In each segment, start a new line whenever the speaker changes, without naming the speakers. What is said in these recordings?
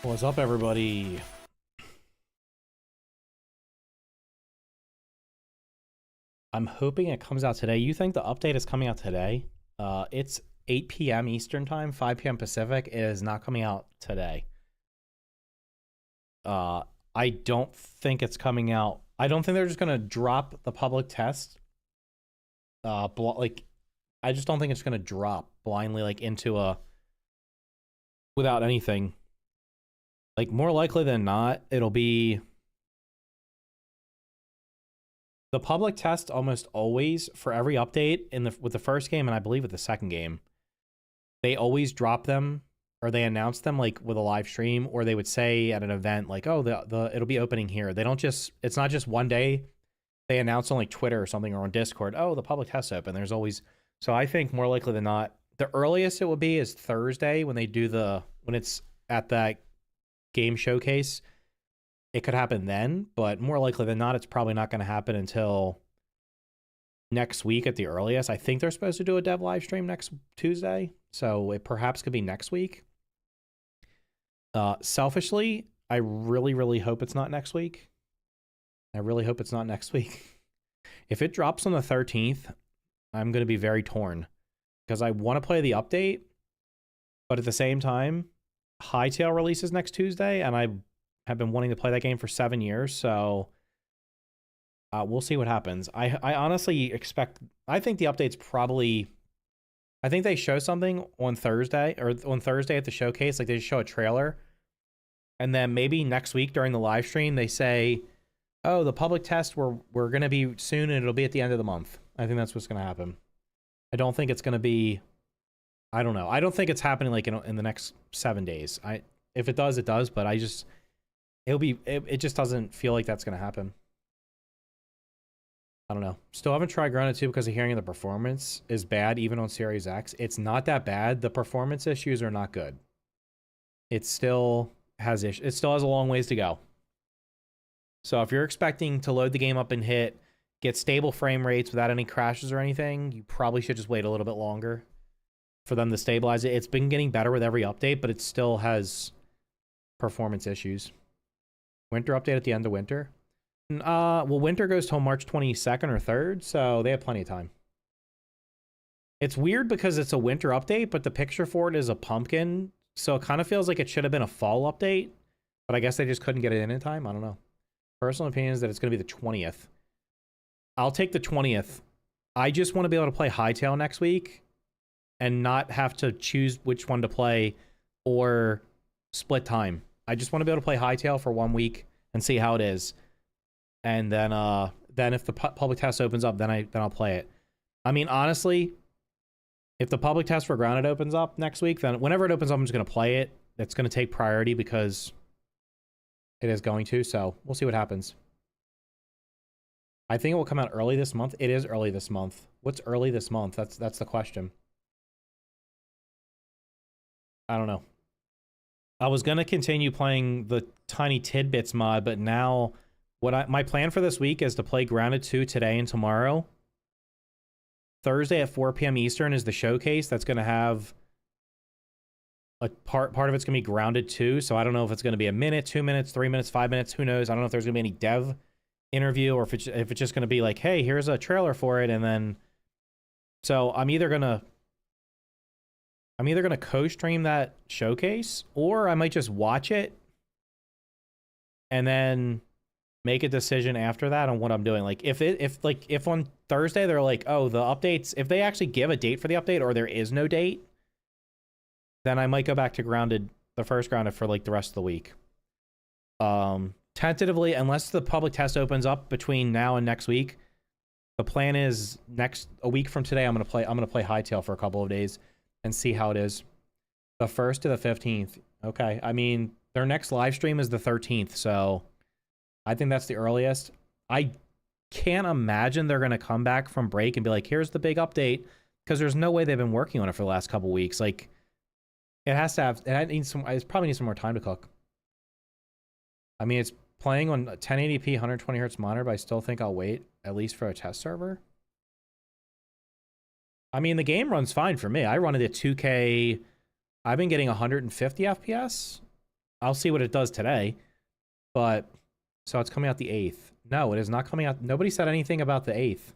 What's up, everybody? I'm hoping it comes out today. You think the update is coming out today? It's 8 p.m. Eastern time, 5 p.m. Pacific. It is not coming out today. I don't think it's coming out. I don't think they're just gonna drop the public test. I just don't think it's gonna drop blindly like into a without anything. Like more likely than not, it'll be the public test almost always for every update with the first game and I believe with the second game. They always drop them or they announce them like with a live stream, or they would say at an event like, "Oh, the it'll be opening here." They don't just it's not just one day. They announce on like Twitter or something or on Discord, "Oh, the public test's open." There's always so I think more likely than not, the earliest it would be is Thursday when they do when it's at that game showcase. It could happen then, but more likely than not, it's probably not going to happen until next week at the earliest. I think they're supposed to do a dev live stream next Tuesday, so it perhaps could be next week. Selfishly, I really, really hope it's not next week. I really hope it's not next week. If it drops on the 13th, I'm going to be very torn because I want to play the update, but at the same time, Hightail releases next Tuesday, and I have been wanting to play that game for 7 years, so we'll see what happens. I honestly I think the update's probably, I think they show something on Thursday at the showcase, like they just show a trailer, and then maybe next week during the live stream they say, "Oh, the public test we're gonna be soon, and it'll be at the end of the month." I think that's what's gonna happen. I don't think it's gonna be. I don't know. I don't think it's happening like in the next 7 days. If it does, it does. But it just doesn't feel like that's gonna happen. I don't know. Still haven't tried Grounded 2 because of hearing the performance is bad even on Series X. It's not that bad. The performance issues are not good. It still has issues. It still has a long ways to go. So if you're expecting to load the game up and get stable frame rates without any crashes or anything, you probably should just wait a little bit longer for them to stabilize it. It's been getting better with every update, but it still has performance issues. Winter update at the end of winter. Well, winter goes till March 22nd or 3rd, so they have plenty of time. It's weird because it's a winter update, but the picture for it is a pumpkin, so it kind of feels like it should have been a fall update, but I guess they just couldn't get it in time. I don't know. Personal opinion is that it's going to be the 20th. I'll take the 20th. I just want to be able to play Hightail next week and not have to choose which one to play or split time. I just want to be able to play Hightail for 1 week and see how it is. And then if the public test opens up, then I'll play it. I mean, honestly, if the public test for Grounded opens up next week, then whenever it opens up, I'm just going to play it. It's going to take priority because it is going to, so we'll see what happens. I think it will come out early this month. It is early this month. What's early this month? That's the question. I don't know. I was going to continue playing the Tiny Tidbits mod, but now my plan for this week is to play Grounded 2 today and tomorrow. Thursday at 4 p.m. Eastern is the showcase. That's going to have a part of it's going to be Grounded 2, so I don't know if it's going to be a minute, 2 minutes, 3 minutes, 5 minutes, who knows. I don't know if there's going to be any dev interview or if it's just going to be like, "Hey, here's a trailer for it," and then so I'm either going to co-stream that showcase, or I might just watch it and then make a decision after that on what I'm doing. Like if on Thursday they're like, "Oh, the updates," if they actually give a date for the update or there is no date, then I might go back to Grounded, the first Grounded, for like the rest of the week. Tentatively, unless the public test opens up between now and next week, the plan is a week from today I'm gonna play Hightail for a couple of days and see how it is. The 1st to the 15th. Okay. I mean, their next live stream is the 13th, so I think that's the earliest. I can't imagine they're going to come back from break and be like, "Here's the big update," because there's no way they've been working on it for the last couple weeks. Like, it probably needs some more time to cook. I mean, it's playing on 1080p 120 hertz monitor, but I still think I'll wait at least for a test server. I mean, the game runs fine for me. I run it at 2K. I've been getting 150 FPS I'll see what it does today. But, so it's coming out the 8th. No, it is not coming out. Nobody said anything about the 8th.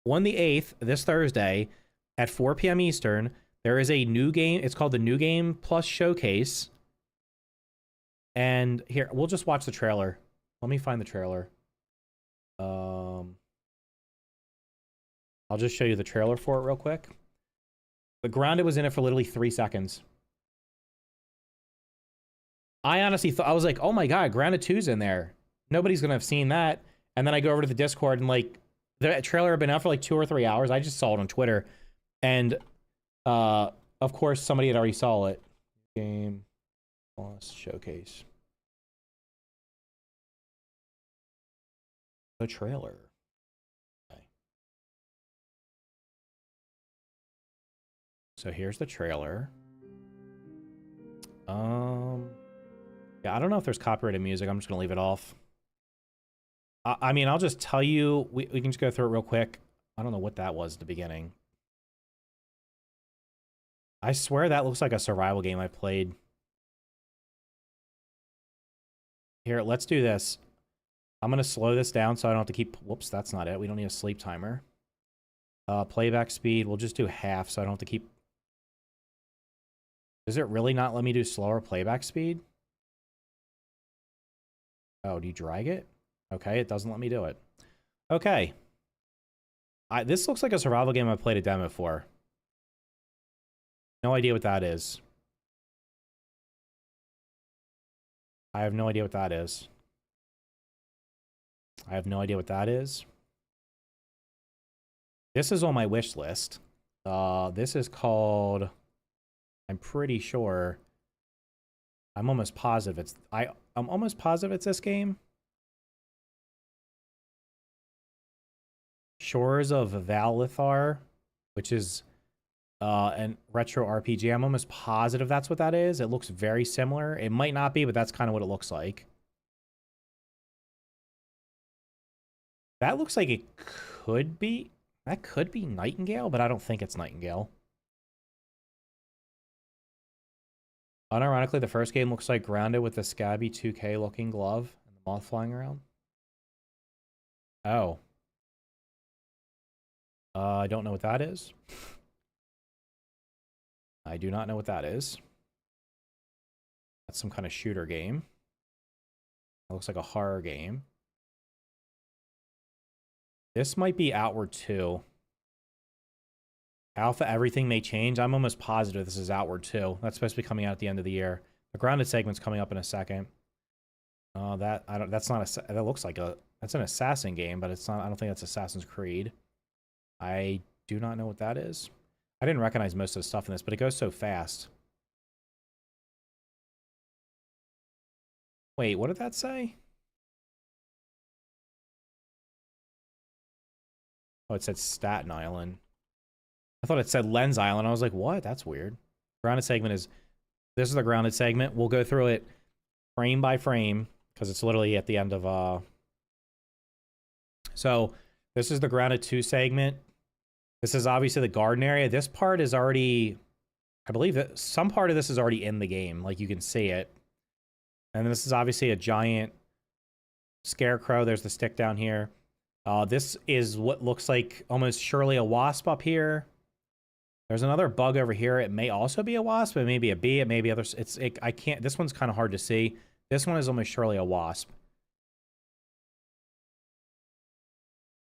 On the 8th, this Thursday, at 4 p.m. Eastern, there is a new game. It's called the New Game Plus Showcase. And here, we'll just watch the trailer. Let me find the trailer. I'll just show you the trailer for it real quick. The Grounded was in it for literally 3 seconds. I honestly thought, I was like, oh my god, Grounded 2's in there. Nobody's gonna have seen that. And then I go over to the Discord and like, the trailer had been out for like 2 or 3 hours. I just saw it on Twitter. And of course somebody had already saw it. Game Plus Showcase. The trailer. Okay. So here's the trailer. Yeah, I don't know if there's copyrighted music. I'm just gonna leave it off. I mean, I'll just tell you, we can just go through it real quick. I don't know what that was at the beginning. I swear that looks like a survival game I played. Here, let's do this. I'm gonna slow this down so I don't have to keep, whoops, that's not it. We don't need a sleep timer. Playback speed, we'll just do half so I don't have to keep. Does it really not let me do slower playback speed? Oh, do you drag it? Okay, it doesn't let me do it. Okay. This looks like a survival game I played a demo for. No idea what that is. I have no idea what that is. I have no idea what that is. This is on my wish list. This is called... I'm pretty sure... I'm almost positive it's... I'm almost positive it's this game. Shores of Valithar, which is an retro RPG. I'm almost positive that's what that is. It looks very similar. It might not be, but that's kind of what it looks like. That looks like it could be... That could be Nightingale, but I don't think it's Nightingale. Unironically, the first game looks like Grounded with the scabby 2K looking glove and the moth flying around. Oh. I don't know what that is. I do not know what that is. That's some kind of shooter game. It looks like a horror game. This might be Outward 2. Alpha, everything may change. I'm almost positive this is Outward 2. That's supposed to be coming out at the end of the year. The Grounded segment's coming up in a second. That's not a, that looks like a, that's an assassin game, but it's not, I don't think that's Assassin's Creed. I do not know what that is. I didn't recognize most of the stuff in this, but it goes so fast. Wait, what did that say? Oh, it said Staten Island. I thought it said Lens Island. I was like, what? That's weird. Grounded segment is... This is the Grounded segment. We'll go through it frame by frame, because it's literally at the end of... So, this is the Grounded 2 segment. This is obviously the garden area. This part is already... I believe that some part of this is already in the game. Like, you can see it. And this is obviously a giant scarecrow. There's the stick down here. This is what looks like almost surely a wasp up here. There's another bug over here. It may also be a wasp. It may be a bee. It may be other... I can't... This one's kind of hard to see. This one is almost surely a wasp.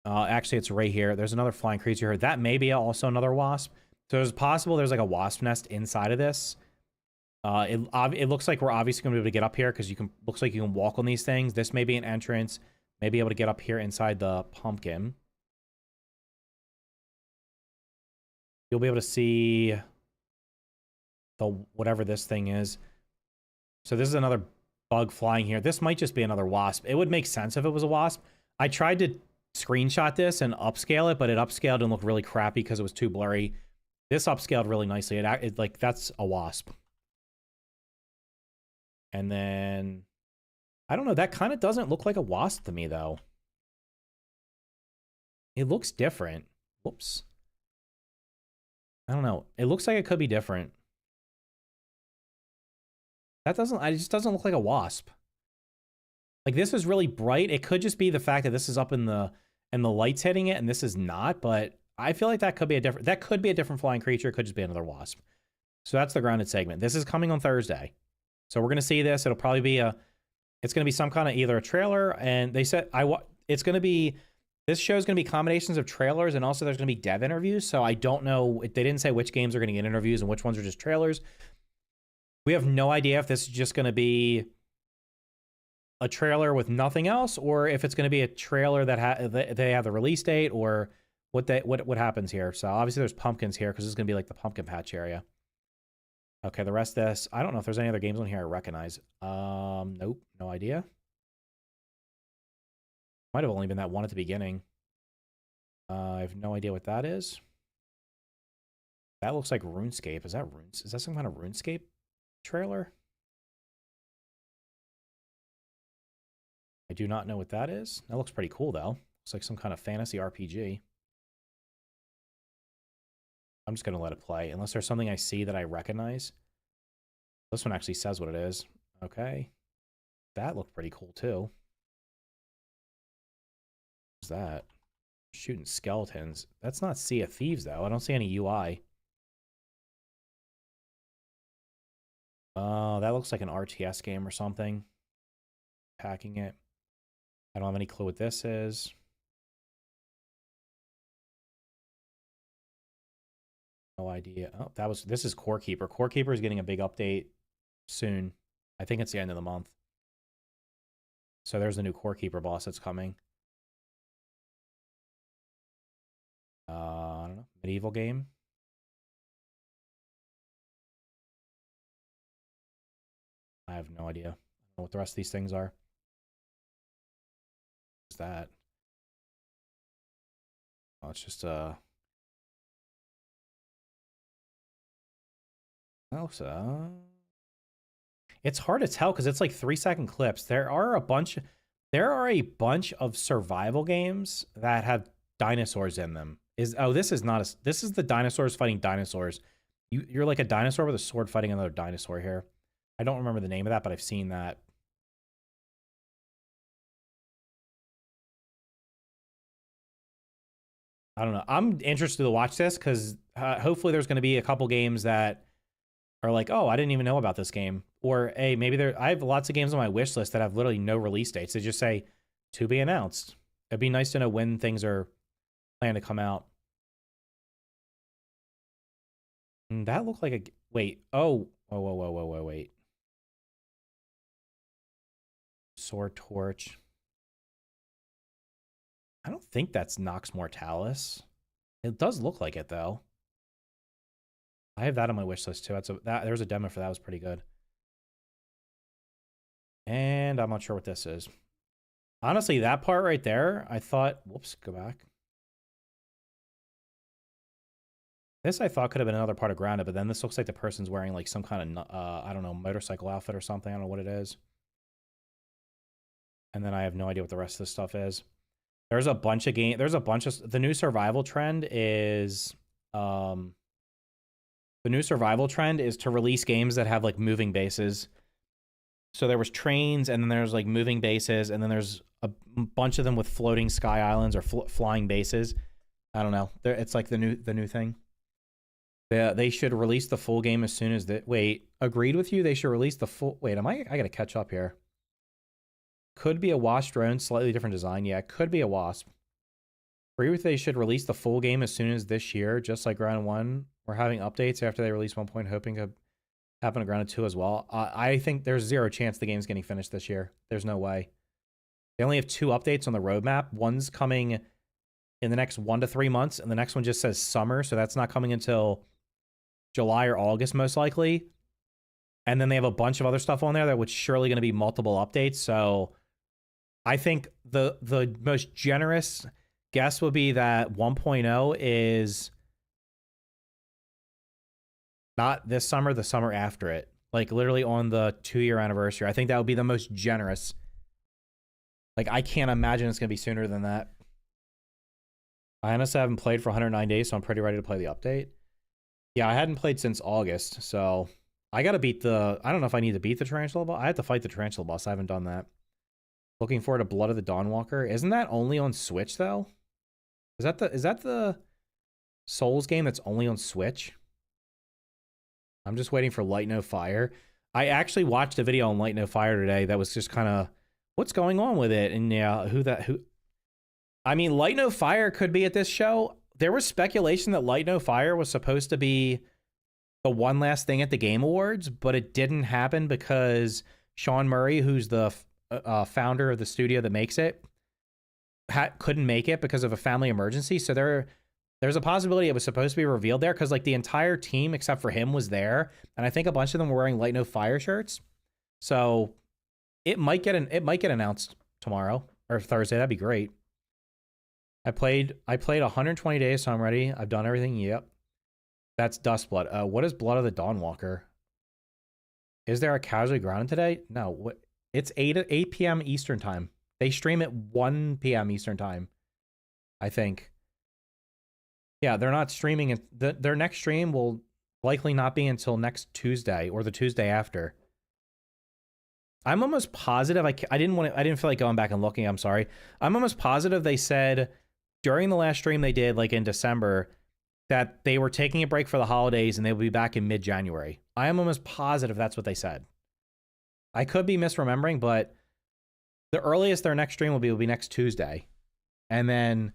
Actually, it's right here. There's another flying creature here. That may be also another wasp. So it's possible there's like a wasp nest inside of this. It looks like we're obviously going to be able to get up here because you can... Looks like you can walk on these things. This may be an entrance. May be able to get up here inside the pumpkin. You'll be able to see the whatever this thing is. So this is another bug flying here. This might just be another wasp. It would make sense if it was a wasp. I tried to screenshot this and upscale it, but it upscaled and looked really crappy because it was too blurry. This upscaled really nicely. It like, that's a wasp. And then... I don't know. That kind of doesn't look like a wasp to me, though. It looks different. Whoops. I don't know. It looks like it could be different. That doesn't, it just doesn't look like a wasp. Like this is really bright. It could just be the fact that this is up in the lights hitting it and this is not, but I feel like that could be a different flying creature. It could just be another wasp. So that's the grounded segment. This is coming on Thursday. So we're going to see this. It'll probably be it's going to be some kind of either a trailer, and they said it's going to be, this show is going to be combinations of trailers, and also there's going to be dev interviews. So I don't know, they didn't say which games are going to get interviews and which ones are just trailers. We have no idea if this is just going to be a trailer with nothing else, or if it's going to be a trailer that they have the release date, or what happens here. So obviously there's pumpkins here because this is going to be like the pumpkin patch area. Okay, the rest of this, I don't know if there's any other games on here I recognize. Nope, no idea. Might have only been that one at the beginning. I have no idea what that is. That looks like RuneScape. Is that some kind of RuneScape trailer? I do not know what that is. That looks pretty cool, though. Looks like some kind of fantasy RPG. I'm just going to let it play, unless there's something I see that I recognize. This one actually says what it is. Okay. That looked pretty cool, too. What's that? Shooting skeletons. That's not Sea of Thieves, though. I don't see any UI. That looks like an RTS game or something. Packing it. I don't have any clue what this is. No idea. Oh, this is Core Keeper. Core Keeper is getting a big update soon. I think it's the end of the month. So there's the new Core Keeper boss that's coming. I don't know. Medieval game. I have no idea. I don't know what the rest of these things are. What's that? Oh, it's just it's hard to tell because it's like 3-second clips. There are a bunch of survival games that have dinosaurs in them. This is the dinosaurs fighting dinosaurs. You're like a dinosaur with a sword fighting another dinosaur here. I don't remember the name of that, but I've seen that. I don't know. I'm interested to watch this because hopefully there's going to be a couple games that are like, oh, I didn't even know about this game. Or, hey, maybe I have lots of games on my wish list that have literally no release dates. They just say, to be announced. It'd be nice to know when things are planned to come out. And that looked like a... Wait. Oh. Wait. Sword Torch. I don't think that's Nox Mortalis. It does look like it, though. I have that on my wish list, too. There's a demo for that. It was pretty good. And I'm not sure what this is. Honestly, that part right there, I thought... Whoops, go back. This I thought could have been another part of Grounded, but then this looks like the person's wearing like some kind of, I don't know, motorcycle outfit or something. I don't know what it is. And then I have no idea what the rest of this stuff is. There's a bunch of the new survival trend is, to release games that have like moving bases. So there was trains, and then there's like moving bases, and then there's a bunch of them with floating sky islands or flying bases. I don't know. It's like the new thing. They should release the full game as soon as wait, agreed with you. They should release the full. Wait, I gotta catch up here. Could be a wasp drone, slightly different design. Yeah, it could be a wasp. Agree with they should release the full game as soon as this year, just like Grounded 1. We're having updates after they release 1.0, hoping to happen to Grounded 2 as well. I think there's zero chance the game's getting finished this year. There's no way. They only have 2 updates on the roadmap. One's coming in the next 1 to 3 months, and the next one just says summer, so that's not coming until July or August, most likely. And then they have a bunch of other stuff on there that would surely going to be multiple updates. So I think the most generous guess would be that 1.0 is not this summer, the summer after it. Like literally on the 2-year anniversary. I think that would be the most generous. Like I can't imagine it's going to be sooner than that. I honestly haven't played for 109 days, so I'm pretty ready to play the update. Yeah, I hadn't played since August, so I gotta beat the. I don't know if I need to beat the tarantula boss. I have to fight the tarantula boss. I haven't done that. Looking forward to Blood of the Dawnwalker. Isn't that only on Switch though? Is that the Souls game that's only on Switch? I'm just waiting for Light No Fire. I actually watched a video on Light No Fire today that was just kind of what's going on with it, and yeah, who. I mean, Light No Fire could be at this show. There was speculation that Light No Fire was supposed to be the one last thing at the Game Awards, but it didn't happen because Sean Murray, who's the founder of the studio that makes it, couldn't make it because of a family emergency. So there's a possibility it was supposed to be revealed there because like the entire team except for him was there, and I think a bunch of them were wearing Light No Fire shirts. So it might get announced tomorrow or Thursday. That'd be great. I played 120 days, so I'm ready. I've done everything. Yep. That's Dustblood. What is Blood of the Dawnwalker? Is there a casually grounded today? No. What? It's 8 p.m. Eastern time. They stream at 1 p.m. Eastern time, I think. Yeah, they're not streaming it. Their next stream will likely not be until next Tuesday or the Tuesday after. I'm almost positive. I didn't feel like going back and looking. I'm sorry. I'm almost positive they said during the last stream they did, like in December, that they were taking a break for the holidays and they would be back in mid-January. I am almost positive that's what they said. I could be misremembering, but the earliest their next stream will be next Tuesday. And then,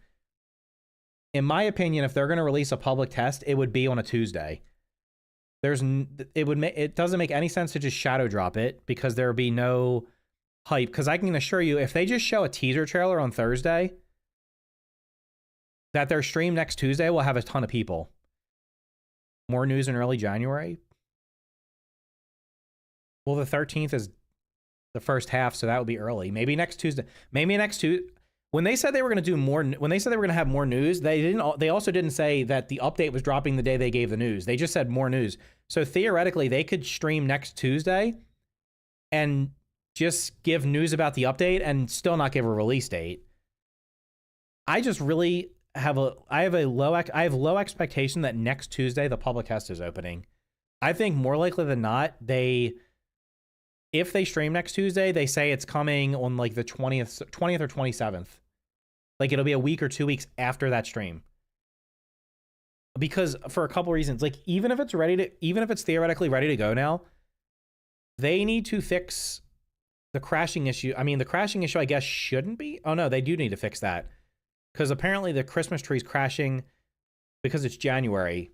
in my opinion, if they're going to release a public test, it would be on a Tuesday. It doesn't make any sense to just shadow drop it because there would be no hype. Because I can assure you, if they just show a teaser trailer on Thursday, that their stream next Tuesday will have a ton of people. More news in early January. Well, the 13th is the first half, so that would be early. Maybe next Tuesday. When they said they were going to do more, when they said they were going to have more news, they also didn't say that the update was dropping the day they gave the news. They just said more news. So theoretically, they could stream next Tuesday and just give news about the update and still not give a release date. I just really have low expectation that next Tuesday the public test is opening. I think more likely than not, if they stream next Tuesday, they say it's coming on like the 20th or 27th. Like it'll be a week or 2 weeks after that stream. Because for a couple reasons, like even if it's theoretically ready to go now, they need to fix the crashing issue. I mean, the crashing issue I guess shouldn't be. Oh no, they do need to fix that. Because apparently the Christmas tree's crashing because it's January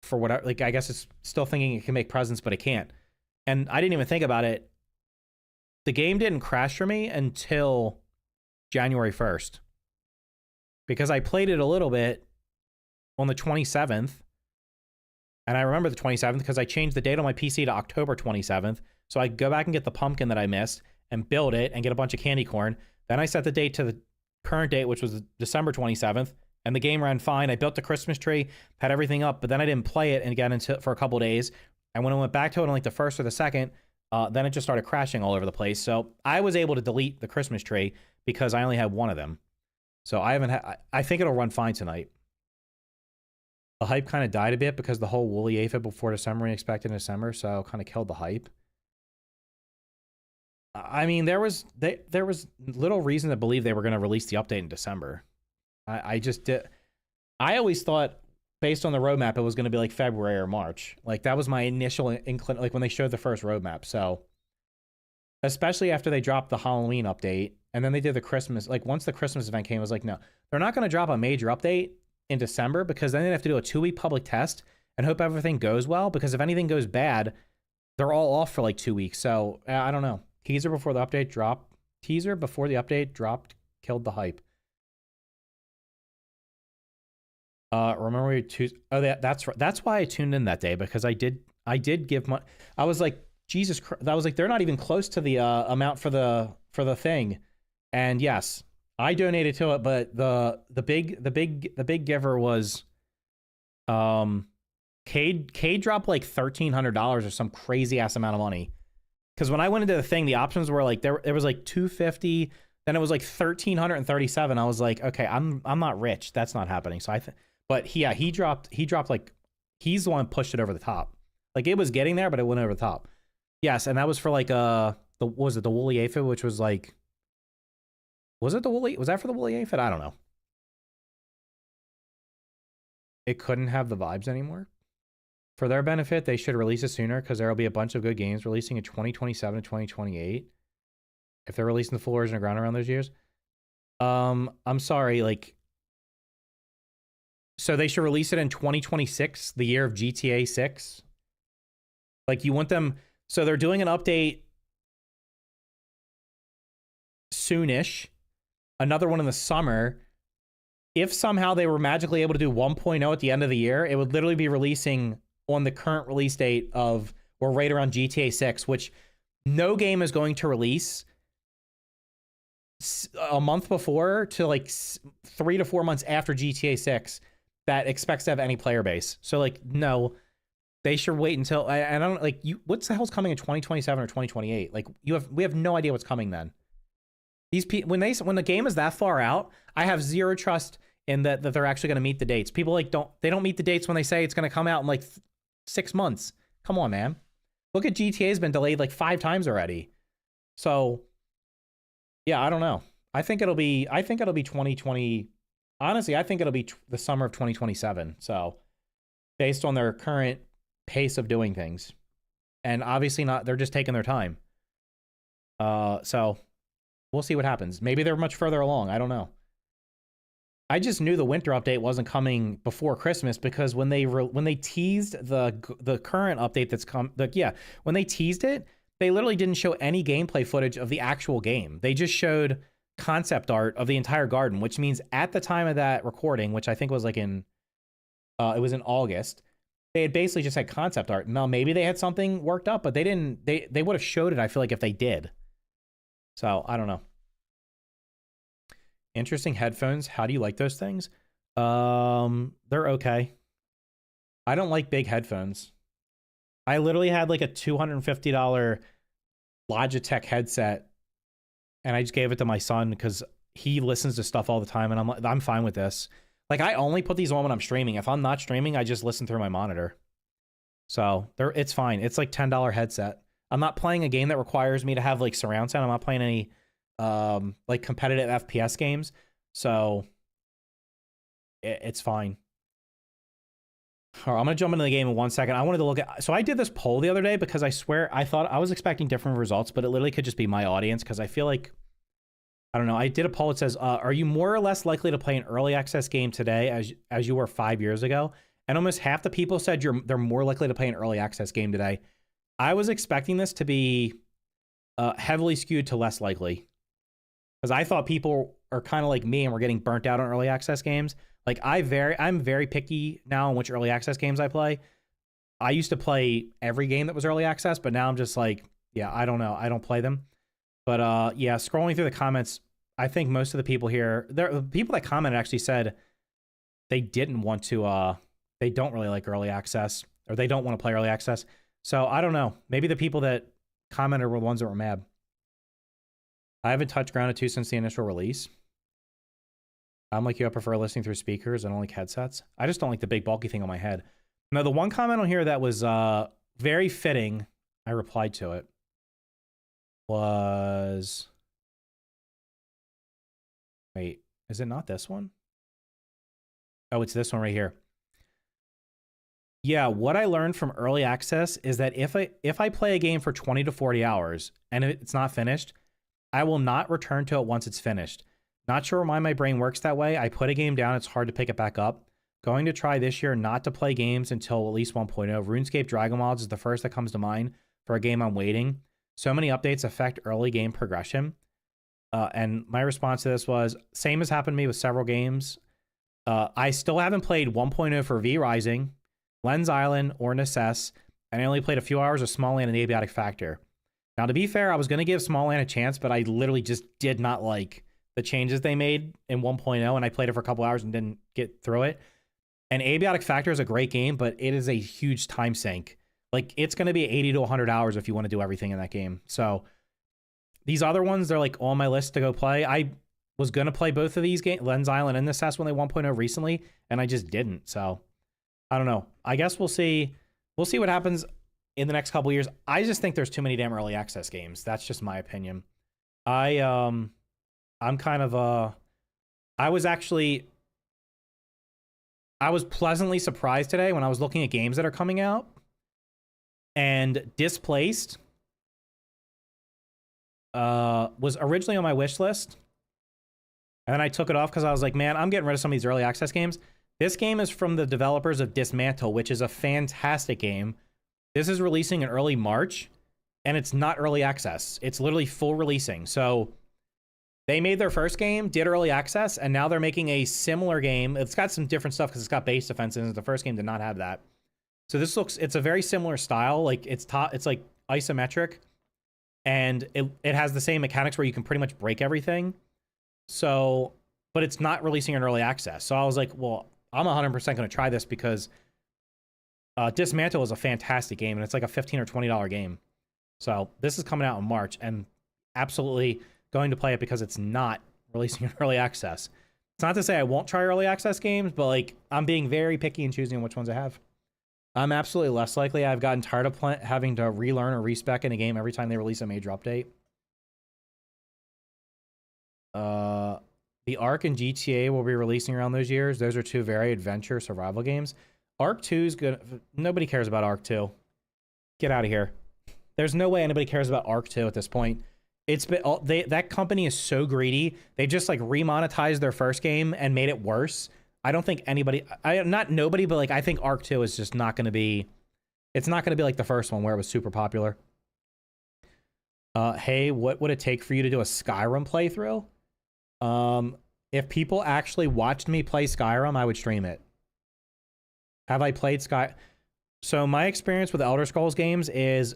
for whatever. Like I guess it's still thinking it can make presents, but it can't. And I didn't even think about it. The game didn't crash for me until January 1st. Because I played it a little bit on the 27th. And I remember the 27th because I changed the date on my PC to October 27th. So I could go back and get the pumpkin that I missed and build it and get a bunch of candy corn. Then I set the date to the current date, which was December 27th. And the game ran fine. I built the Christmas tree, had everything up. But then I didn't play it again for a couple days. And when I went back to it on like the 1st or the 2nd, then it just started crashing all over the place. So I was able to delete the Christmas tree because I only had one of them. So I think it'll run fine tonight. The hype kind of died a bit because the whole woolly aphid before December we expected in December, so kind of killed the hype. I mean, there was little reason to believe they were going to release the update in December. I always thought, based on the roadmap, it was going to be like February or March. Like that was my initial like when they showed the first roadmap. So especially after they dropped the Halloween update and then they did the Christmas, like once the Christmas event came, I was like, no, they're not going to drop a major update in December because then they have to do a 2-week public test and hope everything goes well. Because if anything goes bad, they're all off for like 2 weeks. So I don't know. Teaser before the update dropped, killed the hype. Remember that's why I tuned in that day, because I did give my, I was like, Jesus Christ, I was like, they're not even close to the amount for the thing. And yes, I donated to it, but the big giver was Cade dropped like $1,300 or some crazy ass amount of money. Because when I went into the thing, the options were like there was like $250, then it was like $1,337. I was like, okay, I'm not rich. That's not happening. So but he dropped like, he's the one who pushed it over the top. Like it was getting there, but it went over the top. Yes, and that was for like what was it, the woolly aphid, which was like, was that for the woolly aphid? I don't know. It couldn't have the vibes anymore. For their benefit, they should release it sooner because there will be a bunch of good games releasing in 2027 and 2028. If they're releasing the full version of Ground around those years. I'm sorry, like, so they should release it in 2026, the year of GTA 6. Like, you want them, so they're doing an update soonish, another one in the summer. If somehow they were magically able to do 1.0 at the end of the year, it would literally be releasing on the current release date of, or right around GTA 6, which no game is going to release a month before to like 3 to 4 months after GTA 6 that expects to have any player base. So like, no, they should wait until, I don't like you. What's the hell's coming in 2027 or 2028? Like we have no idea what's coming then. These people, when the game is that far out, I have zero trust in that they're actually going to meet the dates. People like don't meet the dates when they say it's going to come out in like 6 months. Come on, man. Look at GTA's been delayed like 5 times already. So yeah, I don't know. I think it'll be 2020. Honestly, I think it'll be the summer of 2027. So based on their current pace of doing things, and obviously not, they're just taking their time. So we'll see what happens. Maybe they're much further along. I don't know. I just knew the winter update wasn't coming before Christmas because when they teased the current update that's when they teased it, they literally didn't show any gameplay footage of the actual game. They just showed concept art of the entire garden, which means at the time of that recording, which I think was like it was in August, they had basically just had concept art. Now maybe they had something worked up, but they didn't. They would have showed it, I feel like, if they did. So I don't know. Interesting headphones. How do you like those things? They're okay. I don't like big headphones. I literally had like a $250 Logitech headset, and I just gave it to my son because he listens to stuff all the time, and I'm fine with this. Like, I only put these on when I'm streaming. If I'm not streaming, I just listen through my monitor. So it's fine. It's like $10 headset. I'm not playing a game that requires me to have like surround sound. I'm not playing any like competitive FPS games. So it's fine. All right, I'm going to jump into the game in 1 second. I wanted to look at, so I did this poll the other day because I swear I thought I was expecting different results, but it literally could just be my audience because I feel like, I don't know. I did a poll that says, are you more or less likely to play an early access game today as you were 5 years ago? And almost half the people said they're more likely to play an early access game today. I was expecting this to be heavily skewed to less likely because I thought people are kind of like me and we're getting burnt out on early access games. Like I'm very picky now on which early access games I play. I used to play every game that was early access, but now I'm just like, yeah, I don't know. I don't play them. But yeah, scrolling through the comments, I think most of the people here, the people that commented actually said they didn't want to, they don't really like early access, or they don't want to play early access. So I don't know. Maybe the people that commented were the ones that were mad. I haven't touched Grounded 2 since the initial release. I'm like you, I prefer listening through speakers. I don't like headsets. I just don't like the big bulky thing on my head. Now, the one comment on here that was very fitting, I replied to it, was... Wait, is it not this one? Oh, it's this one right here. Yeah, what I learned from early access is that if I play a game for 20 to 40 hours and it's not finished, I will not return to it once it's finished. Not sure why my brain works that way. I put a game down, it's hard to pick it back up. Going to try this year not to play games until at least 1.0. RuneScape Dragon Wilds is the first that comes to mind for a game I'm waiting. So many updates affect early game progression. And my response to this was, same has happened to me with several games. I still haven't played 1.0 for V Rising, Lens Island, or Necess, and I only played a few hours of Small Land and Abiotic Factor. Now, to be fair, I was going to give Small Land a chance, but I literally just did not like the changes they made in 1.0, and I played it for a couple hours and didn't get through it. And Abiotic Factor is a great game, but it is a huge time sink. Like, it's going to be 80 to 100 hours if you want to do everything in that game. So these other ones, they're like on my list to go play. I was going to play both of these games, Lens Island and Necess, when they 1.0 recently, and I just didn't. So I don't know. I guess we'll see. We'll see what happens. in the next couple years. I just think there's too many damn early access games. That's just my opinion. I'm kind of I was pleasantly surprised today when I was looking at games that are coming out, and Displaced was originally on my wish list, and then I took it off because I was like, man, I'm getting rid of some of these early access games. This game is from the developers of Dismantle, which is a fantastic game. This is releasing in early March, and it's not early access. It's literally full releasing. So they made their first game, did early access, and now they're making a similar game. It's got some different stuff because it's got base defenses. The first game did not have that. So this it's a very similar style. Like it's like isometric, and it has the same mechanics where you can pretty much break everything. So, but it's not releasing in early access. So I was like, well, I'm 100% going to try this because Dismantle is a fantastic game, and it's like a $15 or $20 game. So this is coming out in March, and absolutely going to play it because it's not releasing in early access. It's not to say I won't try early access games, but like I'm being very picky and choosing which ones I have. I'm absolutely less likely. I've gotten tired of having to relearn or respec in a game every time they release a major update. The Ark and GTA will be releasing around those years. Those are two very adventure survival games. Ark 2 is good. Nobody cares about Ark 2. Get out of here. There's no way anybody cares about Ark 2 at this point. It's been that company is so greedy. They just like remonetized their first game and made it worse. I don't think anybody, not nobody, but like I think Ark 2 is just not going to be. It's not going to be like the first one where it was super popular. Hey, what would it take for you to do a Skyrim playthrough? If people actually watched me play Skyrim, I would stream it. Have I played So my experience with Elder Scrolls games is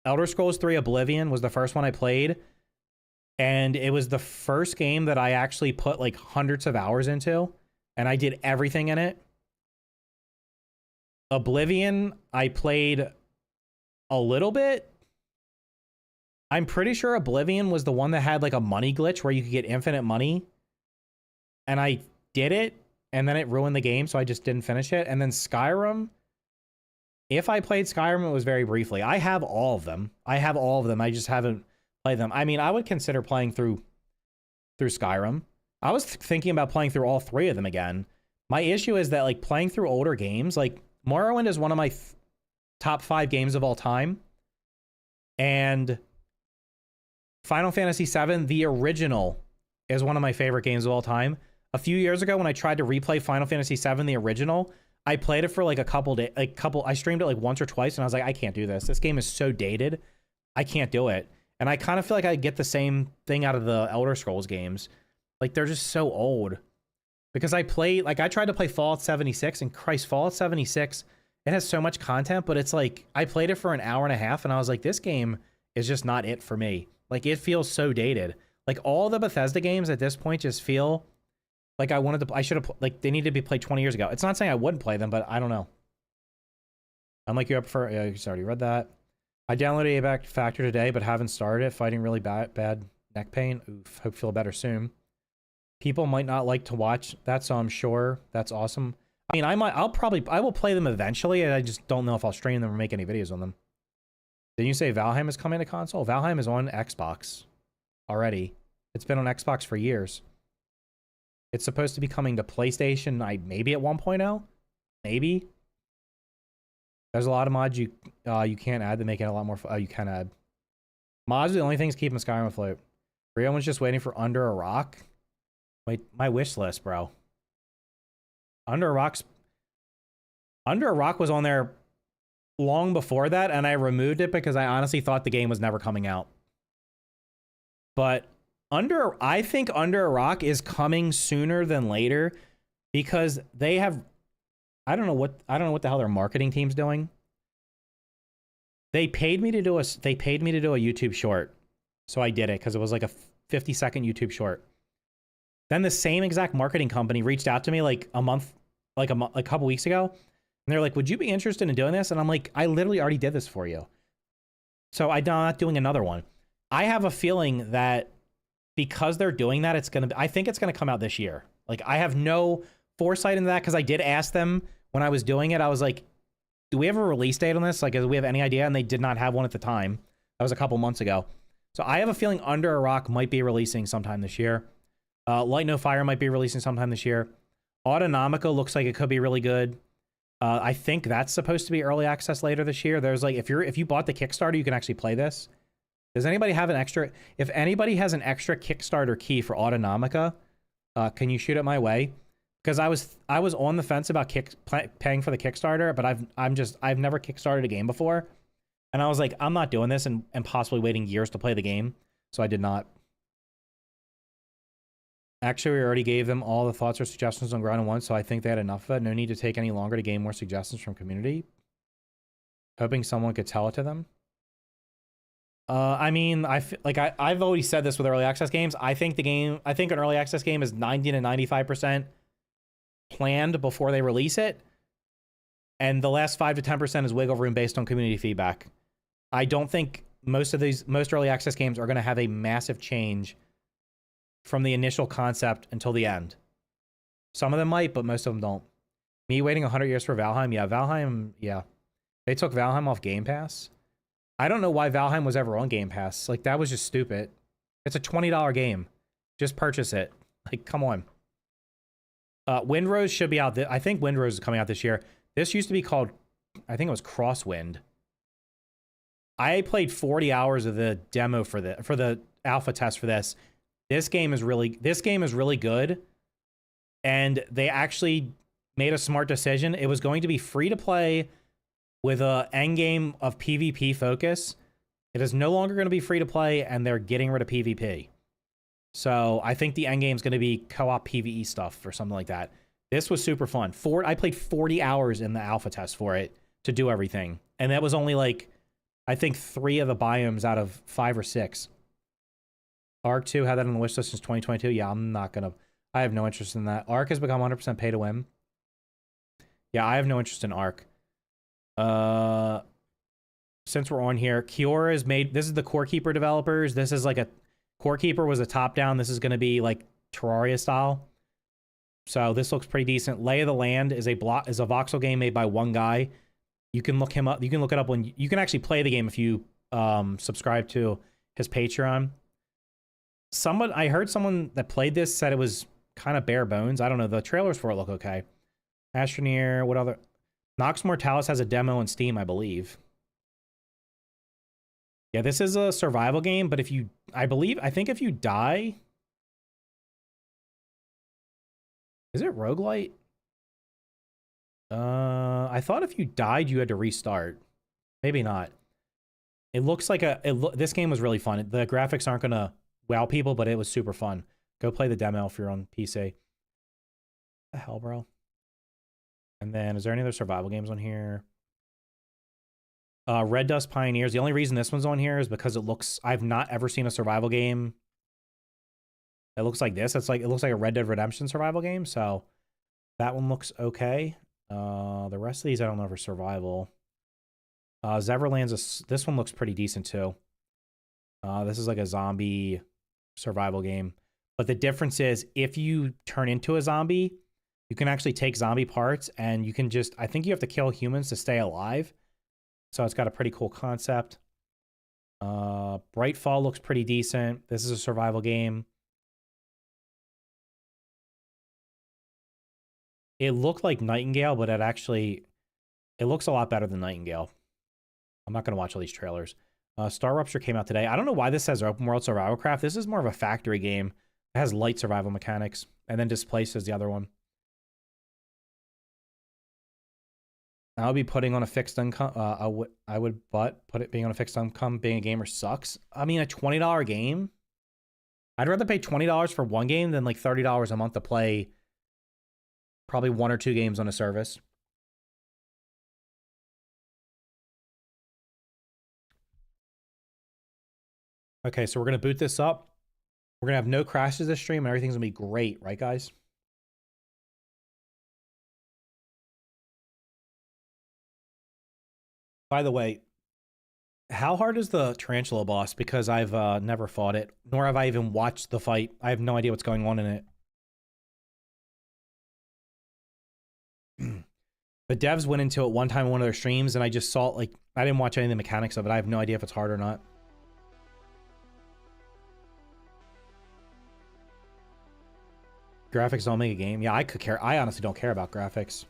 Elder Scrolls 3 Oblivion was the first one I played, and it was the first game that I actually put like hundreds of hours into, and I did everything in it. Oblivion, I played a little bit. I'm pretty sure Oblivion was the one that had like a money glitch where you could get infinite money, and I did it, and then it ruined the game, so I just didn't finish it. And then Skyrim, if I played Skyrim, it was very briefly. I have all of them. I just haven't played them. I mean, I would consider playing through Skyrim. I was thinking about playing through all three of them again. My issue is that like playing through older games, like Morrowind is one of my top 5 games of all time, and Final Fantasy VII, the original, is one of my favorite games of all time. A few years ago, when I tried to replay Final Fantasy VII, the original, I played it for like a couple days, I streamed it like once or twice, and I was like, I can't do this. This game is so dated. I can't do it. And I kind of feel like I get the same thing out of the Elder Scrolls games. Like, they're just so old. Because I tried to play Fallout 76, and Christ, Fallout 76, it has so much content, but it's like, I played it for an hour and a half, and I was like, this game is just not it for me. Like, it feels so dated. Like, all the Bethesda games at this point just feel like I should have, like, they need to be played 20 years ago. It's not saying I wouldn't play them, but I don't know. I'm like, you prefer, yeah, you already read that. I downloaded A-Back Factor today, but haven't started it. Fighting really bad neck pain. Oof, hope feel better soon. People might not like to watch that, so I'm sure that's awesome. I mean, I will play them eventually, and I just don't know if I'll stream them or make any videos on them. Didn't you say Valheim is coming to console? Valheim is on Xbox already. It's been on Xbox for years. It's supposed to be coming to PlayStation, maybe at 1.0? Maybe. There's a lot of mods you can't add to make it a lot more fun. You can add. Mods are the only things keeping Skyrim afloat. Everyone's just waiting for Under a Rock. Wait, my wish list, bro. Under a Rock was on there long before that, and I removed it because I honestly thought the game was never coming out. But I think Under a Rock is coming sooner than later because they have, I don't know what the hell their marketing team's doing. They paid me to do a YouTube short. So I did it because it was like a 50-second YouTube short. Then the same exact marketing company reached out to me like a couple weeks ago. And they're like, would you be interested in doing this? And I'm like, I literally already did this for you. So I'm not doing another one. I have a feeling that because they're doing that, I think it's going to come out this year. Like, I have no foresight into that because I did ask them when I was doing it. I was like, do we have a release date on this? Like, do we have any idea? And they did not have one at the time. That was a couple months ago. So I have a feeling Under a Rock might be releasing sometime this year. Light No Fire might be releasing sometime this year. Autonomica looks like it could be really good. I think that's supposed to be early access later this year. There's like, if you bought the Kickstarter, you can actually play this. Does anybody have an extra? If anybody has an extra Kickstarter key for Autonomica, can you shoot it my way? Because I was on the fence about paying for the Kickstarter, but I've never Kickstarted a game before, and I was like, I'm not doing this and possibly waiting years to play the game, so I did not. Actually, we already gave them all the thoughts or suggestions on Ground 1, so I think they had enough of it. No need to take any longer to gain more suggestions from community. Hoping someone could tell it to them. I mean, I've already said this with early access games. I think an early access game is 90 to 95% planned before they release it, and the last 5 to 10% is wiggle room based on community feedback. I don't think most early access games are going to have a massive change from the initial concept until the end. Some of them might, but most of them don't. Me waiting 100 years for Valheim? Yeah, Valheim, yeah. They took Valheim off Game Pass. I don't know why Valheim was ever on Game Pass. Like, that was just stupid. It's a $20 game. Just purchase it. Like, come on. Windrose should be out. I think Windrose is coming out this year. This used to be called, I think it was Crosswind. I played 40 hours of the demo for the alpha test for this. This game is really good, and they actually made a smart decision. It was going to be free to play with a end game of PvP focus. It is no longer going to be free to play, and they're getting rid of PvP. So I think the end game is going to be co-op PvE stuff or something like that. This was super fun. I played 40 hours in the alpha test for it to do everything, and that was only like, I think 3 of the biomes out of 5 or 6. Ark 2 had that on the wish list since 2022. Yeah, I have no interest in that. Ark has become 100% pay to win. Yeah, I have no interest in Ark. Since we're on here, Kiora is made, this is the Core Keeper developers. This is like Core Keeper was a top down. This is going to be like Terraria style. So this looks pretty decent. Lay of the Land is a voxel game made by one guy. You can look him up. You can look it up when you can actually play the game if you subscribe to his Patreon. I heard someone that played this said it was kind of bare bones. I don't know. The trailers for it look okay. Astroneer, what other? Nox Mortalis has a demo on Steam, I believe. Yeah, this is a survival game, but I think if you die, is it roguelite? I thought if you died, you had to restart. Maybe not. It looks like this game was really fun. The graphics aren't gonna wow people, but it was super fun. Go play the demo if you're on PC. What the hell, bro? And then, is there any other survival games on here? Red Dust Pioneers. The only reason this one's on here is because I've not ever seen a survival game that looks like this. It looks like a Red Dead Redemption survival game, so that one looks okay. The rest of these I don't know for survival. Zeverland's this one looks pretty decent too. This is like a zombie survival game. But the difference is if you turn into a zombie, you can actually take zombie parts and you can I think you have to kill humans to stay alive. So it's got a pretty cool concept. Brightfall looks pretty decent. This is a survival game. It looked like Nightingale, but it looks a lot better than Nightingale. I'm not going to watch all these trailers. Star Rupture came out today. I don't know why this says Open World Survival Craft. This is more of a factory game. It has light survival mechanics, and then Displaced is the other one. I'll be putting on a fixed income. I would, but put it being on a fixed income being a gamer sucks. I mean, a $20 game. I'd rather pay $20 for one game than like $30 a month to play probably 1 or 2 games on a service. Okay, so we're gonna boot this up. We're gonna have no crashes this stream, and everything's gonna be great, right, guys? By the way, how hard is the Tarantula boss? Because I've never fought it, nor have I even watched the fight. I have no idea what's going on in it. The devs went into it one time in one of their streams, and I just saw, like, I didn't watch any of the mechanics of it. I have no idea if it's hard or not. Graphics don't make a game. Yeah, I could care. I honestly don't care about graphics.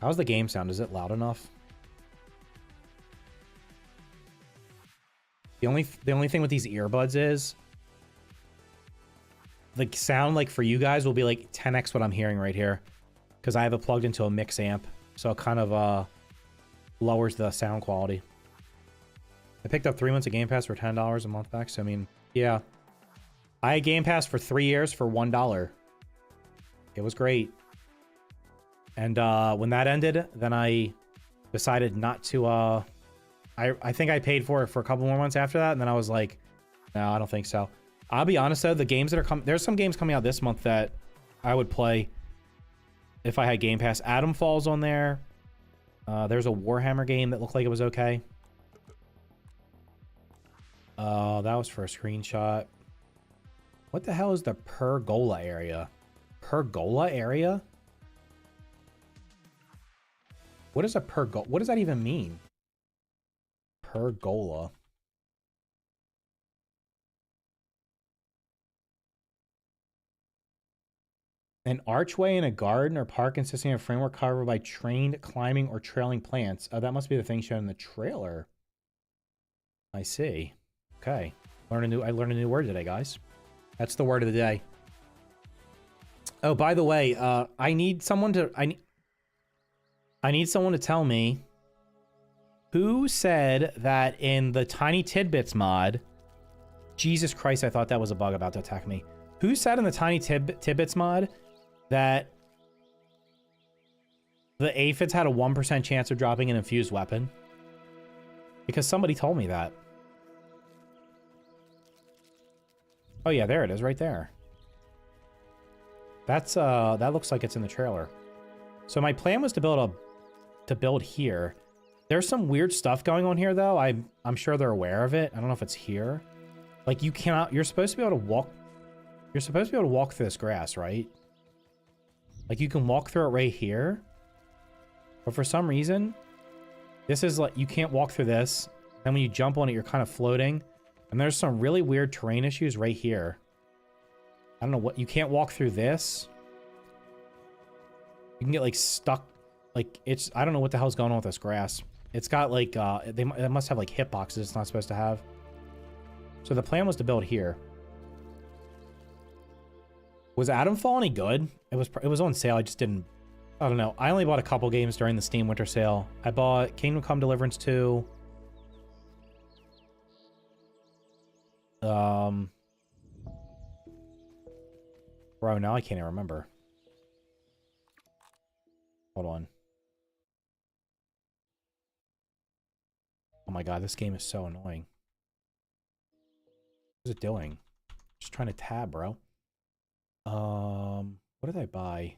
How's the game sound? Is it loud enough? The only thing with these earbuds is the sound, like, for you guys will be like 10x what I'm hearing right here, because I have it plugged into a mix amp, so it kind of lowers the sound quality. I picked up 3 months of Game Pass for $10 a month back, so I mean, yeah. I had Game Pass for 3 years for $1. It was great. And when that ended, then I decided not to... I think I paid for it for a couple more months after that, and then I was like, no, I don't think so. I'll be honest, though, the games that are coming... There's some games coming out this month that I would play if I had Game Pass. Atom Falls on there. There's a Warhammer game that looked like it was okay. That was for a screenshot. What the hell is the Pergola area? Pergola area? What is a pergola? What does that even mean? Pergola. An archway in a garden or park consisting of a framework covered by trained climbing or trailing plants. Oh, that must be the thing shown in the trailer. I see. Okay. I learned a new word today, guys. That's the word of the day. Oh, by the way, I need someone to tell me who said that in the Tiny Tidbits mod. Jesus Christ, I thought that was a bug about to attack me. Who said in the Tiny Tidbits mod that the aphids had a 1% chance of dropping an infused weapon? Because somebody told me that. Oh yeah, there it is, right there. That's that looks like it's in the trailer. So my plan was to build here. There's some weird stuff going on here, though. I'm sure they're aware of it. I don't know if it's here. Like, you cannot... You're supposed to be able to walk... You're supposed to be able to walk through this grass, right? Like, you can walk through it right here. But for some reason, this is like... You can't walk through this. Then when you jump on it, you're kind of floating. And there's some really weird terrain issues right here. I don't know what... You can't walk through this. You can get, like, stuck... Like, it's... I don't know what the hell's going on with this grass. It's got, like, they must have, like, hitboxes it's not supposed to have. So the plan was to build here. Was Atomfall any good? It was on sale. I just didn't... I don't know. I only bought a couple games during the Steam Winter Sale. I bought Kingdom Come Deliverance 2. Bro, now I can't even remember. Hold on. Oh my god, this game is so annoying. What is it doing? Just trying to tab, bro. What did I buy?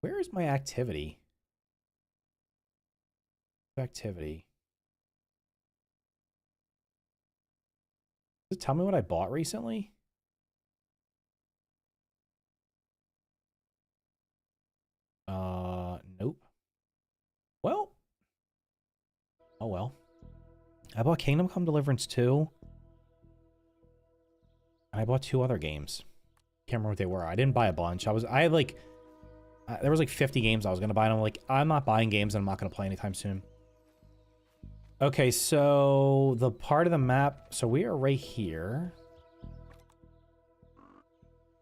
Where is my activity? Activity. Does it tell me what I bought recently? Nope. Well. Oh well. I bought Kingdom Come Deliverance 2. And I bought 2 other games. Can't remember what they were. I didn't buy a bunch. I had like... there was like 50 games I was going to buy, and I'm like, I'm not buying games and I'm not going to play anytime soon. Okay, so the part of the map... So we are right here.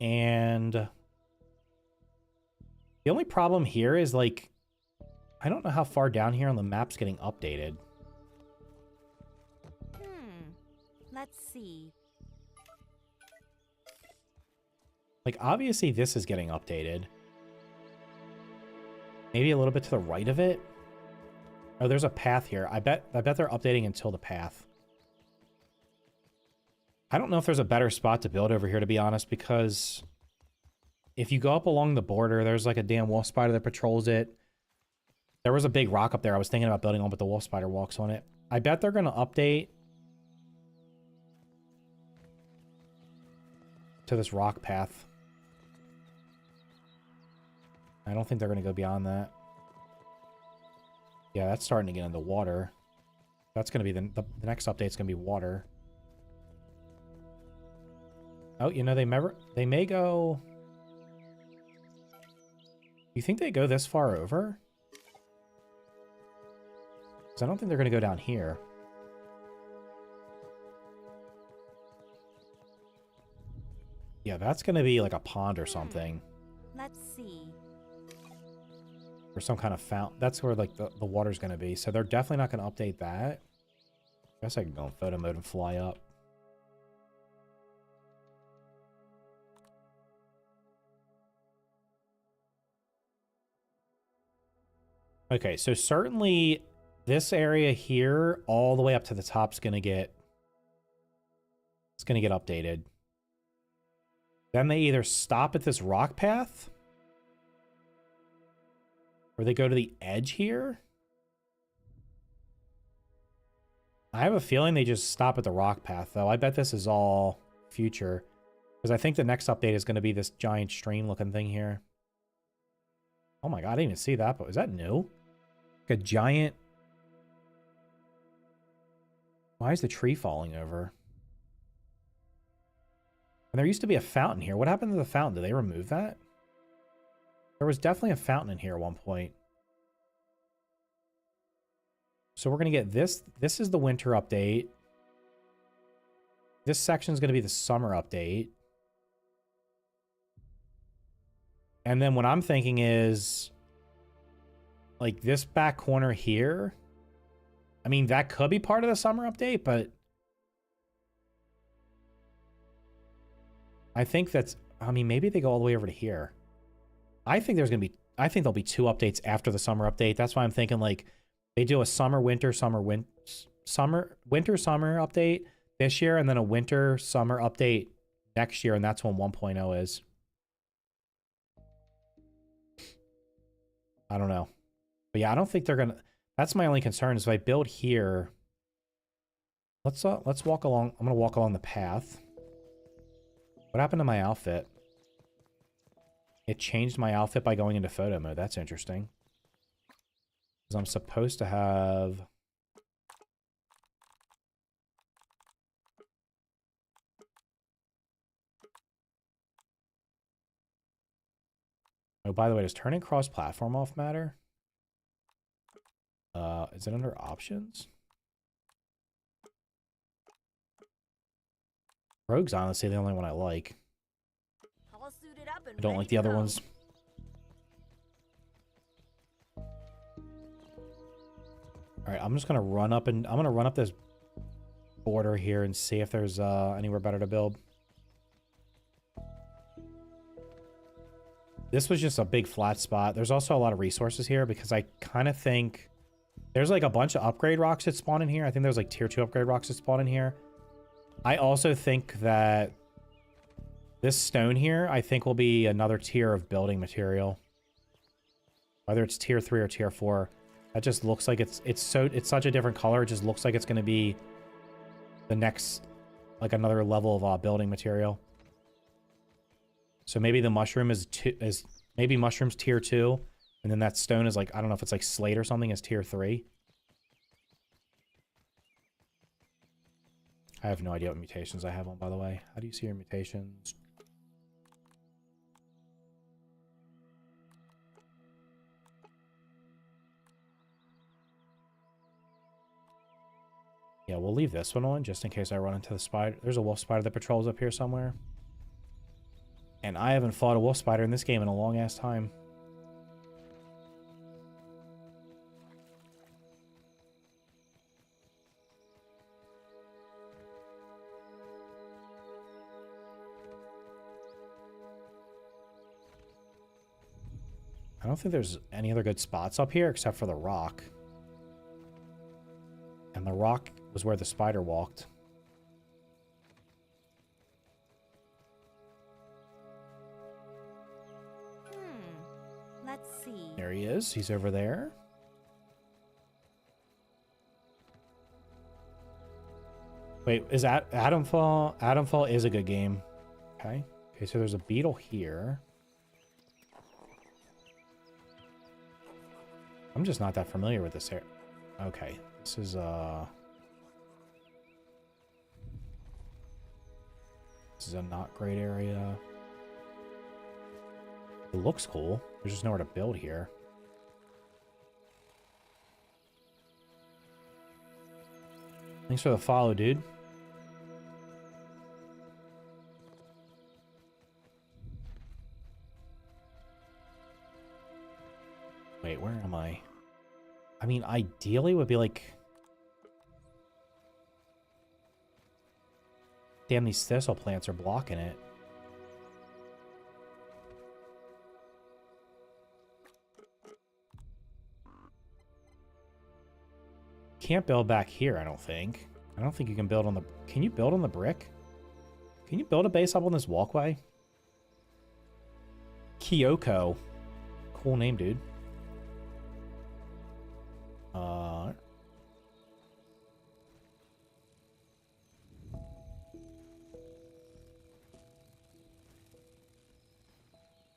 And... The only problem here is, like... I don't know how far down here on the map's getting updated.
Let's see.
Like, obviously this is getting updated. Maybe a little bit to the right of it. Oh, there's a path here. I bet they're updating until the path. I don't know if there's a better spot to build over here, to be honest, because if you go up along the border, there's like a damn wolf spider that patrols it. There was a big rock up there I was thinking about building on, but the wolf spider walks on it. I bet they're going to update to this rock path. I don't think they're going to go beyond that. Yeah, that's starting to get into water. That's going to be the next update's going to be water. Oh, you know, they may go... You think they go this far over? Because I don't think they're going to go down here. Yeah, that's going to be like a pond or something.
Let's see.
Or some kind of fountain. That's where like the water's going to be. So they're definitely not going to update that. I guess I can go in photo mode and fly up. Okay, so certainly this area here all the way up to the top is going to get... It's going to get updated. Then they either stop at this rock path, or they go to the edge here. I have a feeling they just stop at the rock path, though. I bet this is all future. Because I think the next update is going to be this giant stream-looking thing here. Oh my god, I didn't even see that, but is that new? Like a giant... Why is the tree falling over? And there used to be a fountain here. What happened to the fountain? Did they remove that? There was definitely a fountain in here at one point. So we're going to get this. This is the winter update. This section is going to be the summer update. And then what I'm thinking is... like this back corner here. I mean, that could be part of the summer update, but... I think that's... I mean, maybe they go all the way over to here. I think there's going to be... I think there'll be 2 updates after the summer update. That's why I'm thinking, like, they do a summer, winter, summer, winter, summer update this year, and then a winter, summer update next year, and that's when 1.0 is. I don't know. But yeah, I don't think they're going to... That's my only concern, is if I build here... Let's walk along... I'm going to walk along the path. What happened to my outfit? It changed my outfit by going into photo mode. That's interesting. Because I'm supposed to have... Oh, by the way, does turning cross-platform off matter? Is it under options? Rogue's honestly the only one I like.
All suited up and
I don't
ready
like
to
the other
go.
ones. Alright, I'm just gonna run up and... I'm gonna run up this border here and see if there's anywhere better to build. This was just a big flat spot. There's also a lot of resources here because I kind of think... There's like a bunch of upgrade rocks that spawn in here. I think there's like tier 2 upgrade rocks that spawn in here. I also think that this stone here, I think will be another tier of building material. Whether it's tier 3 or tier 4. That just looks like it's such a different color. It just looks like it's going to be the next, like another level of building material. So maybe the mushroom maybe mushroom's tier 2. And then that stone is like, I don't know if it's like slate or something, is tier 3. I have no idea what mutations I have on, by the way. How do you see your mutations? Yeah, we'll leave this one on just in case I run into the spider. There's a wolf spider that patrols up here somewhere. And I haven't fought a wolf spider in this game in a long-ass time. I don't think there's any other good spots up here except for the rock. And the rock was where the spider walked.
Let's see.
There he is. He's over there. Wait, is that Adamfall? Adamfall is a good game. Okay. Okay, so there's a beetle here. I'm just not that familiar with this area. Okay. This is a not great area. It looks cool. There's just nowhere to build here. Thanks for the follow, dude. Wait, where am I? I mean, ideally would be like... Damn, these thistle plants are blocking it. Can't build back here, I don't think. I don't think you can build on the... Can you build on the brick? Can you build a base up on this walkway? Kyoko. Cool name, dude.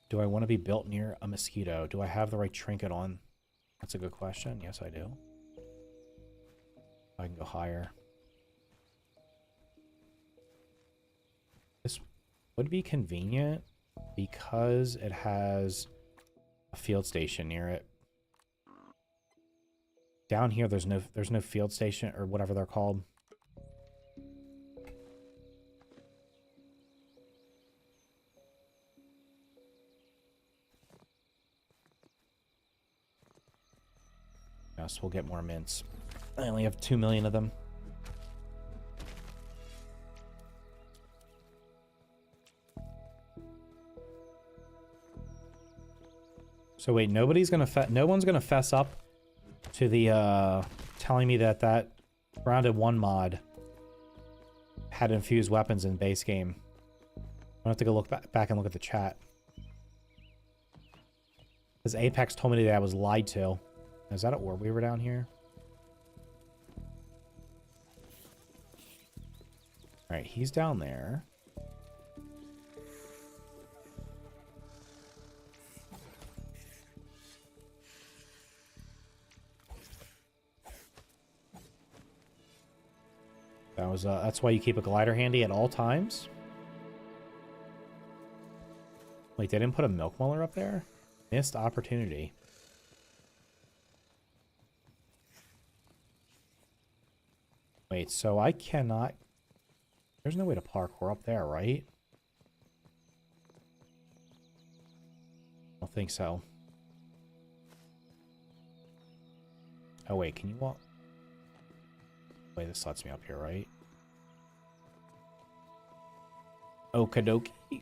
Do I want to be built near a mosquito? Do I have the right trinket on? That's a good question. Yes, I do. I can go higher. This would be convenient because it has a field station near it. Down here, there's no field station or whatever they're called. Yes, we'll get more mints. I only have 2 million of them. So wait, no one's gonna fess up to the telling me that Grounded 1 mod had infused weapons in base game. I have to go look back and look at the chat. Because Apex told me that I was lied to. Is that an orb weaver down here? Alright, he's down there. That's why you keep a glider handy at all times. Wait, they didn't put a milk muller up there? Missed opportunity. Wait, so I cannot... There's no way to parkour up there, right? I don't think so. Oh, wait, can you walk? Wait, this lets me up here, right? Okie dokie.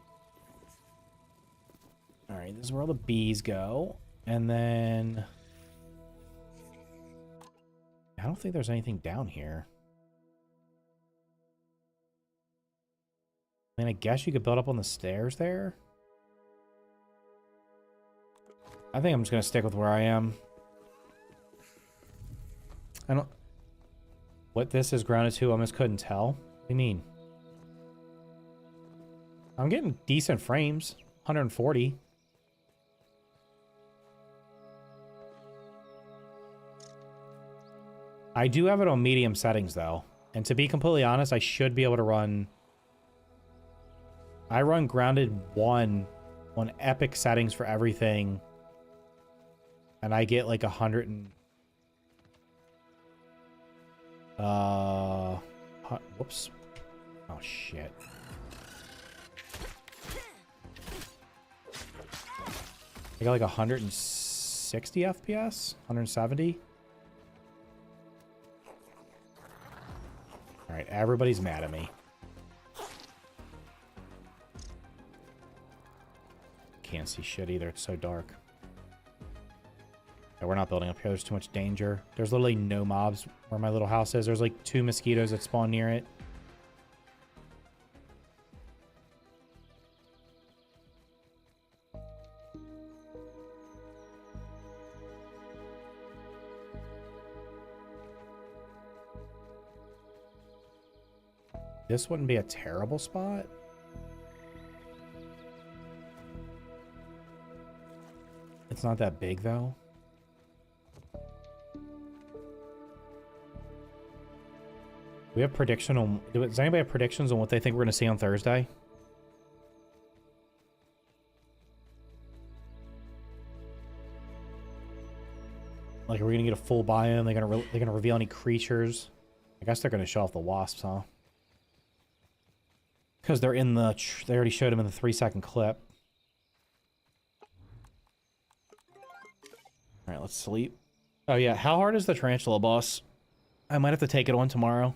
Alright, this is where all the bees go. And then... I don't think there's anything down here. I mean, I guess you could build up on the stairs there. I think I'm just going to stick with where I am. I don't... What this is grounded to, I almost couldn't tell. What do you mean? I'm getting decent frames. 140. I do have it on medium settings, though. And to be completely honest, I should be able to run... I run Grounded 1 on epic settings for everything. And I get like 100 and... whoops. Oh, shit. I got like 160 FPS? 170? Alright, everybody's mad at me. Can't see shit either, it's so dark. Yeah, we're not building up here, there's too much danger. There's literally no mobs where my little house is. There's like 2 mosquitoes that spawn near it. This wouldn't be a terrible spot. It's not that big, though. We have prediction on... Does anybody have predictions on what they think we're going to see on Thursday? Like, are we going to get a full biome? They're going to reveal any creatures? I guess they're going to show off the wasps, huh? Because they're in the... They already showed them in the 3-second clip. Alright, let's sleep. Oh yeah, how hard is the tarantula boss? I might have to take it on tomorrow.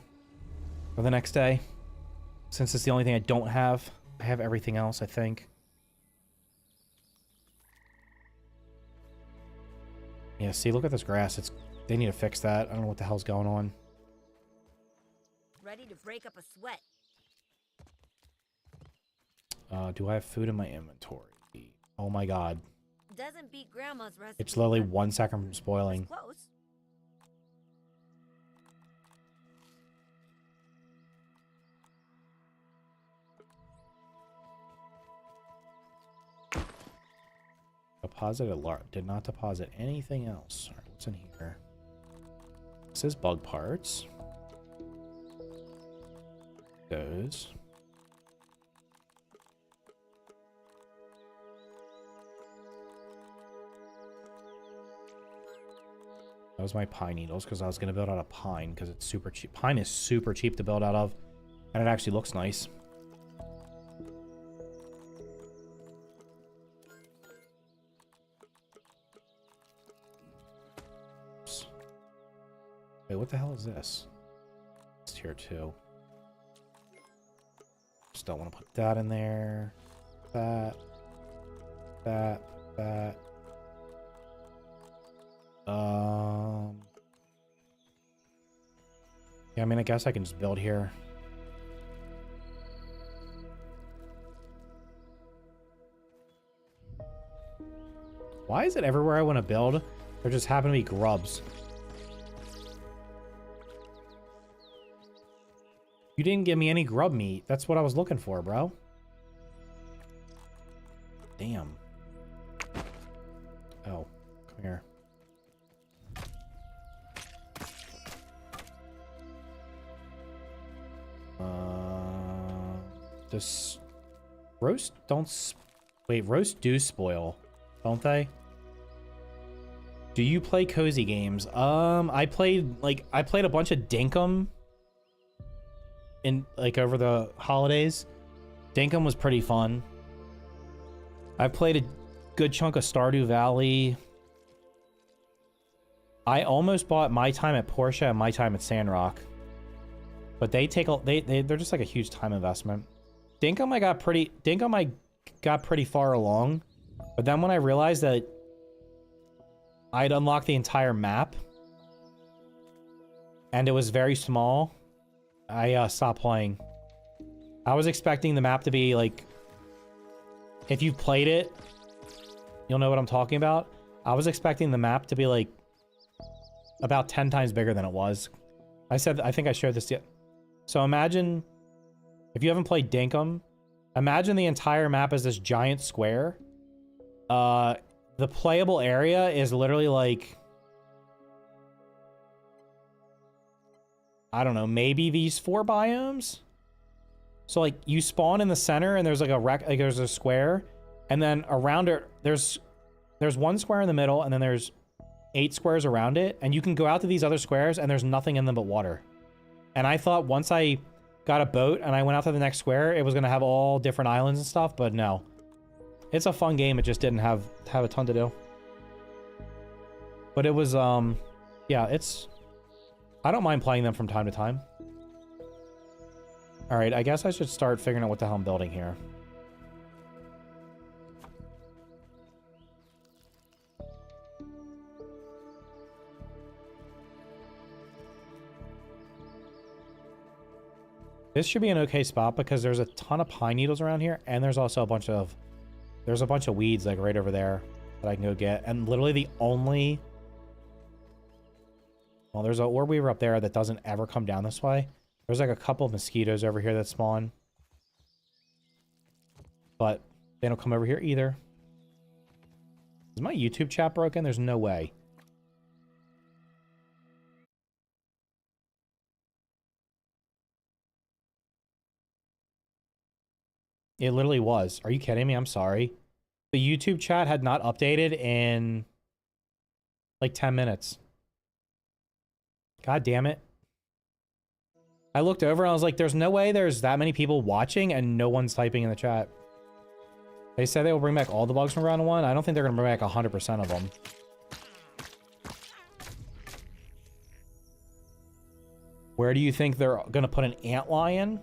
Or the next day. Since it's the only thing I don't have. I have everything else, I think. Yeah, see, look at this grass. They need to fix that. I don't know what the hell's going on.
Ready to break up a sweat.
Do I have food in my inventory? Oh my god.
Doesn't beat grandma's recipe.
It's literally 1 second from spoiling.
Close.
Deposited did not deposit anything else. All right, what's in here? This is bug parts. Those. That was my pine needles because I was going to build out of pine because it's super cheap. Pine is super cheap to build out of, and it actually looks nice. Oops. Wait, what the hell is this? It's tier 2. Just don't want to put that in there. That. Yeah, I mean, I guess I can just build here. Why is it everywhere I want to build, there just happen to be grubs? You didn't give me any grub meat. That's what I was looking for, bro. Damn. Oh, come here. Does roast wait, roast do spoil, don't they? Do you play cozy games? I played a bunch of Dinkum in over the holidays. Dinkum was pretty fun. I played a good chunk of Stardew Valley. I almost bought My Time at Portia and My Time at Sandrock. But they're just like a huge time investment. Dinkum I got pretty far along, but then when I realized that I'd unlocked the entire map and it was very small, I stopped playing. I was expecting the map to be like, if you've played it, you'll know what I'm talking about. I was expecting the map to be like about 10 times bigger than it was. I think I showed this yet. So imagine, if you haven't played Dinkum, imagine the entire map as this giant square. The playable area is literally like, I don't know, maybe these 4 biomes? So like you spawn in the center and there's like there's a square, and then around it there's 1 square in the middle, and then there's 8 squares around it, and you can go out to these other squares and there's nothing in them but water. And I thought once I got a boat and I went out to the next square, it was going to have all different islands and stuff, but no. It's a fun game, it just didn't have a ton to do. But it was, yeah, I don't mind playing them from time to time. Alright, I guess I should start figuring out what the hell I'm building here. This should be an okay spot because there's a ton of pine needles around here, and there's also a bunch of weeds like right over there that I can go get. And literally the only, well, there's a orb weaver up there that doesn't ever come down this way. There's like a couple of mosquitoes over here that spawn. But they don't come over here either. Is my YouTube chat broken? There's no way. It literally was. Are you kidding me? I'm sorry. The YouTube chat had not updated in like 10 minutes. God damn it. I looked over and I was like, there's no way there's that many people watching and no one's typing in the chat. They said they will bring back all the bugs from round 1. I don't think they're going to bring back 100% of them. Where do you think they're going to put an antlion?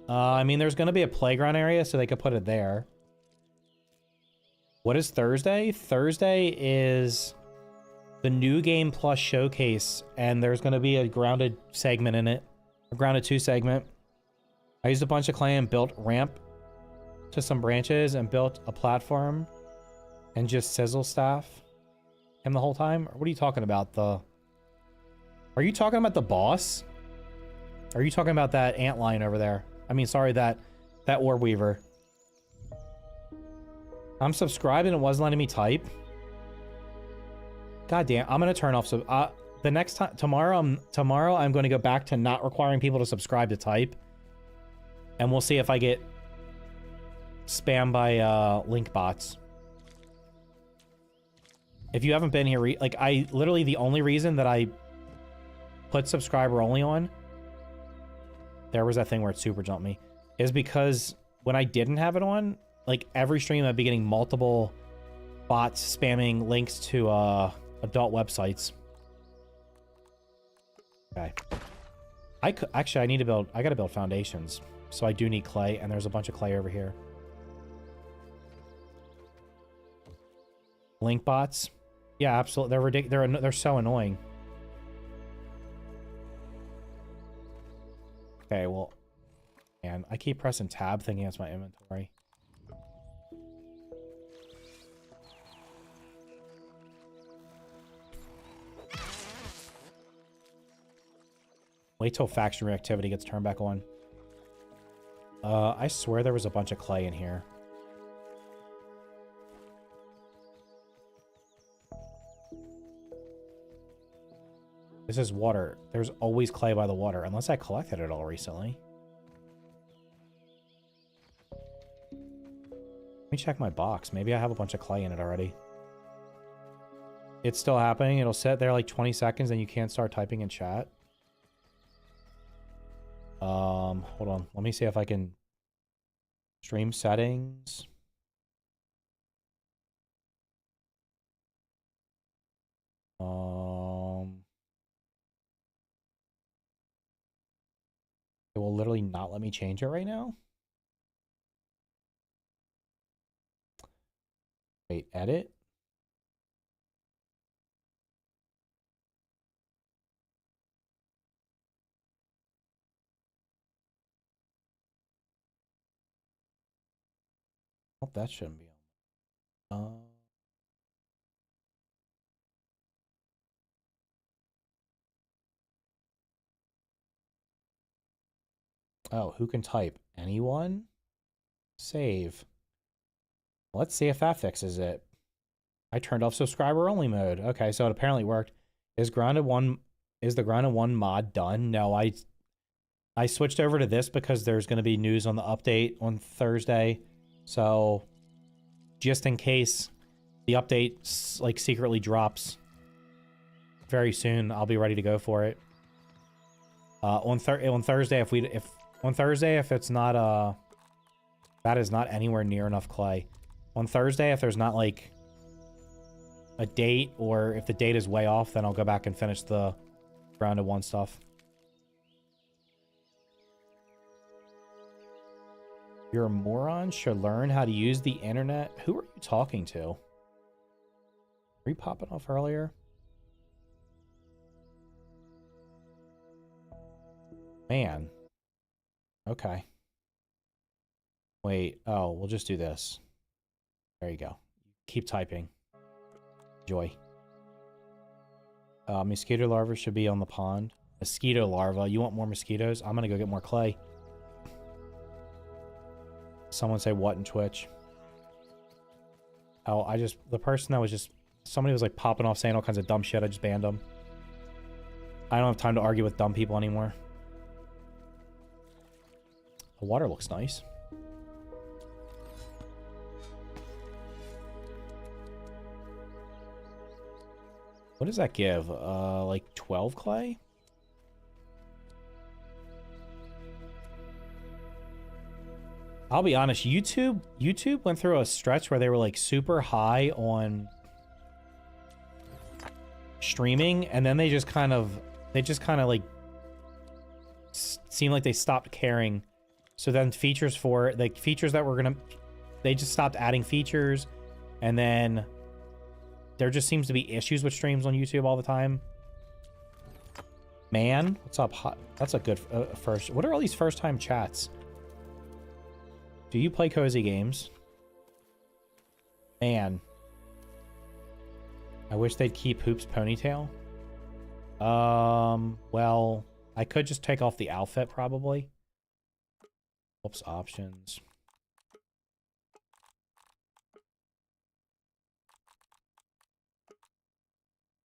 I mean, there's going to be a playground area, so they could put it there. What is Thursday? Thursday is the New Game Plus showcase, and there's going to be a Grounded segment in it. A Grounded 2 segment. I used a bunch of clay and built ramp to some branches and built a platform and just sizzle staff him the whole time. What are you talking about? Are you talking about the boss? Are you talking about that antlion over there? I mean, sorry, that orb weaver. I'm subscribed and it wasn't letting me type. God damn, I'm gonna turn off. So the next time, tomorrow I'm going to go back to not requiring people to subscribe to type, and we'll see if I get spammed by link bots. If you haven't been here, like I literally the only reason that I put subscriber only on, there was that thing where it super jumped me, is because when I didn't have it on, like every stream I'd be getting multiple bots spamming links to adult websites. Okay. Actually, I gotta build foundations. So I do need clay, and there's a bunch of clay over here. Link bots? Yeah, absolutely. They're ridiculous. They're so annoying. Okay, well, man, I keep pressing tab thinking that's my inventory. Wait till faction reactivity gets turned back on. I swear there was a bunch of clay in here. This is water. There's always clay by the water, unless I collected it all recently. Let me check my box. Maybe I have a bunch of clay in it already. It's still happening. It'll sit there like 20 seconds and you can't start typing in chat. Hold on. Let me see if I can stream settings. It will literally not let me change it right now. Wait, edit? Oh, that shouldn't be on. Oh, who can type? Anyone? Save. Let's see if that fixes it. I turned off subscriber only mode. Okay, so it apparently worked. Is the Grounded 1 mod done? No, I switched over to this because there's going to be news on the update on Thursday. So just in case the update like secretly drops very soon, I'll be ready to go for it. On Thursday if it's not that is not anywhere near enough clay. On Thursday, if there's not like a date, or if the date is way off, then I'll go back and finish the Grounded 1 stuff. You're a moron, should learn how to use the internet. Who are you talking to? Were you popping off earlier? Man. Okay. Wait. Oh, we'll just do this. There you go. Keep typing. Enjoy. Mosquito larvae should be on the pond. Mosquito larva. You want more mosquitoes? I'm gonna go get more clay. Someone say what in Twitch? Oh, the person that was just, somebody was like popping off saying all kinds of dumb shit. I just banned them. I don't have time to argue with dumb people anymore. The water looks nice. What does that give? Like 12 clay? I'll be honest, YouTube went through a stretch where they were like super high on streaming, and then they just kind of like seemed like they stopped caring. So then features for like features that were gonna, they just stopped adding features, and then there just seems to be issues with streams on YouTube all the time. Man, what's up? That's a good first. What are all these first time chats? Do you play cozy games? Man. I wish they'd keep Hoop's ponytail. Well, I could just take off the outfit, probably. Oops, options.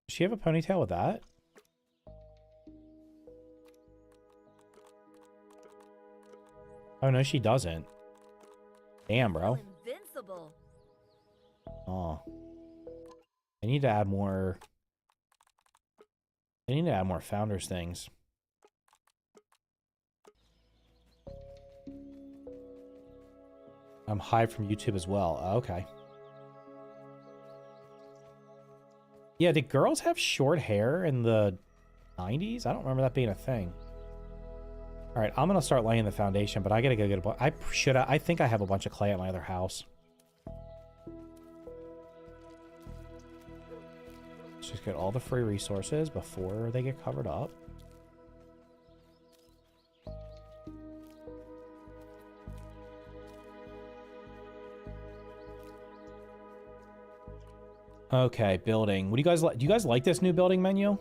Does she have a ponytail with that? Oh, no, she doesn't. Damn, bro.
Invincible.
Oh. I need to add more... I need to add more Founders things. I'm high from YouTube as well. Oh, okay. Yeah, did girls have short hair in the 90s? I don't remember that being a thing. All right, I'm gonna start laying the foundation, but I gotta go get a bunch. I think I have a bunch of clay at my other house. Let's just get all the free resources before they get covered up. Okay, building. What do you guys like? Do you guys like this new building menu?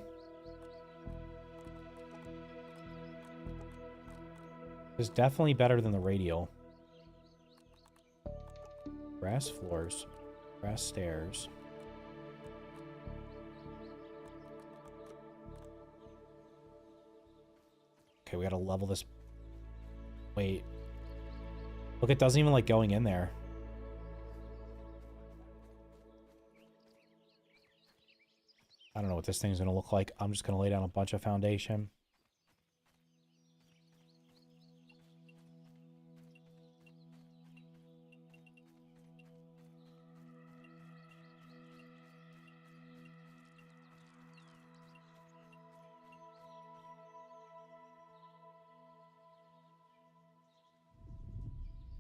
It's definitely better than the radial. Grass floors. Grass stairs. Okay, we gotta level this. Wait. Look, it doesn't even like going in there. I don't know what this thing's gonna look like. I'm just gonna lay down a bunch of foundation.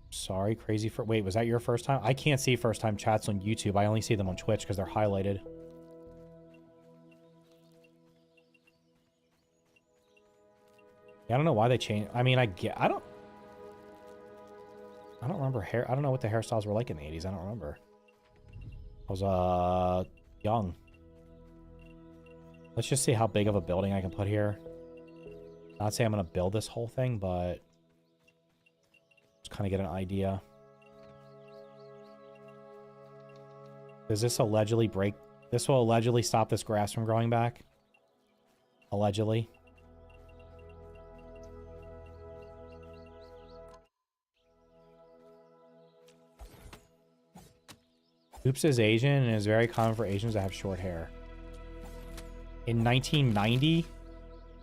Sorry, crazy for... Wait, was that your first time? I can't see first time chats on YouTube. I only see them on Twitch because they're highlighted. Yeah, I don't know why they changed. I mean, I don't remember hair. I don't know what the hairstyles were like in the 80s. I don't remember. I was, young. Let's just see how big of a building I can put here. Not say I'm going to build this whole thing, but just kind of get an idea. Does this allegedly break? This will allegedly stop this grass from growing back? Allegedly. Oops is Asian and is very common for Asians to have short hair. In 1990?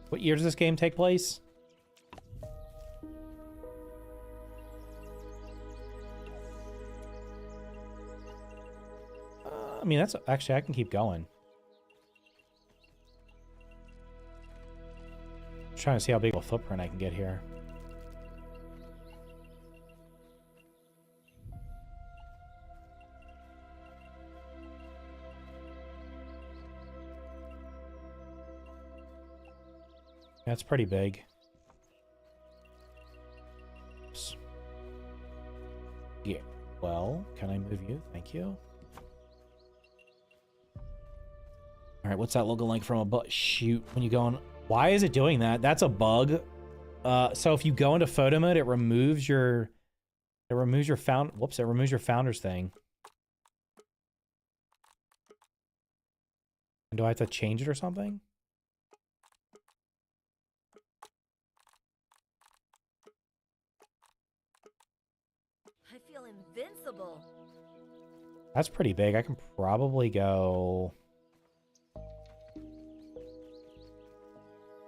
What year does this game take place? I mean, that's... Actually, I can keep going. I'm trying to see how big of a footprint I can get here. That's pretty big. Oops. Yeah. Well, can I move you? Thank you. All right, what's that looking like from a butt? Shoot, when you go on... Why is it doing that? That's a bug. So if you go into photo mode, it removes your founder's thing. And do I have to change it or something?
I feel invincible.
That's pretty big. I can probably go...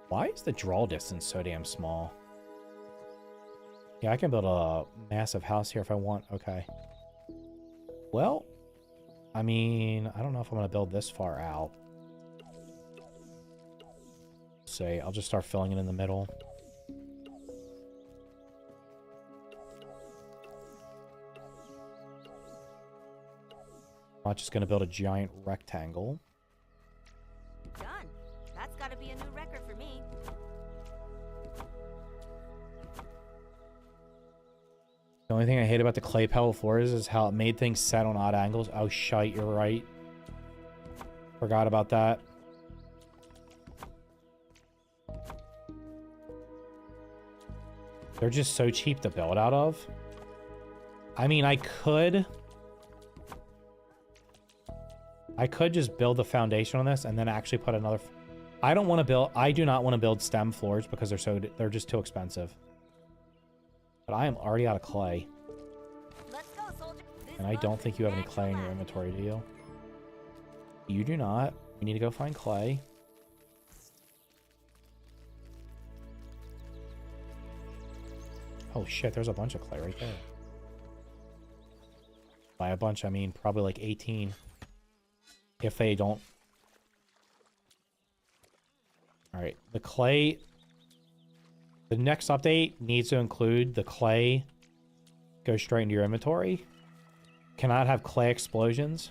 Why is the draw distance so damn small? Yeah, I can build a massive house here if I want. Okay. Well, I mean, I don't know if I'm going to build this far out. Say, I'll just start filling it in the middle. I'm just going to build a giant rectangle.
Done. That's got to be a new record for me.
The only thing I hate about the clay pebble floors is how it made things set on odd angles. Oh, shite, you're right. Forgot about that. They're just so cheap to build out of. I mean, I could just build the foundation on this and then actually put another... I do not want to build stem floors because they're just too expensive. But I am already out of clay.
Let's go, soldier.
And I don't think you have any clay in your inventory, do you? You do not. We need to go find clay. Oh shit, there's a bunch of clay right there. By a bunch, I mean probably like 18. If they don't... Alright, the clay... The next update needs to include the clay go straight into your inventory. Cannot have clay explosions.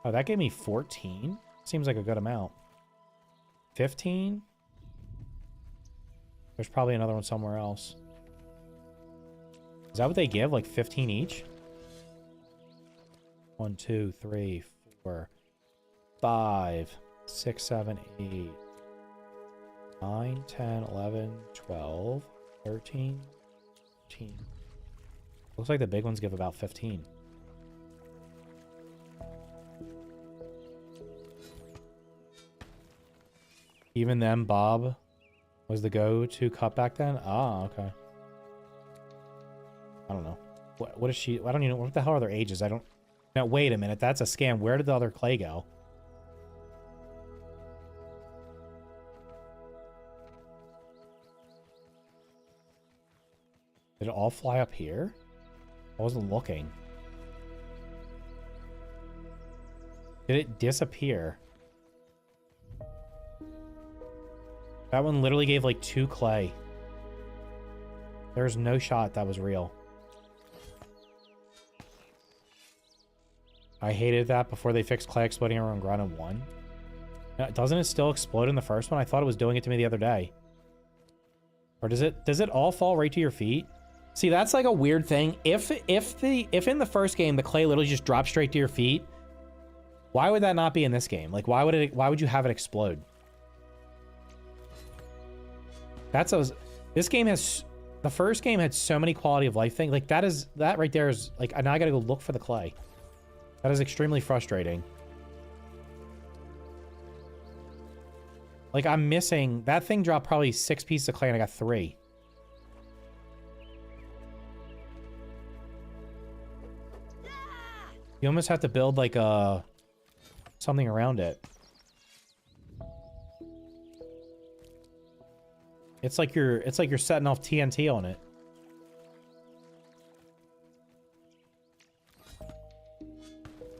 Oh, that gave me 14? Seems like a good amount. 15? There's probably another one somewhere else. Is that what they give? Like 15 each? 1, 2, 3, 4, 5, 6, 7, 8, 9, 10, 11, 12, 13, 14. Looks like the big ones give about 15. Even then, Bob was the go-to cut back then? Ah, okay. I don't know. What is she? I don't even know. What the hell are their ages? I don't... Now, wait a minute. That's a scam. Where did the other clay go? Did it all fly up here? I wasn't looking. Did it disappear? That one literally gave like 2 clay. There's no shot that was real. I hated that before they fixed clay exploding around ground in 1. Now, doesn't it still explode in the first one? I thought it was doing it to me the other day. Or does it all fall right to your feet? See, that's like a weird thing. If in the first game the clay literally just drops straight to your feet, why would that not be in this game? Like why would you have it explode? This game has... The first game had so many quality of life things. Like, that right there is... Like, now I gotta go look for the clay. That is extremely frustrating. Like, I'm missing... That thing dropped probably 6 pieces of clay and I got 3. You almost have to build, like, something around it. It's like you're setting off TNT on it.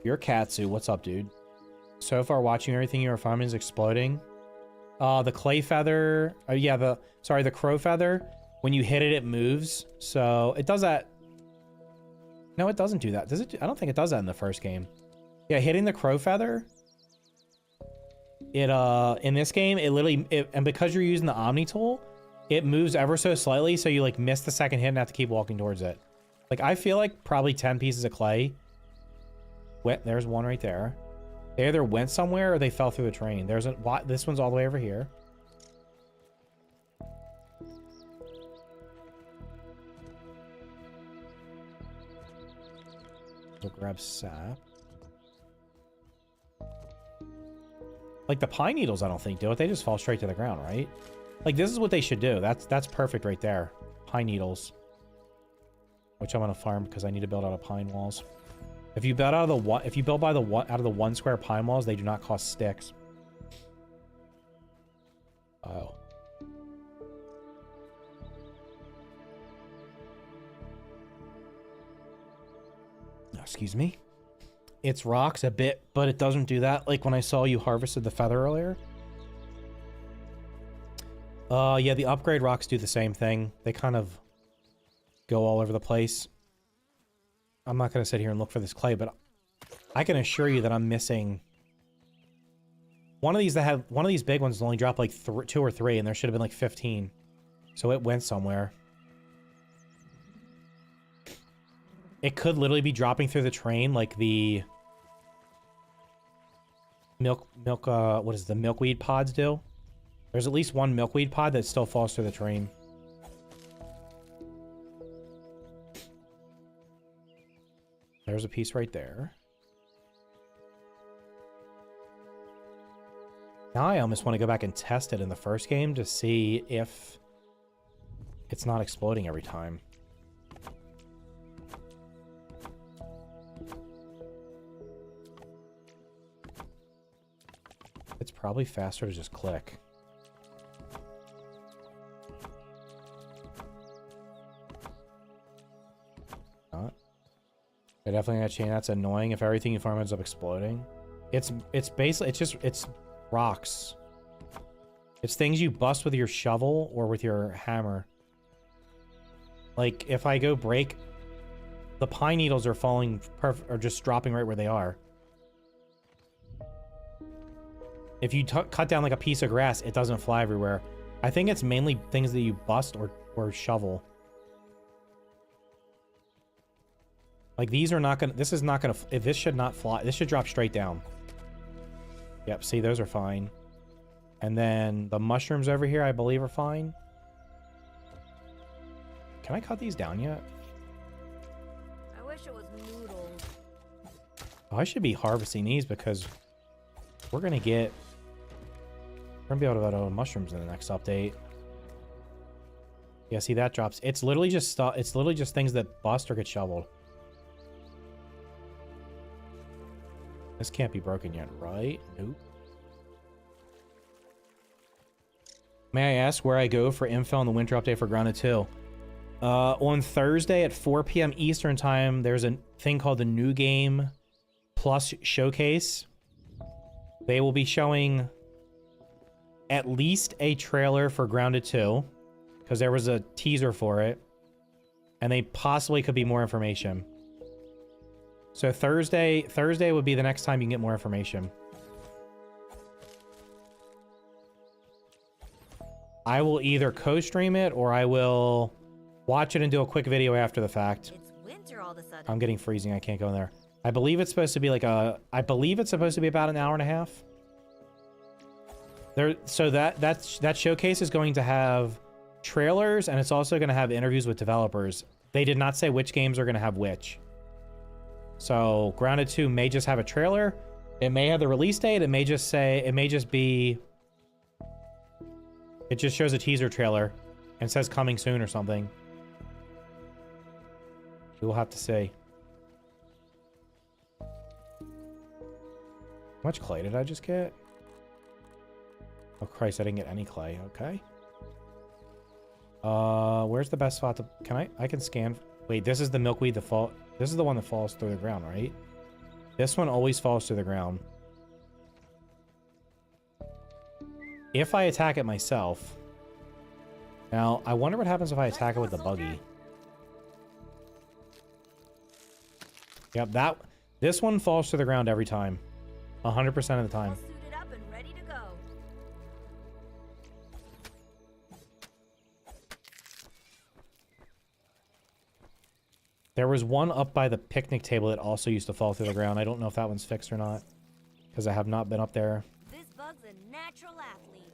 Your Katsu, what's up, dude? So far, watching everything you are farming is exploding. The clay feather. Oh yeah, the crow feather. When you hit it, it moves. So it does that. No, it doesn't do that. Does it? I don't think it does that in the first game. Yeah, hitting the crow feather. It in this game, it literally and because you're using the Omni tool, it moves ever so slightly, so you like miss the second hit and have to keep walking towards it. Like I feel like probably 10 pieces of clay. Wait, there's one right there. They either went somewhere or they fell through the train. There's a... This one's all the way over here. We'll grab sap. Like the pine needles, I don't think do it. They just fall straight to the ground, right? Like this is what they should do. That's perfect right there. Pine needles, which I'm gonna farm because I need to build out of pine walls. If you build out of the if you build by the out of the 1 square pine walls, they do not cost sticks. Oh. Excuse me. It's rocks a bit, but it doesn't do that. Like when I saw you harvested the feather earlier. Yeah, the upgrade rocks do the same thing. They kind of go all over the place. I'm not going to sit here and look for this clay, but I can assure you that I'm missing one of these that have one of these big ones only dropped like 2 or 3, and there should have been like 15. So it went somewhere. It could literally be dropping through the train like the what is it, the milkweed pods do. There's at least one milkweed pod that still falls through the train. There's a piece right there. Now I almost want to go back and test it in the first game to see if it's not exploding every time. It's probably faster to just click. Not. I definitely got a chain. That's annoying if everything you farm ends up exploding. It's basically it's rocks. It's things you bust with your shovel or with your hammer. Like if I go break, the pine needles are falling or just dropping right where they are. If you cut down like a piece of grass, it doesn't fly everywhere. I think it's mainly things that you bust or shovel. Like these are not gonna, this is not gonna, if this should not fly, this should drop straight down. Yep, see, those are fine. And then the mushrooms over here, I believe, are fine. Can I cut these down yet?
I wish it was noodles.
Oh, I should be harvesting these because we're gonna get, we're gonna be able to go to mushrooms in the next update. Yeah, see, that drops. It's literally just stuff. It's literally just things that bust or get shoveled. This can't be broken yet, right? Nope. May I ask where I go for info on the winter update for Grounded 2? On Thursday at 4 p.m. Eastern time, there's a thing called the New Game Plus Showcase. They will be showing at least a trailer for Grounded 2, because there was a teaser for it, and they possibly could be more information. So Thursday would be the next time you can get more information. I will either co-stream it or I will watch it and do a quick video after the fact.
It's winter all of a sudden.
I'm getting freezing. I can't go in there. I believe it's supposed to be like a... I believe it's supposed to be about an hour and a half. So that showcase is going to have trailers, and it's also going to have interviews with developers. They did not say which games are going to have which. So Grounded 2 may just have a trailer. It may have the release date. It may just say... It may just be... It just shows a teaser trailer and says coming soon or something. We will have to see. How much clay did I just get? Oh Christ, I didn't get any clay. Okay. Where's the best spot to... Can I can scan... Wait, this is the milkweed that fall... This is the one that falls through the ground, right? This one always falls through the ground. If I attack it myself... Now, I wonder what happens if I attack it with the buggy. Yep, this one falls to the ground every time. 100% of the time.
All suited up and ready to go.
There was one up by the picnic table that also used to fall through the ground. I don't know if that one's fixed or not. because I have not been up there
This bug's a natural athlete.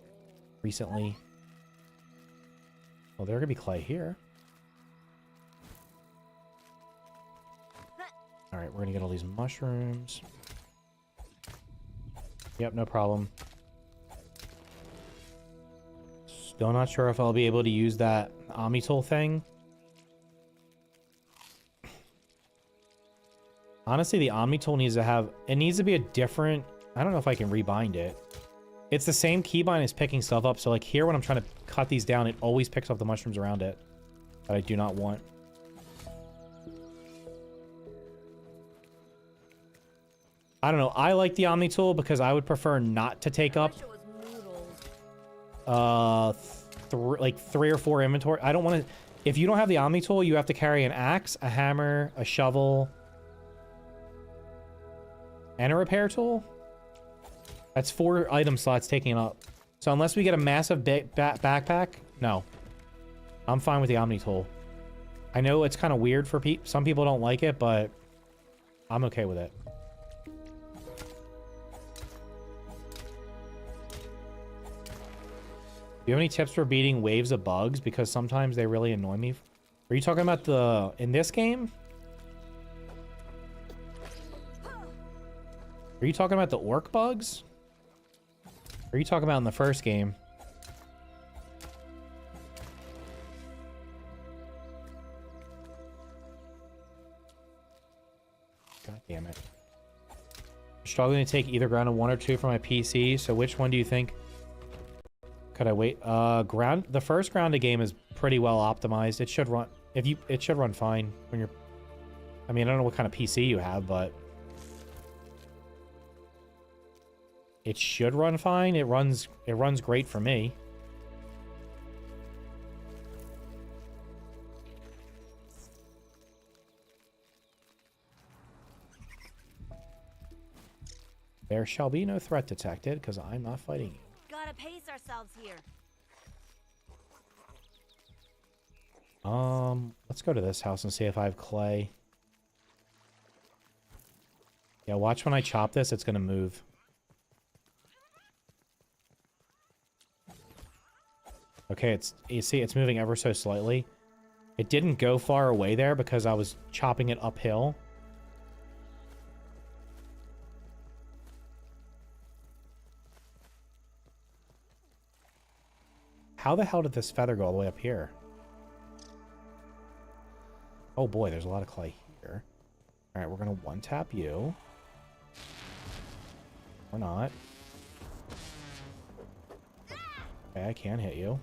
recently. Well, there could be clay here. All right, we're gonna get all these mushrooms. Yep, no problem. Still not sure if I'll be able to use that Omni-tool thing. Honestly, the Omni-tool needs to have... It needs to be a different... I don't know if I can rebind it. It's the same keybind as picking stuff up. So, like, here when I'm trying to cut these down, it always picks up the mushrooms around it. That I do not want. I don't know. I like the Omni-tool because I would prefer not to take up... like 3 or 4 inventory. I don't want to... If you don't have the Omni-tool, you have to carry an axe, a hammer, a shovel... and a repair tool? That's 4 item slots taking it up. So unless we get a massive backpack, no. I'm fine with the Omni tool. I know it's kind of weird for people. Some people don't like it, but I'm okay with it. Do you have any tips for beating waves of bugs? Because sometimes they really annoy me. Are you talking about the... in this game? Are you talking about the orc bugs? Or are you talking about in the first game? God damn it. I'm struggling to take either ground of 1 or 2 for my PC, so which one do you think? Could I wait? The first grounded game is pretty well optimized. It should run it should run fine when you're... I mean, I don't know what kind of PC you have, but it should run fine. It runs great for me. There shall be no threat detected because I'm not fighting you.
Gotta pace ourselves here.
Let's go to this house and see if I have clay. Yeah, watch when I chop this, it's gonna move. Okay, you see it's moving ever so slightly. It didn't go far away there because I was chopping it uphill. How the hell did this feather go all the way up here? Oh boy, there's a lot of clay here. Alright, we're gonna one-tap you. Or not. Okay, I can hit you.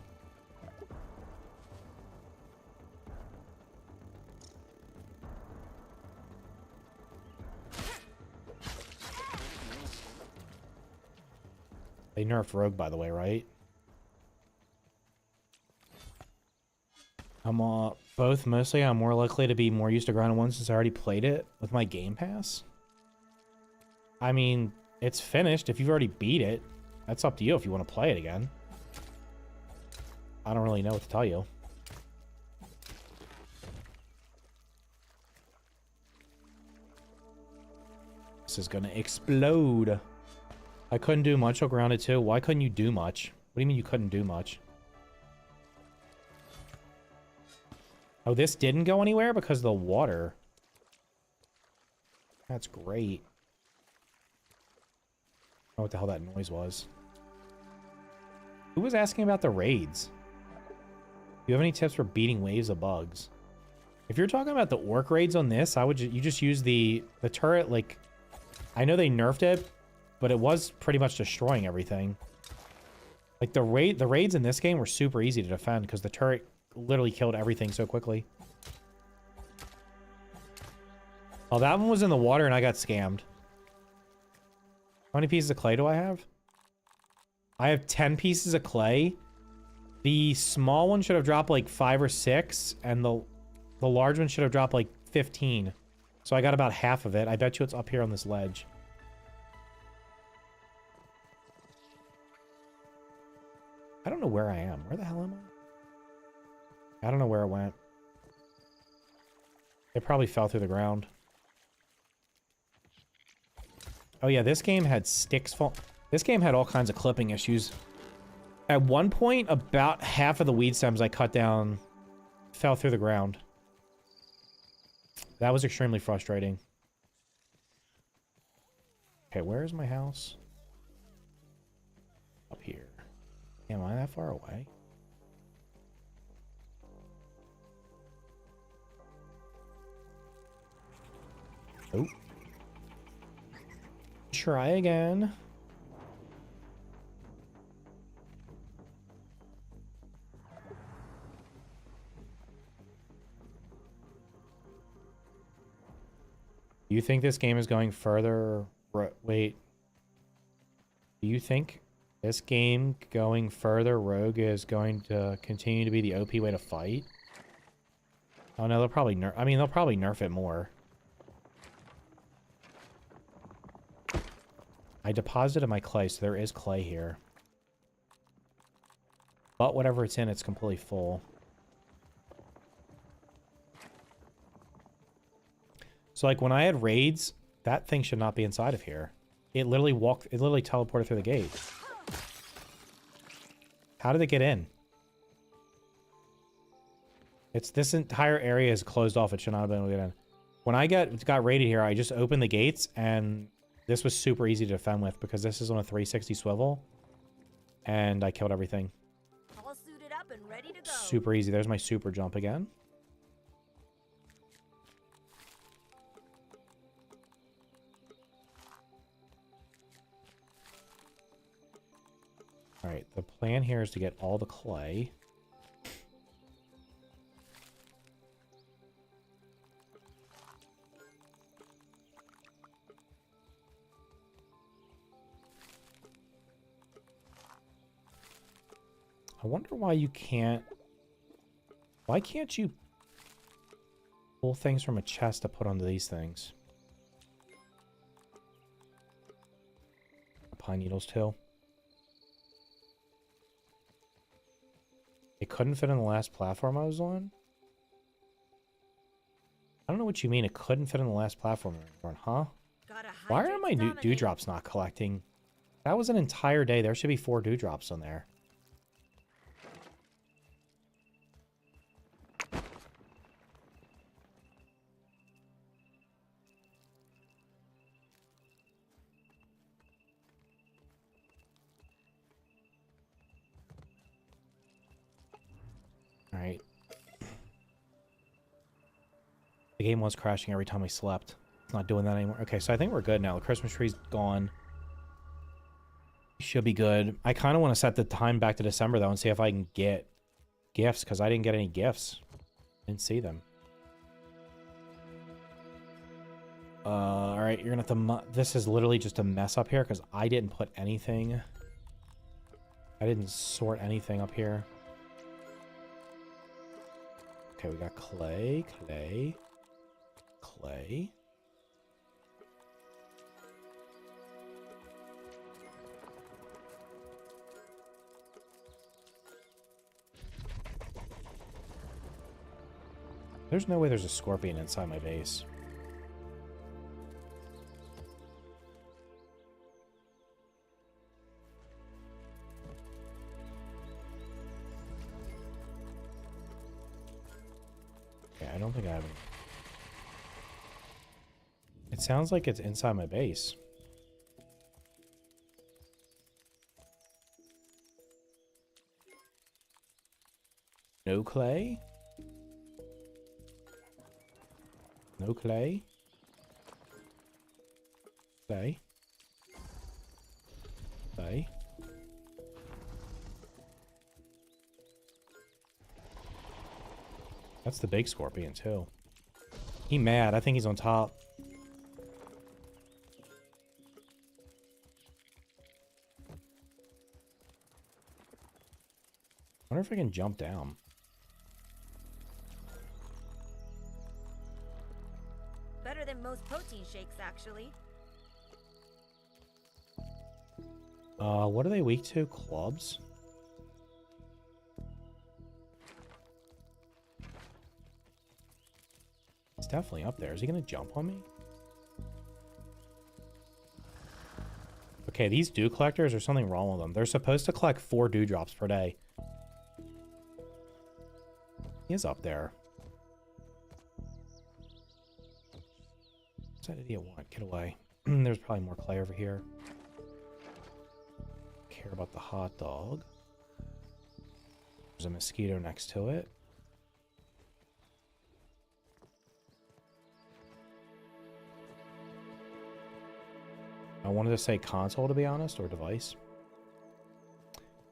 They nerfed Rogue, by the way, right? I'm both. Mostly, I'm more likely to be more used to Grounded 1 since I already played it with my Game Pass. I mean, it's finished. If you've already beat it, that's up to you if you want to play it again. I don't really know what to tell you. This is gonna explode. I couldn't do much on Grounded 2. Why couldn't you do much? What do you mean you couldn't do much? Oh, this didn't go anywhere because of the water. That's great. I don't know what the hell that noise was. Who was asking about the raids? Do you have any tips for beating waves of bugs? If you're talking about the orc raids on this, I would you just use the turret. Like, I know they nerfed it, but it was pretty much destroying everything. Like the raids in this game were super easy to defend because the turret literally killed everything so quickly. Oh, that one was in the water and I got scammed. How many pieces of clay do I have? I have 10 pieces of clay. The small one should have dropped like 5 or 6, and the large one should have dropped like 15. So I got about half of it. I bet you it's up here on this ledge. I don't know where I am. Where the hell am I? I don't know where it went. It probably fell through the ground. Oh yeah, this game had sticks fall. This game had all kinds of clipping issues. At one point, about half of the weed stems I cut down fell through the ground. That was extremely frustrating. Okay, where is my house? Up here. Am I that far away? Oh. Try again. Do you think this game is going further? Wait. Do you think this game going further, Rogue is going to continue to be the OP way to fight? Oh no, they'll probably nerf. I mean, they'll probably nerf it more. I deposited my clay, so there is clay here. But whatever it's in, it's completely full. So like when I had raids, that thing should not be inside of here. It literally teleported through the gate. How did it get in? This entire area is closed off. It should not have been able to get in. When I got raided here, I just opened the gates and this was super easy to defend with because this is on a 360 swivel. And I killed everything.
All suited up and ready to go.
Super easy. There's my super jump again. Alright, the plan here is to get all the clay. I wonder why you can't... Why can't you pull things from a chest to put onto these things? Pine needles too. It couldn't fit in the last platform I was on? I don't know what you mean it couldn't fit in the last platform I was on, huh? Why are my dewdrops not collecting? That was an entire day. There should be 4 dewdrops on there. Alright. The game was crashing every time I slept. It's not doing that anymore. Okay, so I think we're good now. The Christmas tree's gone. Should be good. I kind of want to set the time back to December, though, and see if I can get gifts, because I didn't get any gifts. Didn't see them. Alright, you're gonna have to... This is literally just a mess up here, because I didn't put anything... I didn't sort anything up here. Okay, we got clay, clay, clay. There's no way there's a scorpion inside my base. I don't think I have any. It sounds like it's inside my base. No clay? No clay? Clay? Clay? That's the big scorpion, too. He mad. I think he's on top. I wonder if I can jump down.
Better than most protein shakes, actually.
What are they weak to? Clubs? It's definitely up there. Is he gonna jump on me? Okay, these dew collectors, there's something wrong with them. They're supposed to collect 4 dewdrops per day. He is up there. What's that idiot want? Get away. There's probably more clay over here. Care about the hot dog. There's a mosquito next to it. I wanted to say console, to be honest, or device.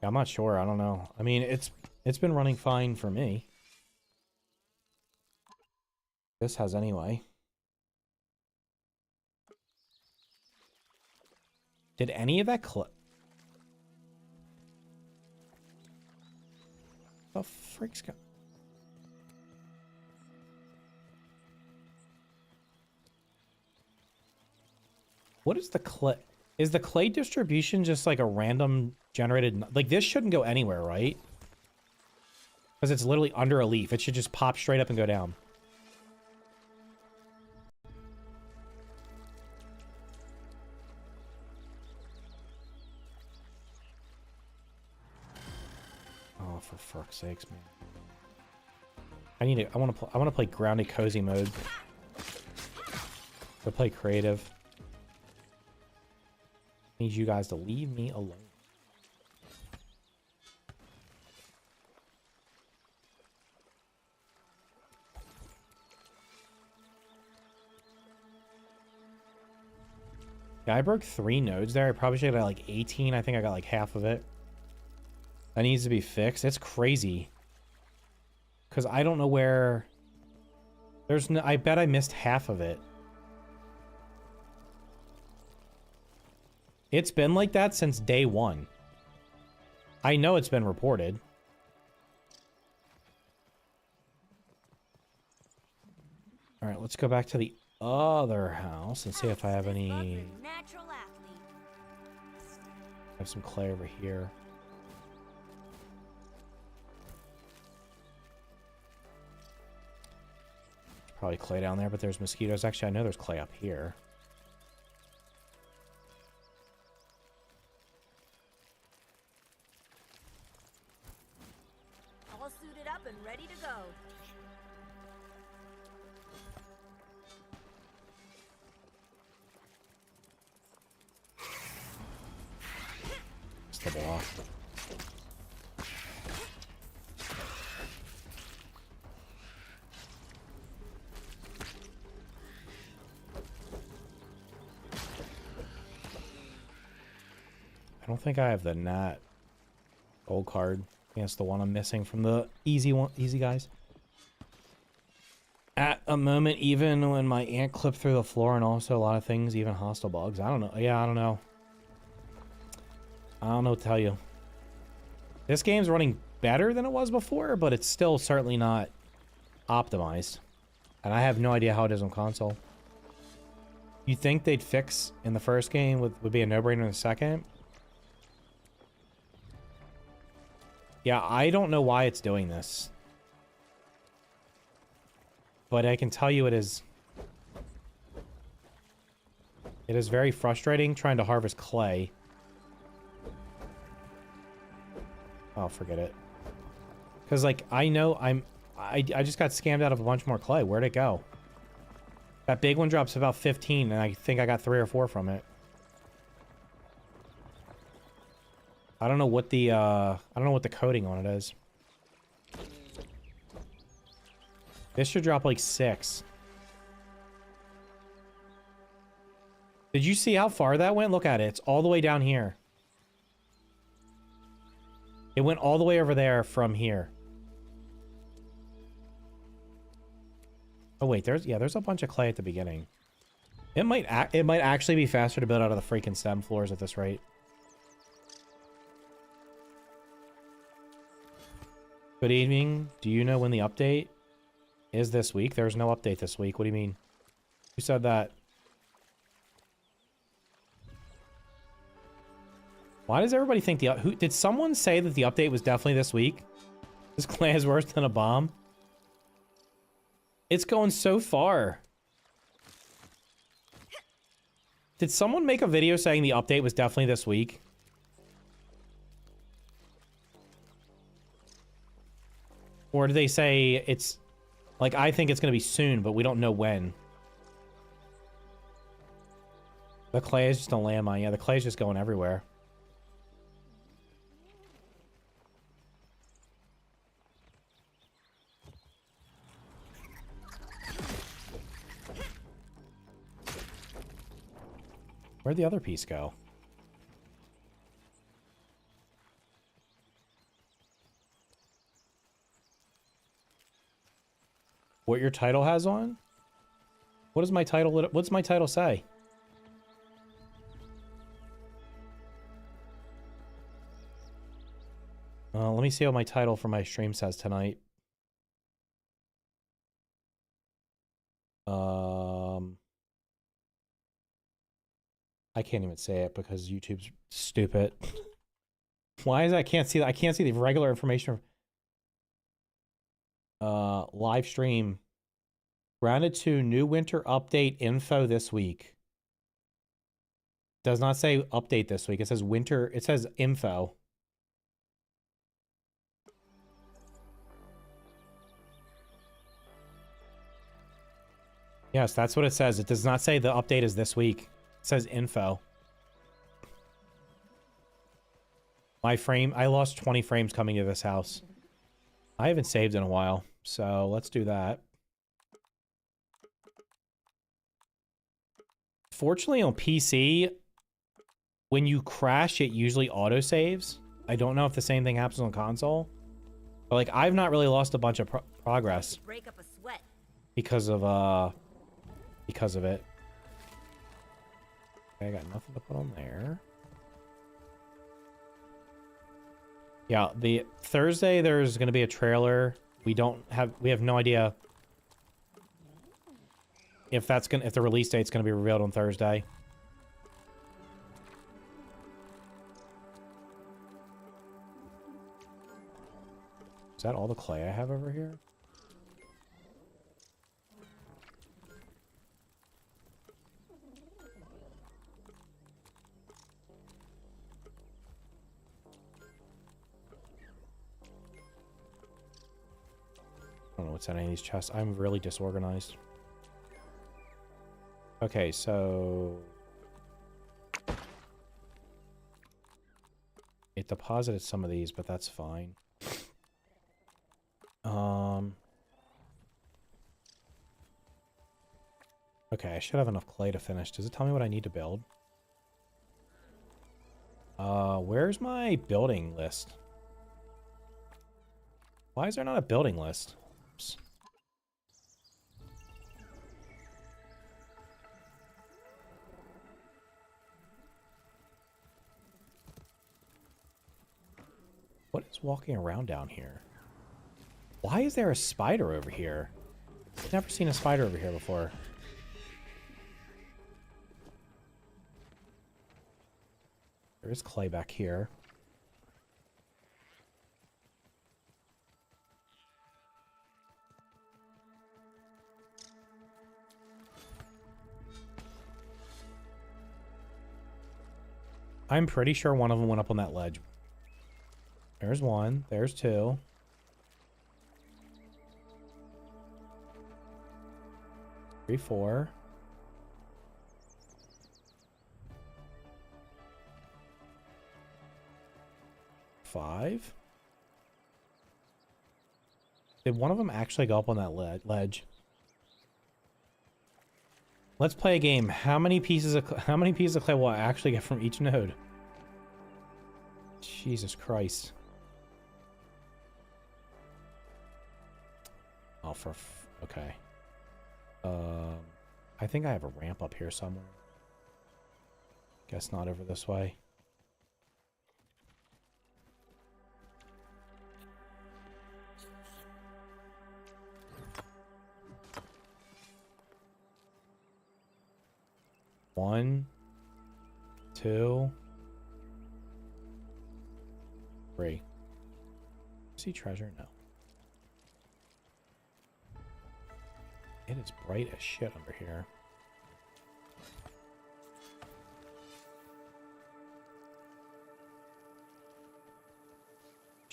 Yeah, I'm not sure. I don't know. I mean, it's been running fine for me. This has anyway. Did any of that the freak's got... What is the clay? Is the clay distribution just like a random generated... Like, this shouldn't go anywhere, right? Because it's literally under a leaf. It should just pop straight up and go down. Oh, for fuck's sakes, man. I want to play grounded cozy mode. Or play creative. Need you guys to leave me alone. Yeah, I broke 3 nodes there. I probably should have got like 18. I think I got like half of it. That needs to be fixed. It's crazy. Because I don't know where... There's no... I bet I missed half of it. It's been like that since day 1. I know it's been reported. Alright, let's go back to the other house and see if I have any... I have some clay over here. Probably clay down there, but there's mosquitoes. Actually, I know there's clay up here.
All suited up and ready to go.
It's the block. I don't think I have the Nat gold card. I think that's the one I'm missing from the easy guys. At a moment, even when my ant clipped through the floor and also a lot of things, even hostile bugs. I don't know. Yeah, I don't know. I don't know what to tell you. This game's running better than it was before, but it's still certainly not optimized. And I have no idea how it is on console. You think they'd fix in the first game would be a no-brainer in the second? Yeah, I don't know why it's doing this. But I can tell you it is very frustrating trying to harvest clay. Oh, forget it. Because, like, I know I just got scammed out of a bunch more clay. Where'd it go? That big one drops about 15, and I think I got 3 or 4 from it. I don't know what the coding on it is. This should drop like 6. Did you see how far that went? Look at it. It's all the way down here. It went all the way over there from here. Oh wait, there's a bunch of clay at the beginning. It might actually be faster to build out of the freaking stem floors at this rate. Good evening. Do you know when the update is this week? There's no update this week. What do you mean? Who said that? Why does everybody think did someone say that the update was definitely this week? This clay is worse than a bomb. It's going so far. Did someone make a video saying the update was definitely this week? Or did they say it's... Like, I think it's going to be soon, but we don't know when. The clay is just a landmine. Yeah, the clay is just going everywhere. Where'd the other piece go? What your title has on? What is my title? What's my title say? Let me see what my title for my stream says tonight. I can't even say it because YouTube's stupid. Why is that? I can't see that. I can't see the regular information. Live stream. Grounded 2 new winter update info this week. Does not say update this week. It says winter. It says info. Yes, that's what it says. It does not say the update is this week. It says info. My frame, I lost 20 frames coming to this house. I haven't saved in a while, so let's do that. Fortunately on PC, when you crash, it usually autosaves. I don't know if the same thing happens on console. But like, I've not really lost a bunch of progress.
Break up a sweat.
Because of it. Okay, I got nothing to put on there. Yeah, the Thursday there's going to be a trailer. We have no idea if if the release date's going to be revealed on Thursday. Is that all the clay I have over here? I don't know what's in any of these chests. I'm really disorganized. Okay, so... it deposited some of these, but that's fine. Okay, I should have enough clay to finish. Does it tell me what I need to build? Where's my building list? Why is there not a building list? Oops. What is walking around down here? Why is there a spider over here? I've never seen a spider over here before. There is clay back here. I'm pretty sure one of them went up on that ledge. There's one. There's two. Three, four. Five. Did one of them actually go up on that ledge? Let's play a game. How many pieces of clay will I actually get from each node? Jesus Christ. Oh, okay. I think I have a ramp up here somewhere. Guess not over this way. One, two, three. See treasure? No. It is bright as shit under here.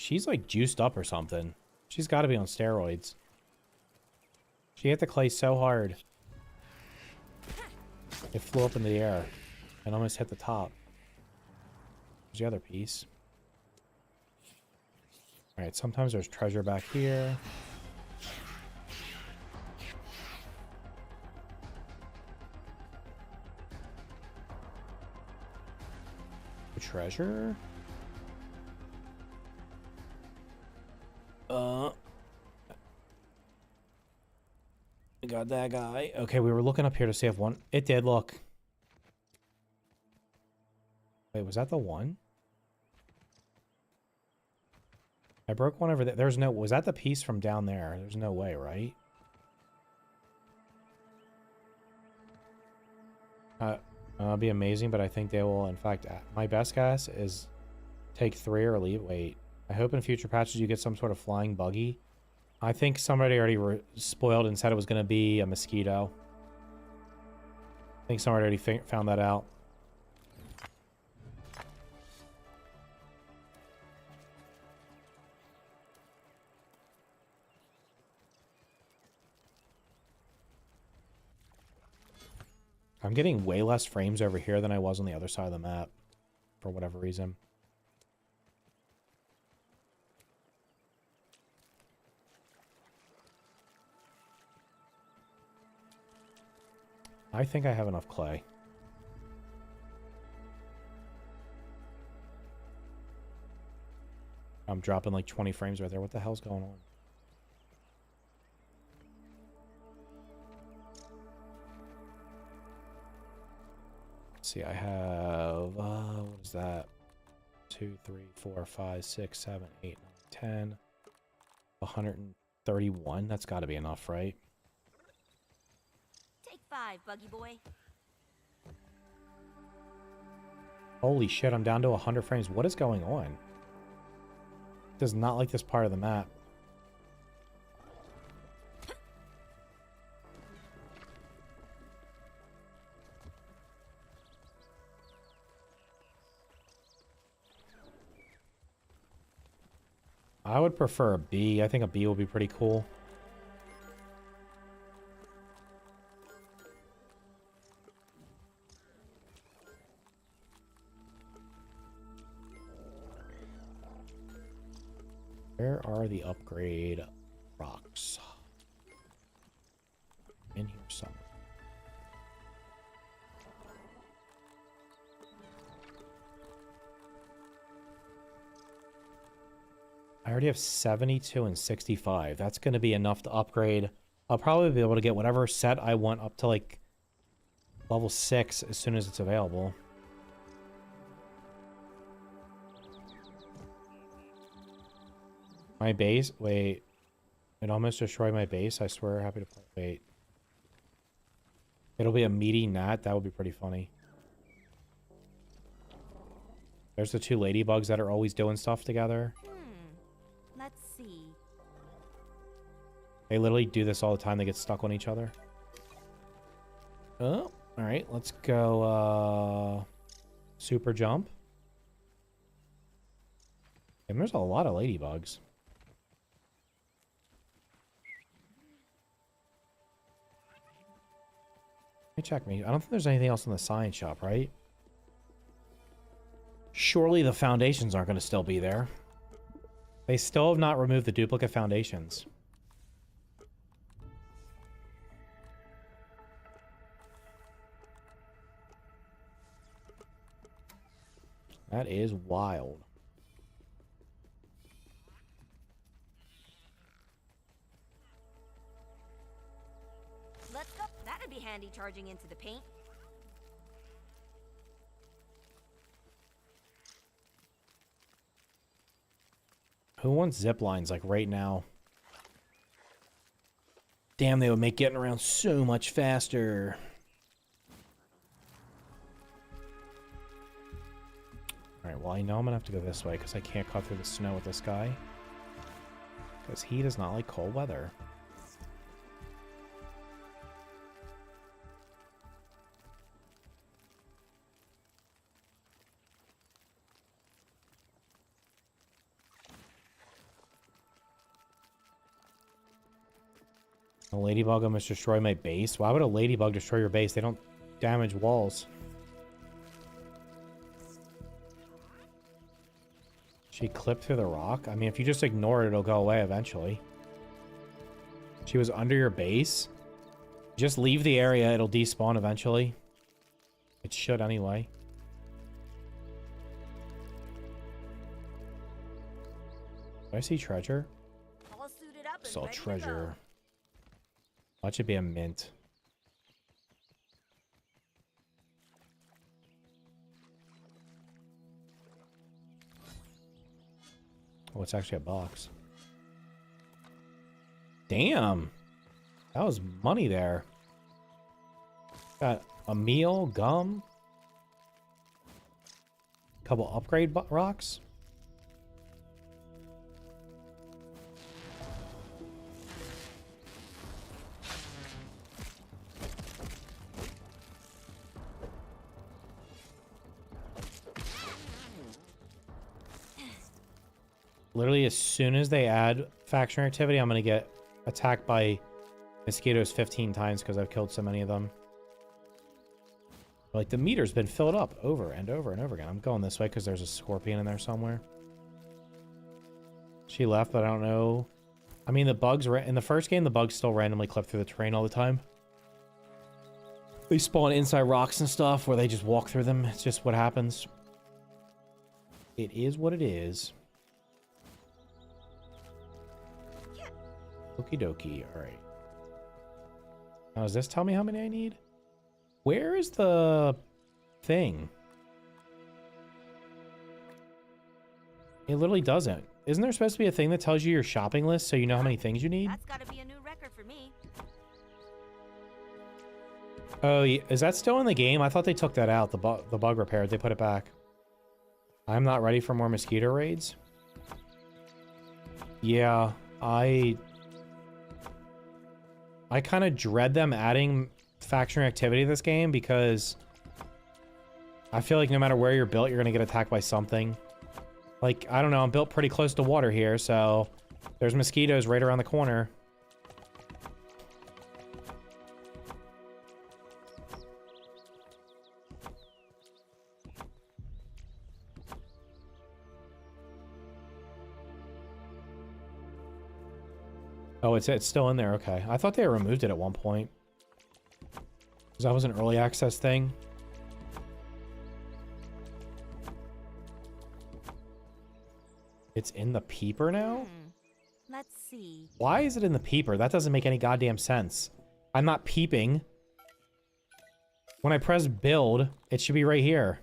She's like juiced up or something. She's got to be on steroids. She hit the clay so hard. It flew up in the air and almost hit the top. There's the other piece. Alright, sometimes there's treasure back here. Treasure? We got that guy. Okay, we were looking up here to see if one... It did, look. Wait, was that the one? I broke one over there. There's no... Was that the piece from down there? There's no way, right? That'll be amazing, but I think they will, in fact... My best guess is take 3 or leave. Wait. I hope in future patches you get some sort of flying buggy. I think somebody already spoiled and said it was going to be a mosquito. I think somebody already found that out. I'm getting way less frames over here than I was on the other side of the map, for whatever reason. I think I have enough clay. I'm dropping like 20 frames right there. What the hell's going on? Let's see, I have, what is that? 2, 3, 4, 5, 6, 7, 8, 9, 10. 131. That's got to be enough, right?
Take 5, buggy boy.
Holy shit, I'm down to 100 frames. What is going on? Does not like this part of the map. I would prefer a B. I think a B will be pretty cool. Where are the upgrade rocks? In here somewhere. I already have 72 and 65. That's going to be enough to upgrade. I'll probably be able to get whatever set I want up to like level 6 as soon as it's available. My base? Wait. It almost destroyed my base. I swear. Happy to play. Wait. It'll be a meaty gnat. That would be pretty funny. There's the 2 ladybugs that are always doing stuff together.
Let's see.
They literally do this all the time. They get stuck on each other. Oh, alright. Let's go, super jump. And there's a lot of ladybugs. Let me check me. I don't think there's anything else in the science shop, right? Surely the foundations aren't going to still be there. They still have not removed the duplicate foundations. That is wild.
Let's go. That'd be handy charging into the paint.
Who wants zip lines like right now? Damn, they would make getting around so much faster. Alright, well, I know I'm gonna have to go this way because I can't cut through the snow with this guy. Because he does not like cold weather. A ladybug almost destroyed my base. Why would a ladybug destroy your base? They don't damage walls. She clipped through the rock? I mean, if you just ignore it, it'll go away eventually. She was under your base? Just leave the area, it'll despawn eventually. It should anyway. Do I see treasure?
All suited up and
Saw
ready to
treasure. That should be a mint. Oh, it's actually a box. Damn. That was money there. Got a meal, gum. Couple upgrade rocks. Literally, as soon as they add faction activity, I'm going to get attacked by mosquitoes 15 times because I've killed so many of them. Like, the meter's been filled up over and over and over again. I'm going this way because there's a scorpion in there somewhere. She left, but I don't know. I mean, the bugs... in the first game, the bugs still randomly clip through the terrain all the time. They spawn inside rocks and stuff where they just walk through them. It's just what happens. It is what it is. Okie dokie. Alright. Now, does this tell me how many I need? Where is the thing? It literally doesn't. Isn't there supposed to be a thing that tells you your shopping list so you know how many things you need?
That's gotta be a new record for me.
Oh, yeah. Is that still in the game? I thought they took that out. The bug repaired. They put it back. I'm not ready for more mosquito raids. Yeah, I kind of dread them adding faction activity to this game because I feel like no matter where you're built, you're going to get attacked by something. Like, I don't know, I'm built pretty close to water here, so there's mosquitoes right around the corner. Oh, it's still in there. Okay. I thought they removed it at one point. Because that was an early access thing. It's in the peeper now?
Let's see.
Why is it in the peeper? That doesn't make any goddamn sense. I'm not peeping. When I press build, it should be right here.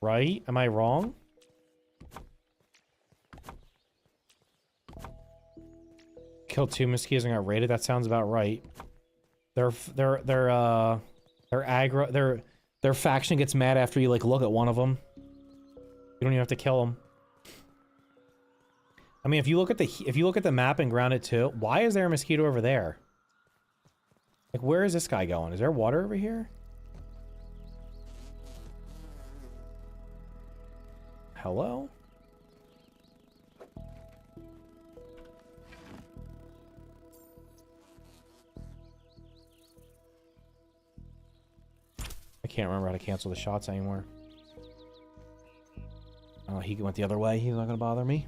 Right? Am I wrong? Killed 2 mosquitoes and got raided. That sounds about right. Their aggro, their faction gets mad after you like look at one of them. You don't even have to kill them. I mean, if you look at the map and ground it too, why is there a mosquito over there? Like, where is this guy going? Is there water over here? Hello? I can't remember how to cancel the shots anymore. Oh, he went the other way. He's not gonna bother me.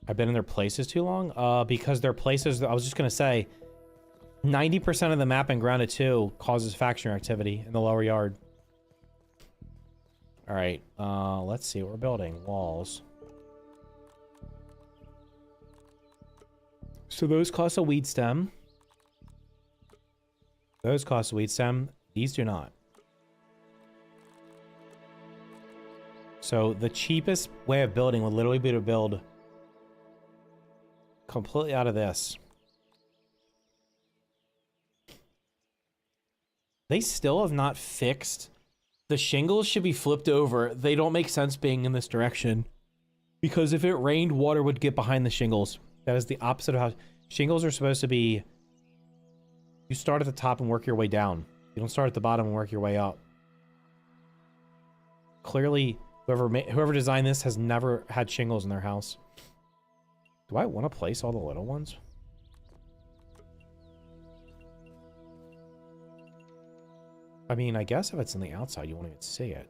I've been in their places too long? Because their places, I was just gonna say, 90% of the map in Grounded 2 causes faction activity in the lower yard. Alright, let's see what we're building. Walls. So those cost a weed stem. Those cost a weed stem. These do not. So the cheapest way of building would literally be to build completely out of this. They still have not fixed. The shingles should be flipped over. They don't make sense being in this direction. Because if it rained, water would get behind the shingles. That is the opposite of how... Shingles are supposed to be... You start at the top and work your way down. You don't start at the bottom and work your way up. Clearly, Whoever designed this has never had shingles in their house. Do I want to place all the little ones? I mean, I guess if it's on the outside, you won't even see it.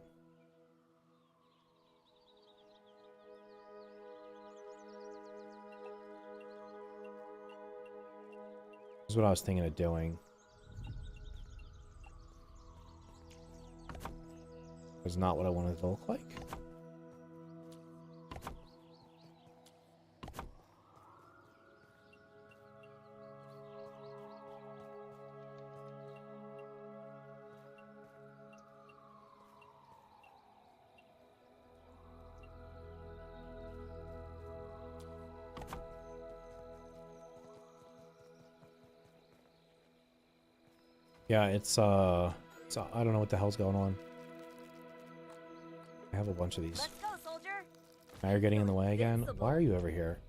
This is what I was thinking of doing. It's not what I wanted it to look like. Yeah, it's I don't know what the hell's going on. I have a bunch of these.
Let's go, soldier.
Now you're getting in the way again. Why are you over here?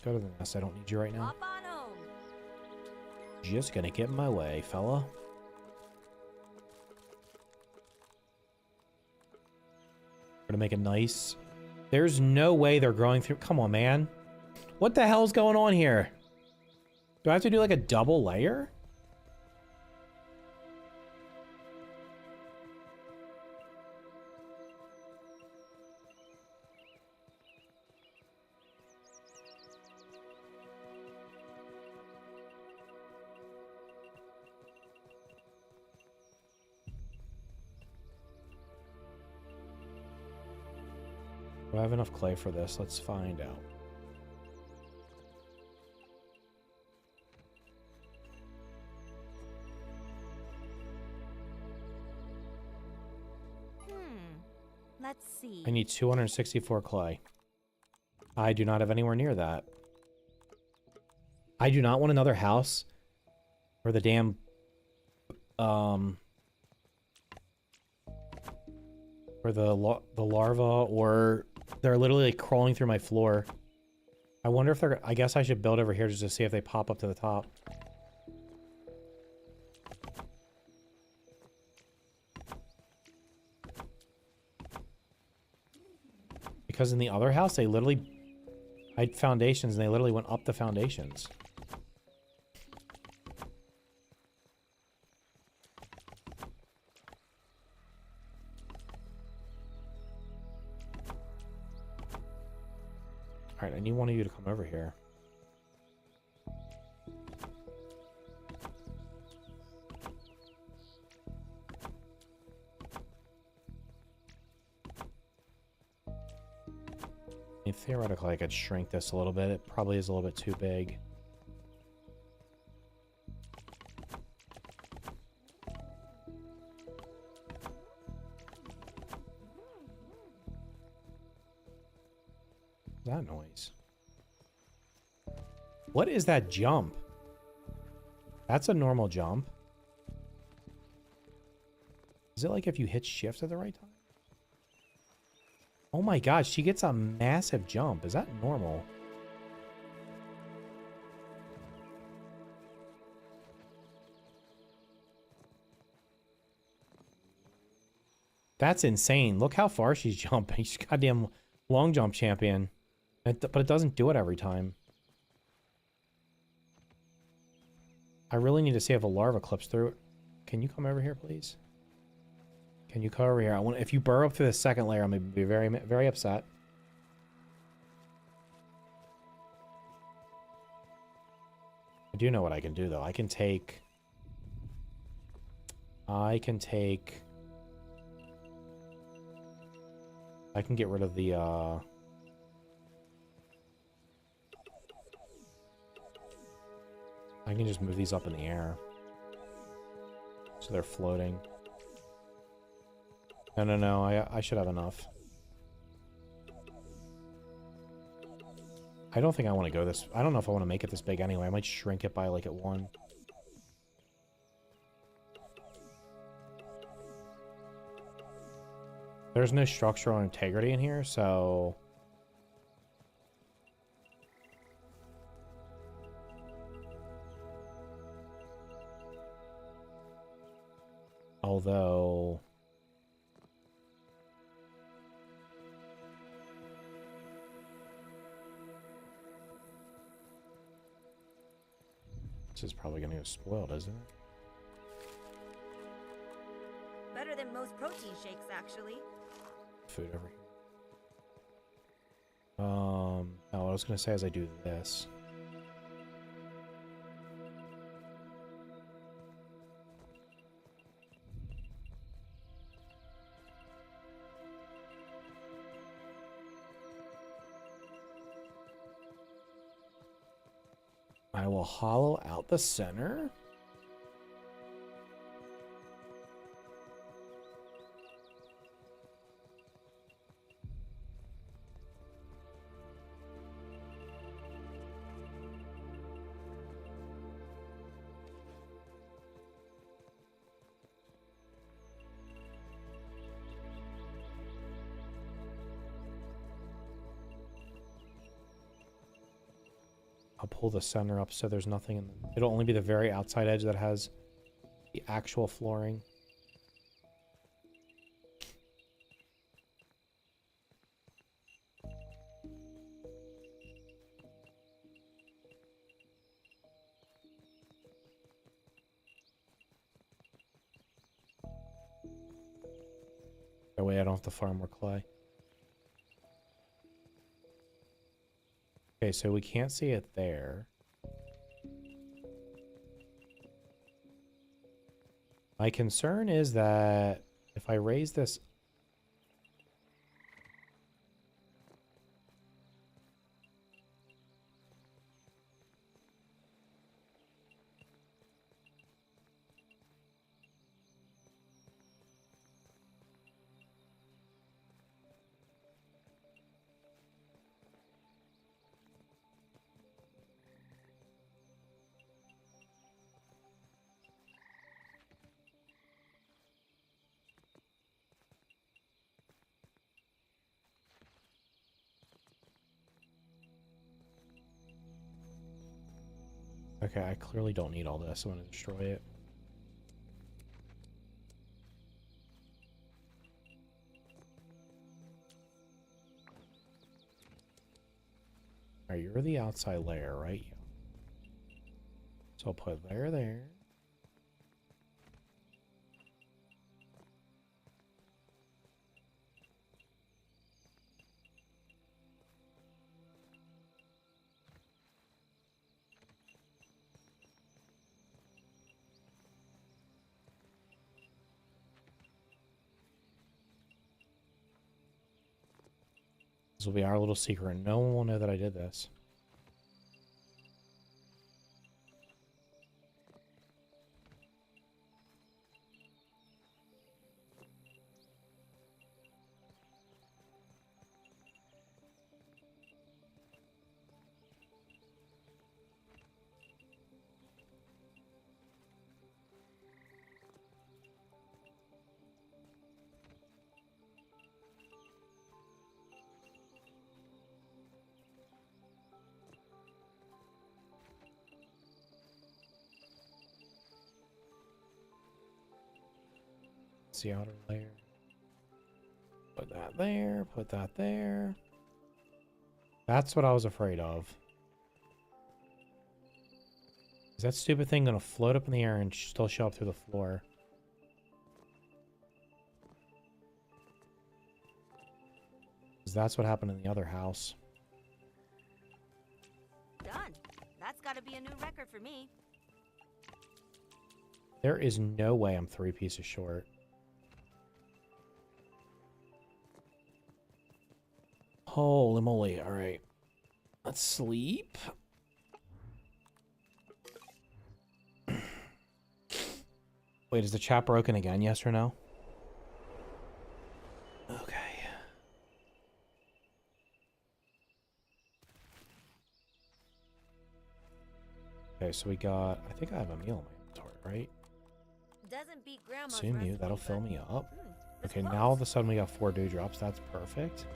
Go to the nest. I don't need you right now.
Hop on home.
Just gonna get in my way, fella. Gonna make it nice. There's no way they're growing through. Come on, man. What the hell's going on here? Do I have to do like a double layer? Do I have enough clay for this? Let's find out.
Let's see.
I need 264 clay. I do not have anywhere near that. I do not want another house where the damn where the larva, or they're literally like crawling through my floor. I wonder if they're... I guess I should build over here just to see if they pop up to the top. Because in the other house, they literally... I had foundations and they literally went up the foundations. Alright, I need one of you to come over here. I mean, theoretically, I could shrink this a little bit. It probably is a little bit too big. That noise. What is that jump? That's a normal jump. Is it like if you hit shift at the right time? Oh my god, she gets a massive jump. Is that normal? That's insane. Look how far she's jumping. She's goddamn long jump champion. But it doesn't do it every time. I really need to see if a larva clips through it. Can you come over here, please? Can you come over here? I want. If you burrow up through the second layer, I'm gonna be very, very upset. I do know what I can do, though. I can take... I can get rid of the, I can just move these up in the air. So they're floating. No, I should have enough. I don't think I want to go this... I don't know if I want to make it this big anyway. I might shrink it by like at 1. There's no structural integrity in here, so... Although... This is probably gonna get spoiled, isn't it?
Better than most protein shakes, actually.
Food over here. Oh, what I was gonna say is I do this. I will hollow out the center. I'll pull the center up so there's nothing in the... It'll only be the very outside edge that has the actual flooring. That way I don't have to farm more clay. Okay, so we can't see it there. My concern is that if I raise this... Okay, I clearly don't need all this. I'm going to destroy it. Alright, you're the outside layer, right? So I'll put layer there. This will be our little secret. No one will know that I did this. The outer layer. Put that there, put that there. That's what I was afraid of. Is that stupid thing gonna float up in the air and still show up through the floor? Because that's what happened in the other house.
Done. That's gotta be a new record for me.
There is no way I'm 3 pieces short. Holy moly. Alright. Let's sleep. Wait, is the chat broken again? Yes or no? Okay. Okay, so we got... I think I have a meal in my inventory, right?
Doesn't beat grandma's
Assume you.
recipe,
That'll fill
but-
me up.
this
Okay,
close.
now all of a sudden we got 4 dewdrops. That's perfect.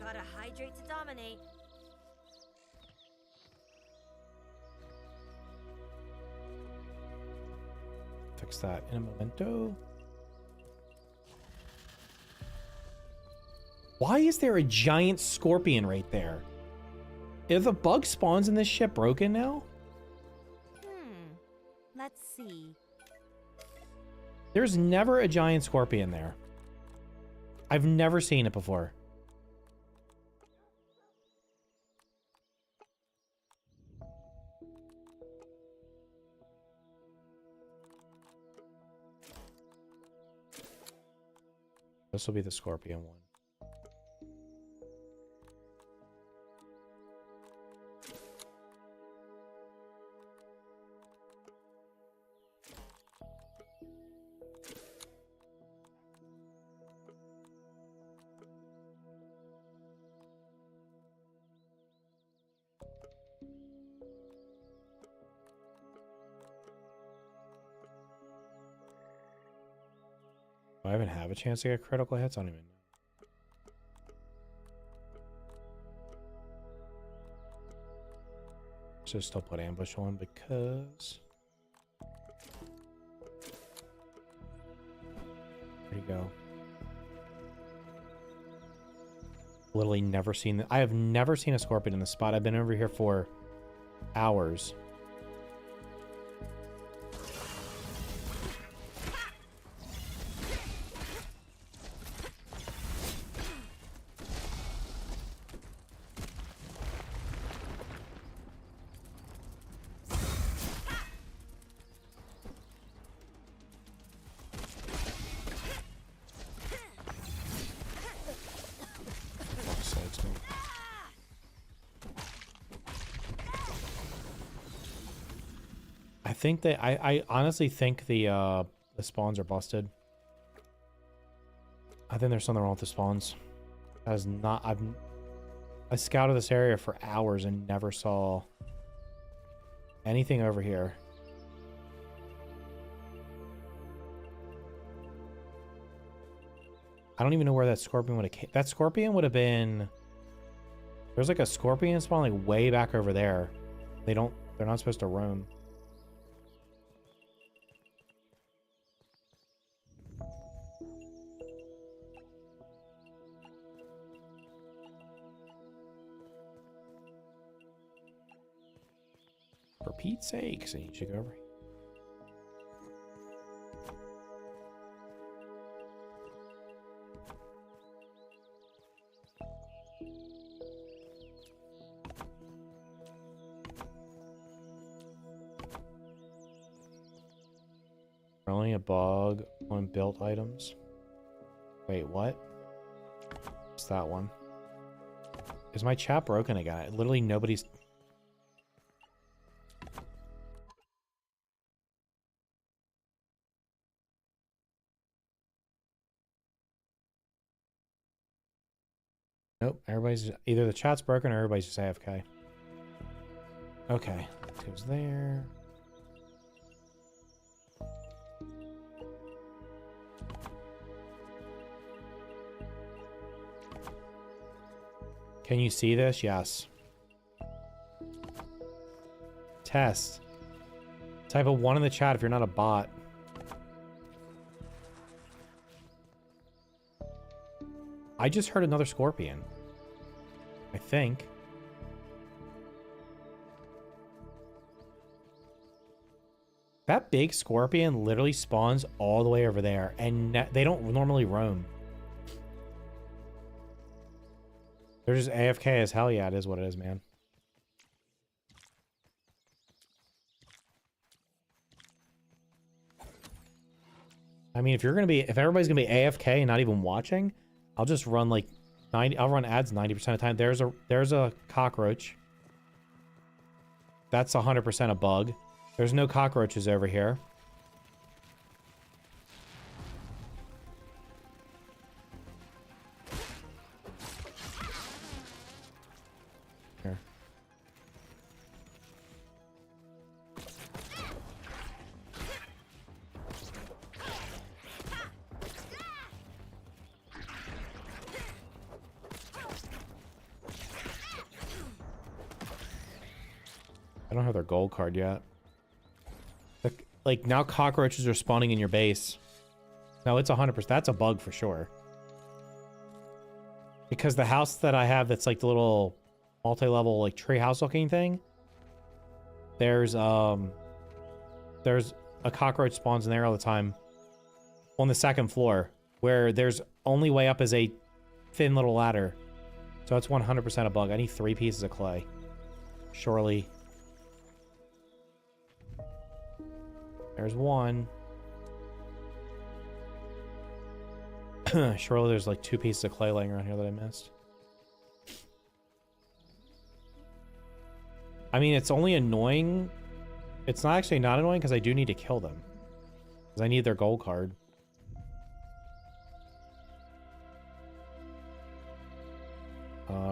Gotta hydrate to dominate.
Fix that in a momento. Why is there a giant scorpion right there? If the bug spawns in this ship broken now?
Let's see.
There's never a giant scorpion there. I've never seen it before. This will be the scorpion one. Do I even have a chance to get critical hits? I don't even know. So still put ambush on because... There you go. Literally never seen... I have never seen a scorpion in this spot. I've been over here for hours. I think that I honestly think the spawns are busted. I think there's something wrong with the spawns. That is not... I scouted this area for hours and never saw anything over here. I don't even know where that scorpion would have... That scorpion would have been... There's like a scorpion spawn like way back over there. They're not supposed to roam. For Pete's sake, so you should go over. Only a bug on built items. Wait, what? What's that one? Is my chat broken again? Literally nobody's... Nope, everybody's... Either the chat's broken or everybody's just AFK. Okay, goes there. Can you see this? Yes. Test. Type a 1 in the chat if you're not a bot. I just heard another scorpion. I think. That big scorpion literally spawns all the way over there, and they don't normally roam. They're just AFK as hell. Yeah, it is what it is, man. I mean, if everybody's gonna be AFK and not even watching, I'll just run like 90. I'll run ads 90% of the time. There's a cockroach. That's 100% a bug. There's no cockroaches over here. Here. I don't have their gold card yet. Like, now cockroaches are spawning in your base. No, it's 100%. That's a bug for sure. Because the house that I have that's like the little multi-level like treehouse looking thing. There's a cockroach spawns in there all the time on the second floor, where there's only way up is a thin little ladder. So it's 100% a bug. I need 3 pieces of clay. Surely. There's one. Surely there's like 2 pieces of clay laying around here that I missed. I mean, it's only annoying. It's not actually not annoying because I do need to kill them. Because I need their gold card.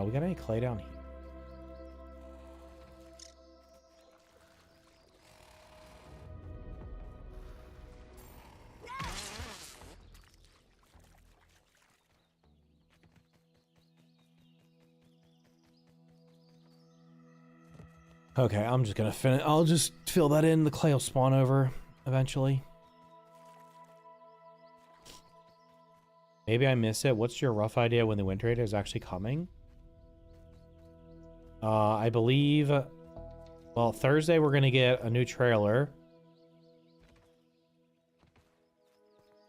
We got any clay down here? Okay, I'm just gonna finish. I'll just fill that in. The clay will spawn over eventually. Maybe I miss it. What's your rough idea when the winter raid is actually coming? I believe, well, Thursday we're gonna get a new trailer.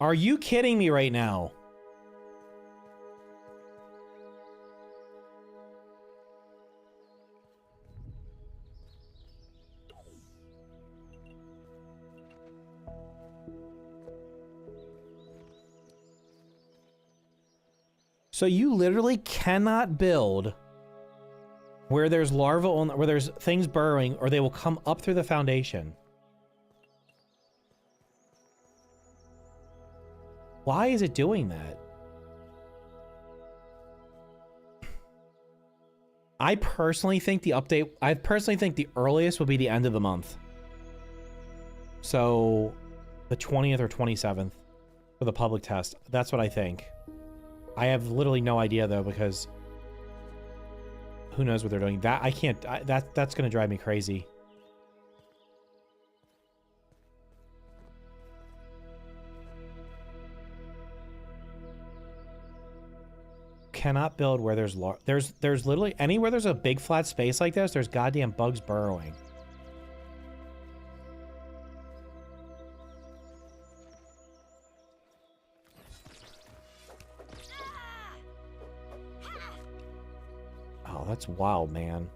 Are you kidding me right now? So you literally cannot build where there's larvae on, where there's things burrowing, or they will come up through the foundation. Why is it doing that? I personally think the earliest would be the end of the month. So the 20th or 27th for the public test. That's what I think. I have literally no idea though, because who knows what they're doing. That I can't, that's going to drive me crazy. Cannot build where there's literally anywhere there's a big flat space like this, there's goddamn bugs burrowing. Oh, that's wild, man.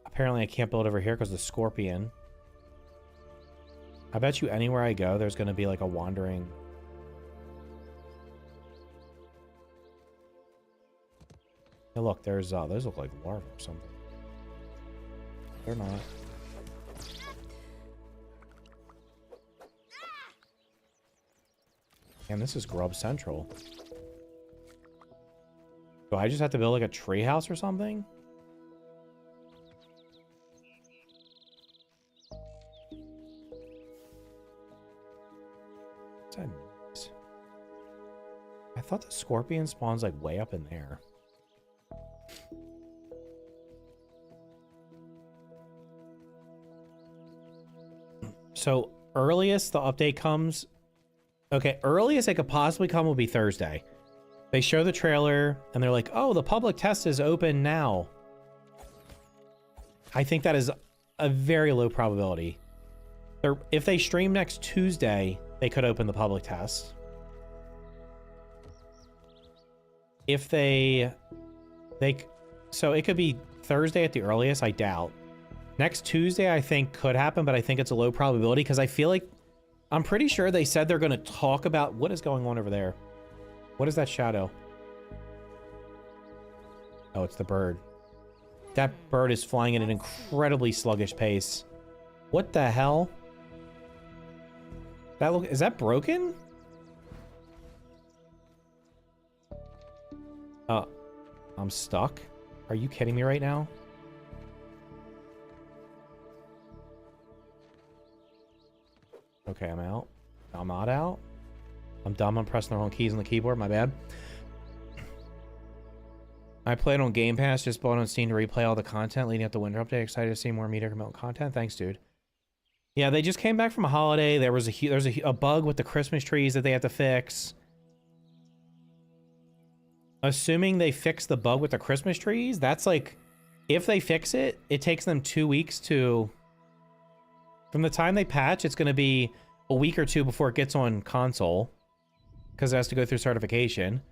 Apparently I can't build over here because of the scorpion. I bet you anywhere I go, there's going to be like a wandering... Hey, look, there's, those look like larvae or something. They're not. And this is Grub Central. Do I just have to build like a tree house or something? What's that noise? I thought the scorpion spawns like way up in there. So earliest the update comes. Okay, earliest it could possibly come will be Thursday. They show the trailer and they're like, oh, the public test is open now. I think that is a very low probability. If they stream next Tuesday, they could open the public test. If so it could be Thursday at the earliest, I doubt. Next Tuesday, I think could happen, but I think it's a low probability because I feel like, I'm pretty sure they said they're going to talk about what is going on over there. What is that shadow? Oh, it's the bird. That bird is flying at an incredibly sluggish pace. What the hell? Is that broken? I'm stuck. Are you kidding me right now? Okay, I'm out. I'm not out. I'm dumb. I'm pressing the wrong keys on the keyboard. My bad. I played on Game Pass. Just bought on Steam to replay all the content leading up to winter update. Excited to see more Mediocre Milton content. Thanks, dude. Yeah, they just came back from a holiday. There's a bug with the Christmas trees that they have to fix. Assuming they fix the bug with the Christmas trees, that's like, if they fix it, it takes them 2 weeks to... From the time they patch, it's going to be a week or two before it gets on console. Because it has to go through certification.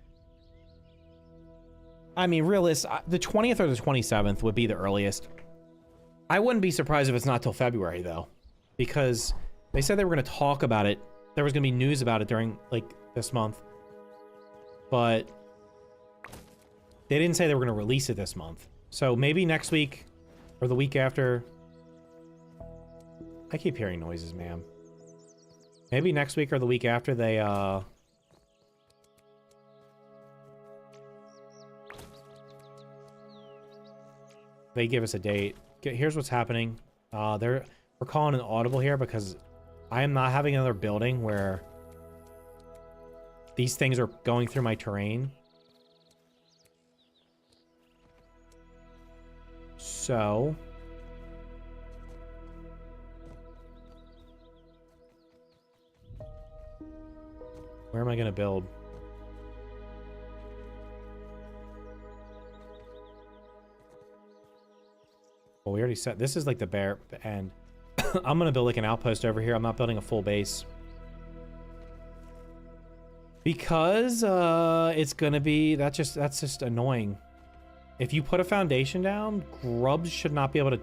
I mean, the 20th or the 27th would be the earliest. I wouldn't be surprised if it's not till February, though. Because they said they were going to talk about it. There was going to be news about it during, like, this month. But they didn't say they were going to release it this month. So maybe next week or the week after. I keep hearing noises, ma'am. Maybe next week or the week after they, they give us a date. Here's what's happening. We're calling an audible here because I am not having another building where these things are going through my terrain. So... where am I going to build? Well, we already said this is like the bare end. I'm going to build like an outpost over here. I'm not building a full base. Because it's going to be... that's just annoying. If you put a foundation down, grubs should not be able to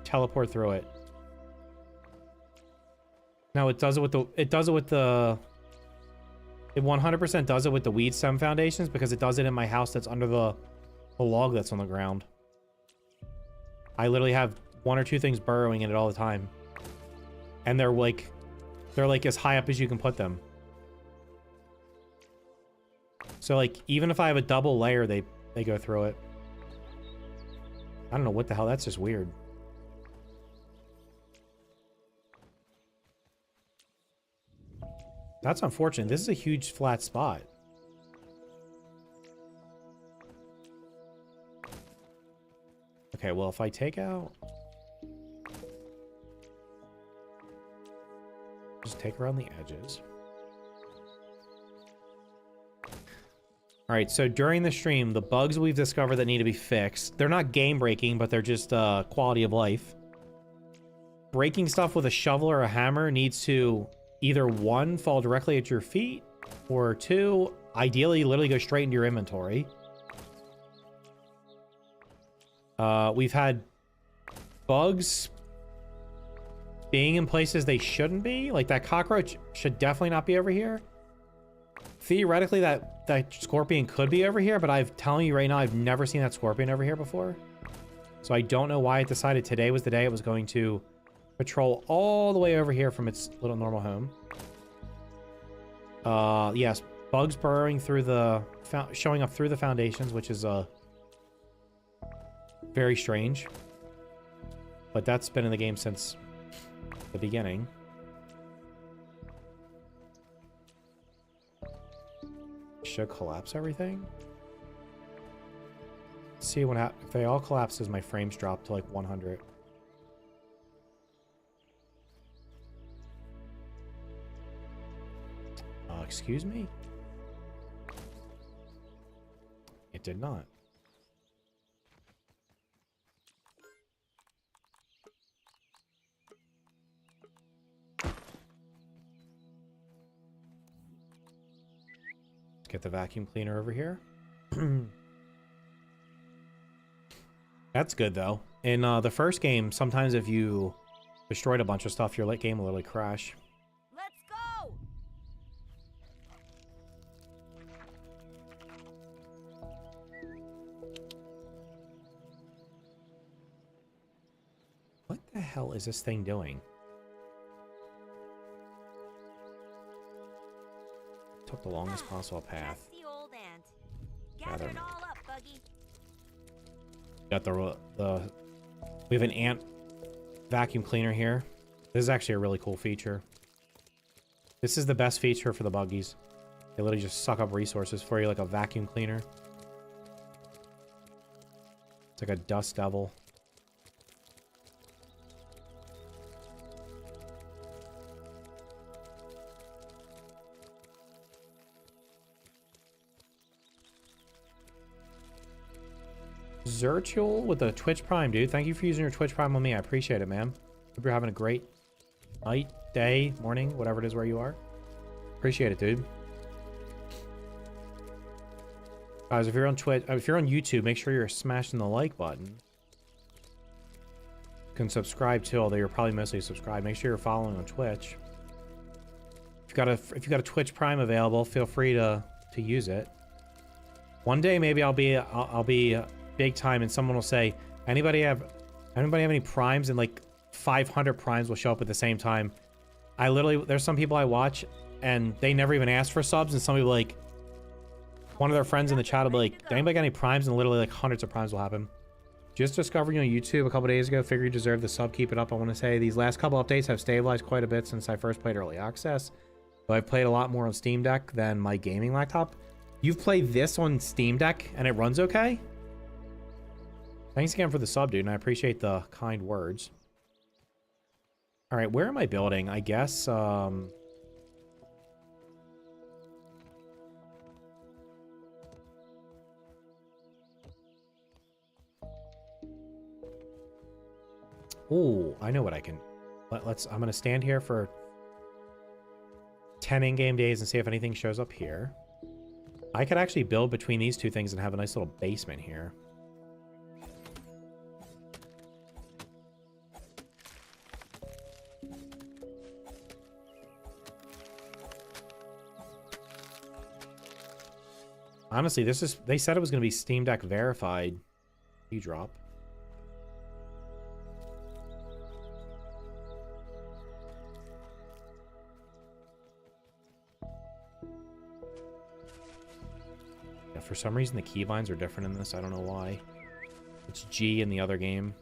teleport through it. No, it does it with the... it 100% does it with the weed stem foundations because it does it in my house that's under the log that's on the ground. I literally have 1 or 2 things burrowing in it all the time. And they're like as high up as you can put them. So like even if I have a double layer, they go through it. I don't know what the hell, that's just weird. That's unfortunate. This is a huge flat spot. Okay, well, if I take out... just take around the edges. Alright, so during the stream, the bugs we've discovered that need to be fixed, they're not game-breaking, but they're just quality of life. Breaking stuff with a shovel or a hammer needs to either 1, fall directly at your feet, or 2, ideally literally go straight into your inventory. We've had bugs being in places they shouldn't be. Like that cockroach should definitely not be over here. Theoretically, that scorpion could be over here, but I'm telling you right now, I've never seen that scorpion over here before. So I don't know why it decided today was the day it was going to patrol all the way over here from its little normal home. Yes, bugs burrowing through the... showing up through the foundations, which is very strange. But that's been in the game since the beginning. Should collapse everything. Let's see what happens. If they all collapse, does my frames drop to like 100? Excuse me? It did not. Let's get the vacuum cleaner over here. That's good, though. In the first game, sometimes if you destroyed a bunch of stuff, your late game will literally crash.
Let's go!
What the hell is this thing doing? Took the longest possible path.
Just the old ant.
Gather
Gather it
them.
all up, Buggy.
Got we have an ant vacuum cleaner here. This is actually a really cool feature. This is the best feature for the buggies. They literally just suck up resources for you like a vacuum cleaner. It's like a dust devil. Zertual with the Twitch Prime, dude. Thank you for using your Twitch Prime on me. I appreciate it, man. Hope you're having a great night, day, morning, whatever it is where you are. Appreciate it, dude. Guys, if you're on Twitch, if you're on YouTube, make sure you're smashing the like button. You can subscribe too, although you're probably mostly subscribed. Make sure you're following on Twitch. If you got a Twitch Prime available, feel free to use it. One day maybe I'll be big time and someone will say, anybody have any primes? And like 500 primes will show up at the same time. There's some people I watch and they never even ask for subs, and somebody like, one of their friends in the chat will be like, did anybody got any primes? And literally like hundreds of primes will happen. Just discovered you on YouTube a couple days ago. Figure you deserve the sub. Keep it up. I want to say these last couple updates have stabilized quite a bit since I first played early access. But I've played a lot more on Steam Deck than my gaming laptop. You've played this on Steam Deck and it runs okay? Thanks again for the sub, dude, and I appreciate the kind words. All right, where am I building? I guess, oh, I know what I can. I'm gonna stand here for 10 in-game days and see if anything shows up here. I could actually build between these two things and have a nice little basement here. Honestly, they said it was going to be Steam Deck verified. You drop. Yeah, for some reason the keybinds are different in this. I don't know why. It's G in the other game.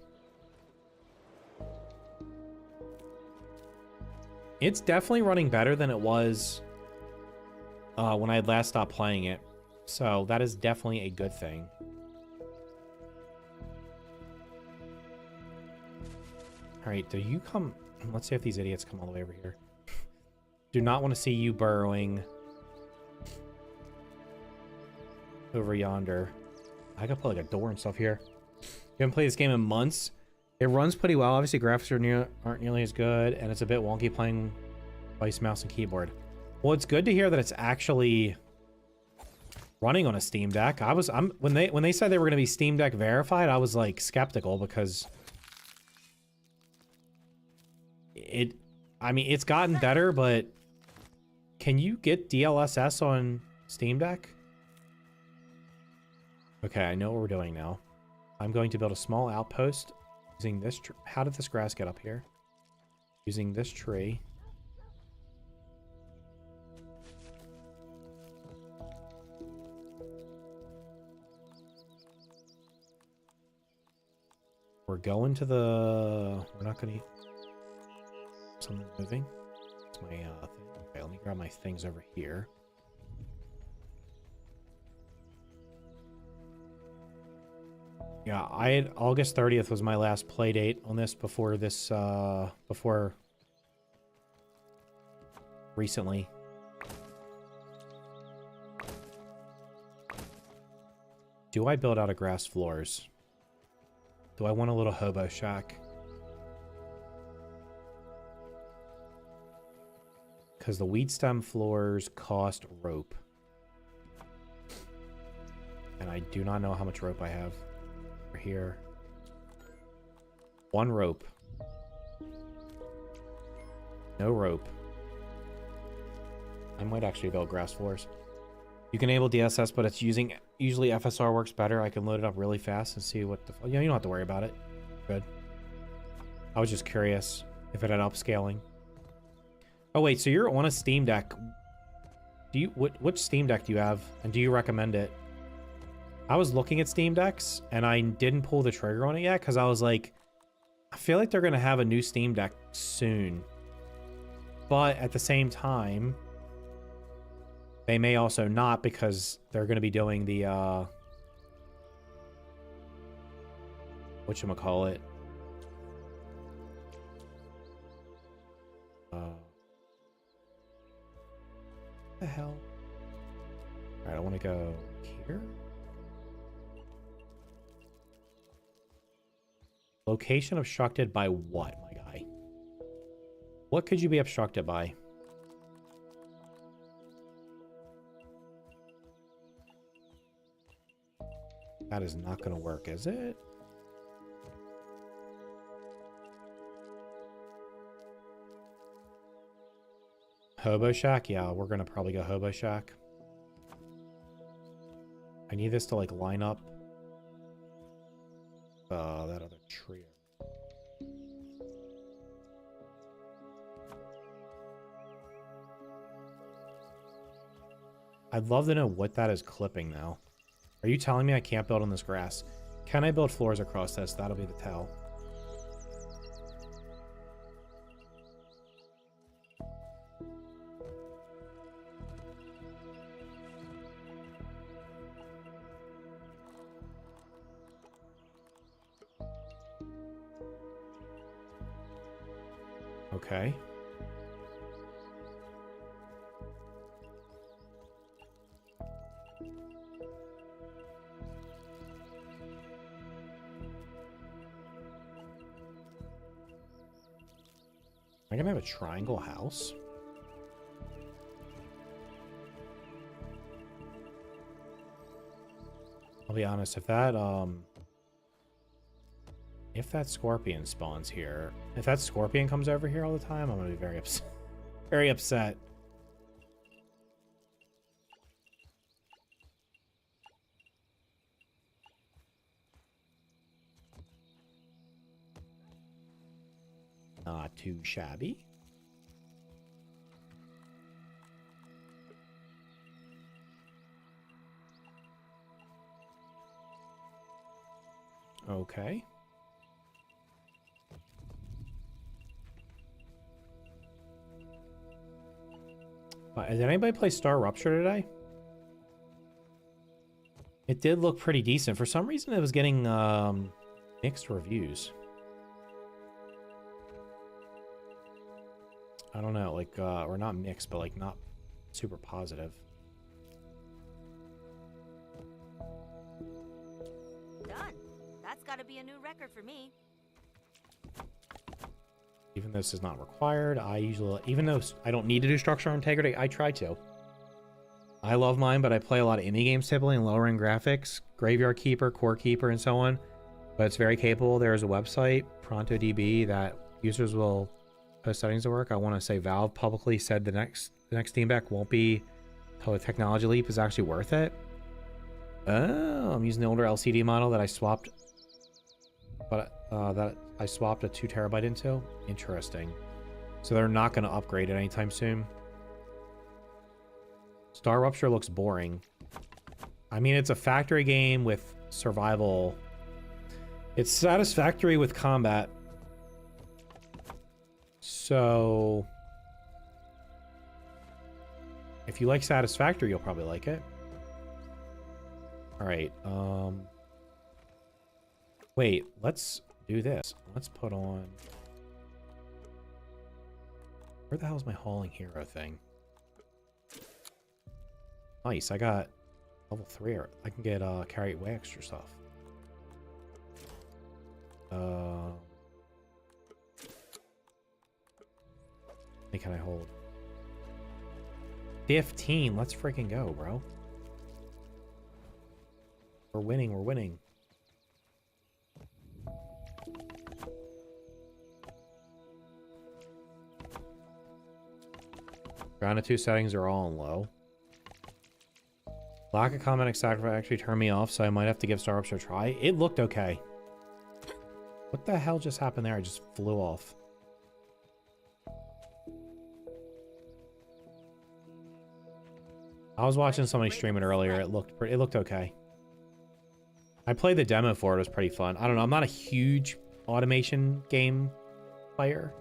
It's definitely running better than it was when I had last stopped playing it. So that is definitely a good thing. All right, do you come? Let's see if these idiots come all the way over here. Do not want to see you burrowing over yonder. I gotta put like a door and stuff here. You haven't played this game in months. It runs pretty well. Obviously, graphics aren't nearly as good, and it's a bit wonky playing vice mouse and keyboard. Well, it's good to hear that it's actually running on a Steam Deck. When they said they were going to be Steam Deck verified, I was like skeptical because I mean, it's gotten better, but can you get DLSS on Steam Deck? Okay, I know what we're doing now. I'm going to build a small outpost using this tree. How did this grass get up here? Using this tree. We're going to the... We're not going to... Something's moving. It's my thing. Okay, let me grab my things over here. Yeah, August 30th was my last play date on this before recently. Do I build out of grass floors? Do I want a little hobo shack? Because the weed stem floors cost rope. And I do not know how much rope I have. Over here. 1 rope. No rope. I might actually build grass floors. You can enable DSS, but it's usually FSR works better. I can load it up really fast and see what the... You don't have to worry about it. Good. I was just curious if it had upscaling. Oh, wait, so you're on a Steam Deck. Which Steam Deck do you have? And do you recommend it? I was looking at Steam Decks, and I didn't pull the trigger on it yet, because I was like, I feel like they're going to have a new Steam Deck soon. But at the same time, they may also not, because they're going to be doing the, whatchamacallit? What the hell? Alright, I want to go here. Location obstructed by what, my guy? What could you be obstructed by? That is not going to work, is it? Hobo Shack? Yeah, we're going to probably go Hobo Shack. I need this to, like, line up. That other tree. I'd love to know what that is clipping now. Are you telling me I can't build on this grass? Can I build floors across this? That'll be the tell. Okay. Am I gonna have a triangle house? I'll be honest, if that scorpion spawns here, if that scorpion comes over here all the time, I'm gonna be very upset. Very upset. Not too shabby. Okay. Did anybody play Star Rupture today? It did look pretty decent. For some reason, it was getting mixed reviews. I don't know, like, or not mixed, but like not super positive.
Done. That's got to be a new record for me.
Even though this is not required, I usually, even though I don't need to do structural integrity, I try to. I love mine, but I play a lot of indie games typically in lower end graphics, Graveyard Keeper, Core Keeper, and so on. But it's very capable. There is a website, ProntoDB, that users will post settings to work. I want to say Valve publicly said the next Steam Deck won't be till the technology leap is actually worth it. Oh, I'm using the older LCD model that I swapped, but that I swapped a 2 terabyte into. Interesting. So they're not going to upgrade it anytime soon. Star Rupture looks boring. I mean, it's a factory game with survival. It's satisfactory with combat. So if you like Satisfactory, you'll probably like it. All right. Wait, let's do this. Let's put on... Where the hell is my hauling hero thing? Nice, I got level 3. I can get carry way extra stuff. How many can I hold? 15. Let's freaking go, bro. We're winning. We're winning. Ground to 2 settings are all on low. Lack of combat sacrifice actually turned me off, so I might have to give Star Rupture a try. It looked okay. What the hell just happened there? I just flew off. I was watching somebody stream it earlier. It looked okay. I played the demo for it. It was pretty fun. I don't know. I'm not a huge automation game player,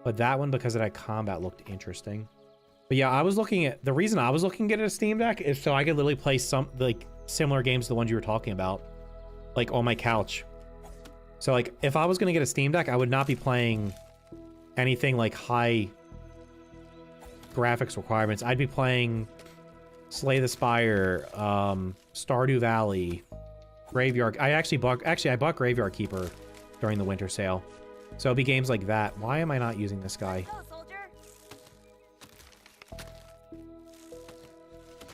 but that one, because it had combat, looked interesting. But yeah, I was looking at... The reason I was looking at a Steam Deck is so I could literally play some, like, similar games to the ones you were talking about, like, on my couch. So, like, if I was going to get a Steam Deck, I would not be playing anything, like, high graphics requirements. I'd be playing Slay the Spire, Stardew Valley, Graveyard... I bought Graveyard Keeper during the winter sale. So it'll be games like that. Why am I not using this guy?
Go, soldier.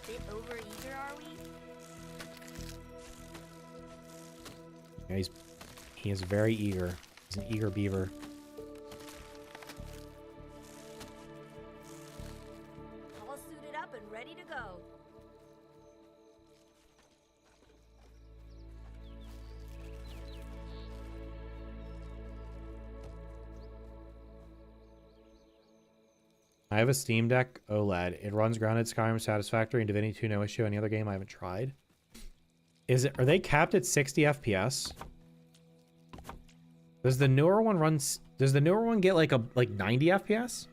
Bit overeager, are we?
Yeah, he is very eager. He's an eager beaver.
All suited up and ready to go.
I have a Steam Deck OLED. It runs Grounded, Skyrim satisfactory, and Divinity 2 no issue. Any other game I haven't tried? Are they capped at 60 FPS? Does the newer one get like 90 FPS?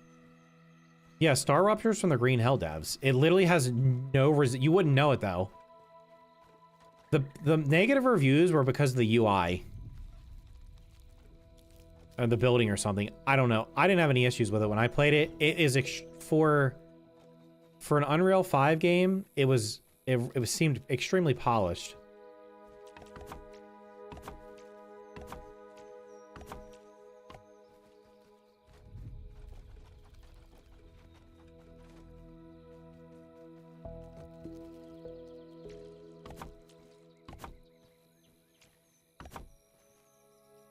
Yeah, Star Ruptures from the Green Hell devs. It literally has no you wouldn't know it though. The negative reviews were because of the UI. The building or something. I don't know. I didn't have any issues with it when I played it. It is for an Unreal 5 game, it seemed extremely polished.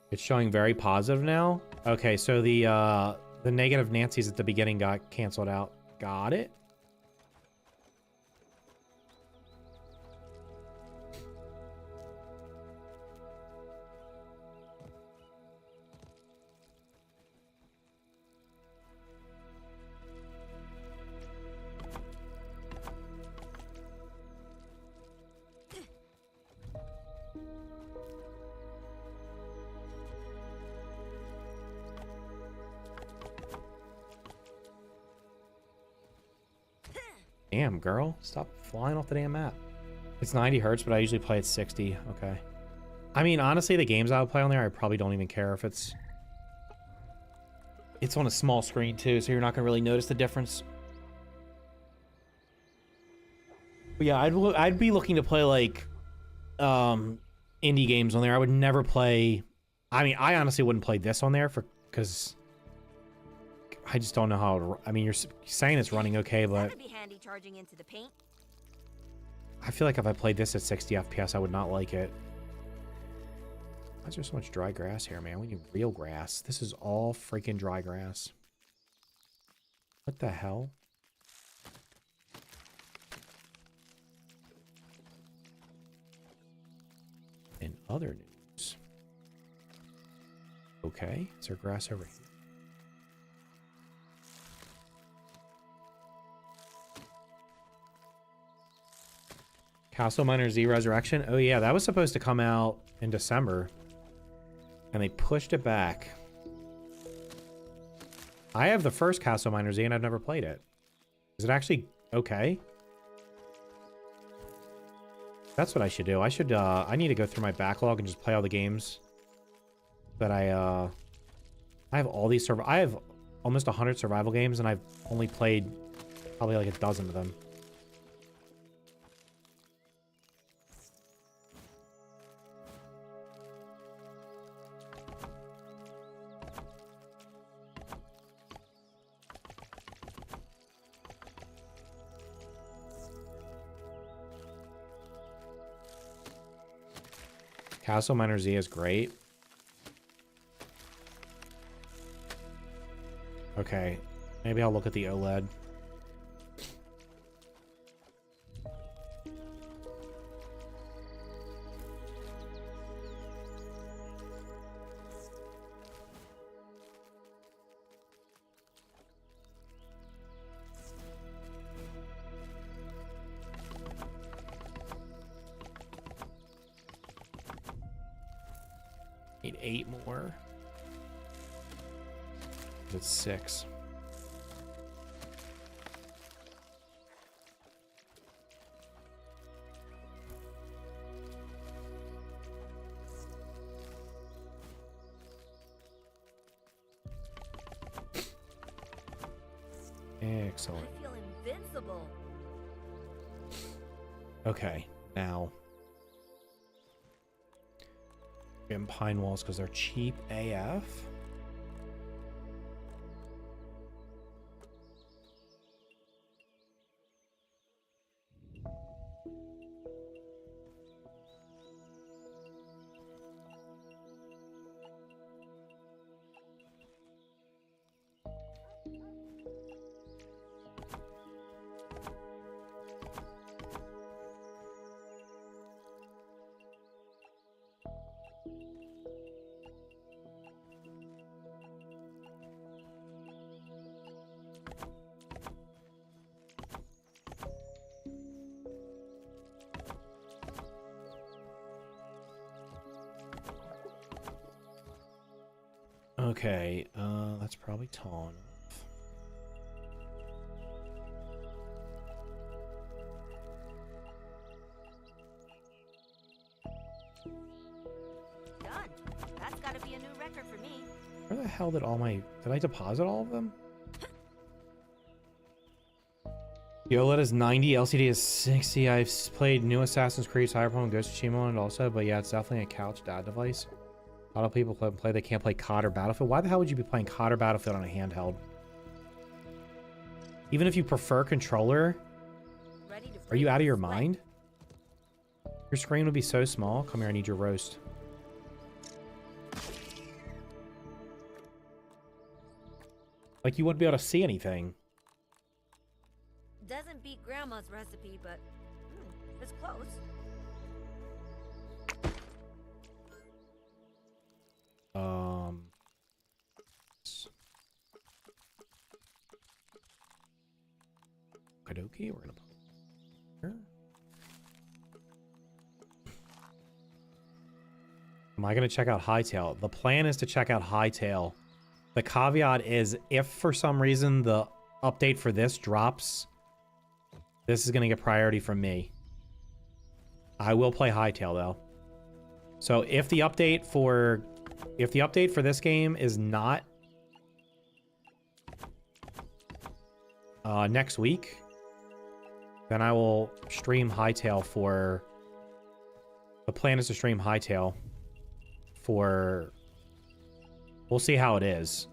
It's showing very positive now. Okay, so the negative Nancy's at the beginning got canceled out. Got it. Damn, girl. Stop flying off the damn map. It's 90 hertz, but I usually play at 60. Okay. I mean, honestly, the games I would play on there, I probably don't even care if it's on a small screen, too, so you're not going to really notice the difference. But yeah, I'd be looking to play, like, indie games on there. I would never play... I mean, I honestly wouldn't play this on there because... I just don't know how. I mean, you're saying it's running okay, but
That'd be handy charging into the paint.
I feel like if I played this at 60 FPS, I would not like it. Why is there so much dry grass here, man? We need real grass. This is all freaking dry grass. What the hell? In other news. Okay, is there grass over here? Castle Miner Z Resurrection? Oh yeah, that was supposed to come out in December. And they pushed it back. I have the first Castle Miner Z and I've never played it. Is it actually okay? That's what I should do. I need to go through my backlog and just play all the games that I have all these I have almost 100 survival games and I've only played probably like a dozen of them. Castle Miner Z is great. Okay, maybe I'll look at the OLED. Need 8 more. It's 6. Excellent.
I feel invincible.
Okay, now Getting pine walls because they're cheap AF. Okay, that's probably tall enough.
Done. That's gotta be a new record for me.
Where the hell did all my... Did I deposit all of them? The OLED is 90, LCD is 60. I've played new Assassin's Creed, Cyberpunk, and Ghost of Tsushima on it also, but yeah, it's definitely a couch dad device. A lot of people play, they can't play COD or Battlefield. Why the hell would you be playing COD or Battlefield on a handheld? Even if you prefer controller, are you out of your mind? Your screen would be so small. Come here, I need your roast. Like, you wouldn't be able to see anything.
Doesn't beat Grandma's recipe, but it's close.
Okie, we're gonna put here. Am I gonna check out Hightail? The plan is to check out Hightail. The caveat is if for some reason the update for this drops, this is gonna get priority from me. I will play Hightail though. So if the update for this game is not next week, then I will stream Hightail for... The plan is to stream Hightail for... We'll see how it is.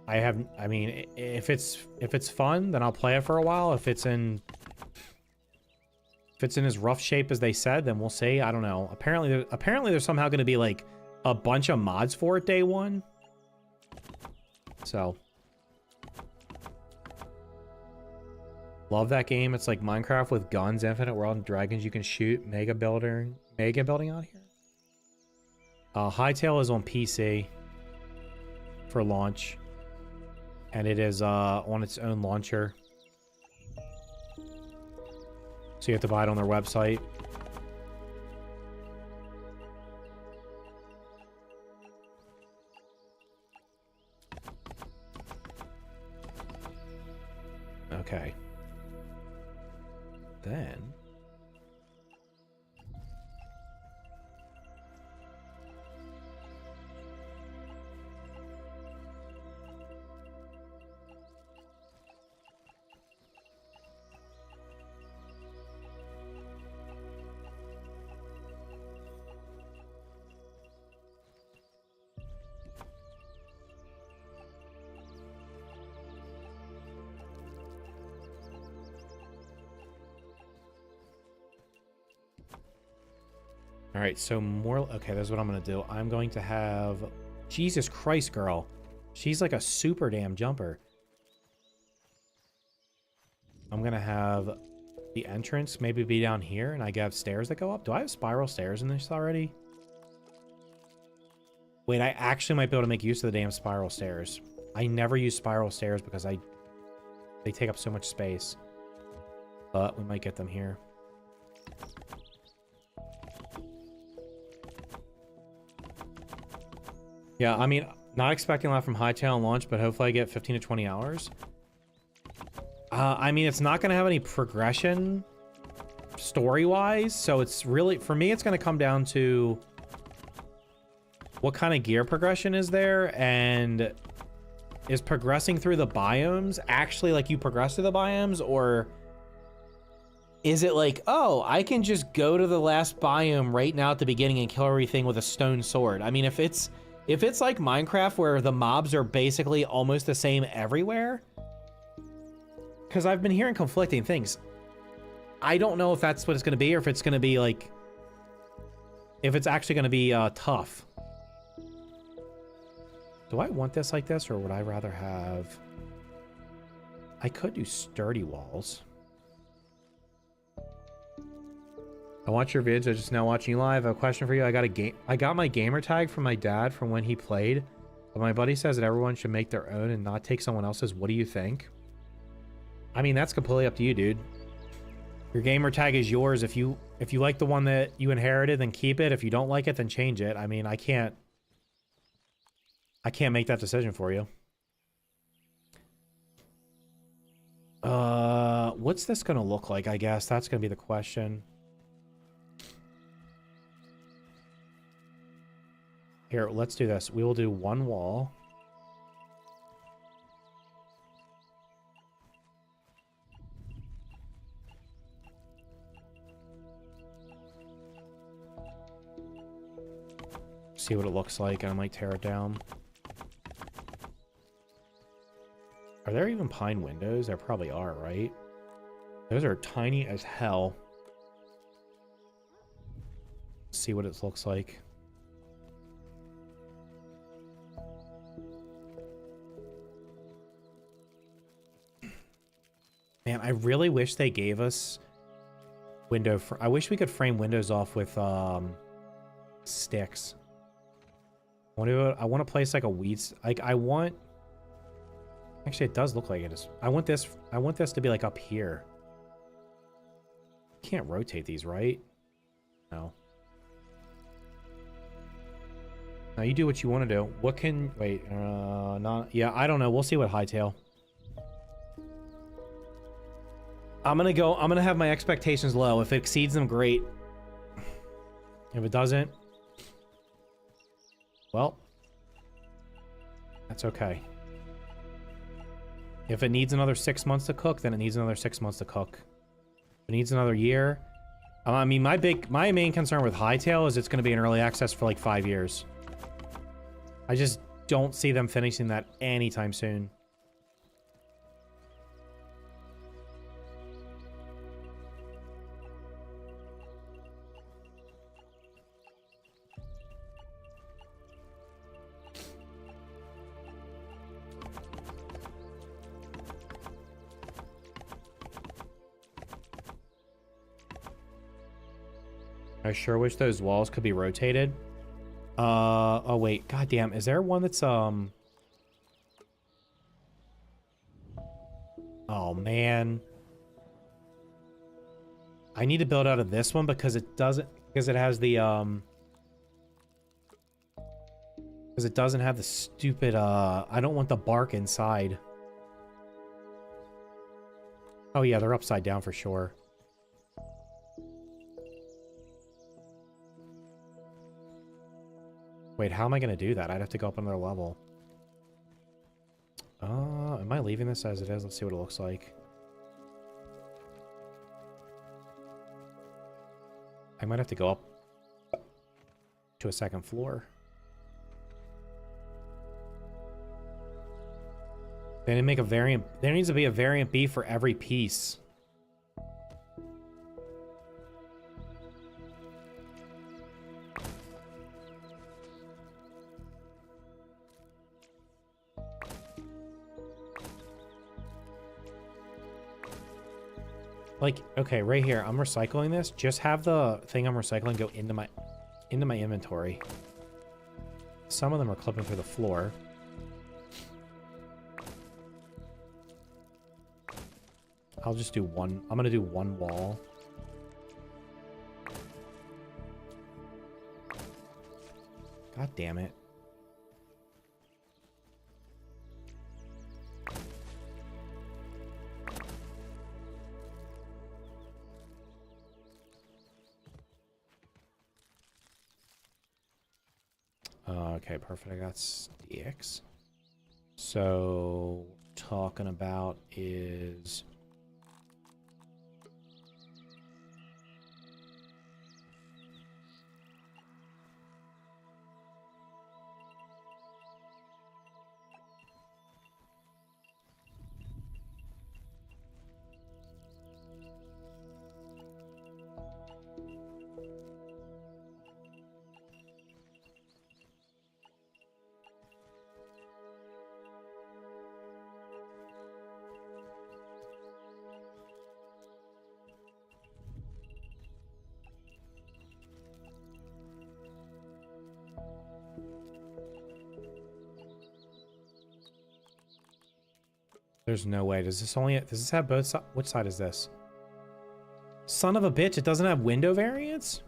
I mean, if it's fun, then I'll play it for a while. If it's in as rough shape as they said, then we'll see. I don't know. Apparently there's somehow going to be like a bunch of mods for it day one. So... Love that game. It's like Minecraft with guns, infinite world, and dragons you can shoot. Mega building out here. Hightail is on PC for launch, and it is on its own launcher. So you have to buy it on their website. Okay. Then all right, so more... Okay, that's what I'm going to do. I'm going to have... Jesus Christ, girl. She's like a super damn jumper. I'm going to have the entrance maybe be down here, and I have stairs that go up. Do I have spiral stairs in this already? Wait, I actually might be able to make use of the damn spiral stairs. I never use spiral stairs because they take up so much space. But we might get them here. Yeah, I mean, not expecting a lot from Hightail on launch, but hopefully I get 15 to 20 hours. I mean, it's not going to have any progression story-wise, so it's really... For me, it's going to come down to what kind of gear progression is there, and is progressing through the biomes actually like you progress through the biomes, or Is it like, oh, I can just go to the last biome right now at the beginning and kill everything with a stone sword? I mean, if it's like Minecraft where the mobs are basically almost the same everywhere, because I've been hearing conflicting things. I don't know if that's what it's going to be, or if it's going to be like, if it's actually going to be tough. Do I want this like this, or would I rather have... I could do sturdy walls. I watch your vids. I'm just now watching you live. I have a question for you. I got my gamer tag from my dad from when he played, but my buddy says that everyone should make their own and not take someone else's. What do you think? I mean, that's completely up to you, dude. Your gamer tag is yours. If you like the one that you inherited, then keep it. If you don't like it, then change it. I mean, I can't make that decision for you. What's this gonna look like? I guess that's gonna be the question. Here, let's do this. We will do one wall. See what it looks like, and I might tear it down. Are there even pine windows? There probably are, right? Those are tiny as hell. See what it looks like. Man, I really wish they gave us I wish we could frame windows off with sticks. I want to place like a weeds. Like I want. Actually, it does look like it is. I want this to be like up here. Can't rotate these, right? No. Now you do what you want to do. What can wait? Not yeah. I don't know. We'll see what hightail. I'm gonna have my expectations low. If it exceeds them, great. If it doesn't, well, that's okay. If it needs another 6 months to cook, then it needs another 6 months to cook. If it needs another year. I mean, my main concern with hightail is it's going to be in early access for like 5 years. I just don't see them finishing that anytime soon. I sure wish those walls could be rotated. Oh wait, goddamn, is there one that's oh man. I need to build out of this one because it doesn't because it has the because it doesn't have the stupid I don't want the bark inside. Oh yeah, they're upside down for sure. Wait, how am I going to do that? I'd have to go up another level. Am I leaving this as it is? Let's see what it looks like. I might have to go up to a second floor. They didn't make a variant. There needs to be a variant B for every piece. Like, okay, right here, I'm recycling this. Just have the thing I'm recycling go into my inventory. Some of them are clipping through the floor. I'll just do one. I'm gonna do one wall. God damn it. Okay, perfect. I got sticks. So, talking about is There's no way. Does this have both sides? Which side is this? Son of a bitch, it doesn't have window variants?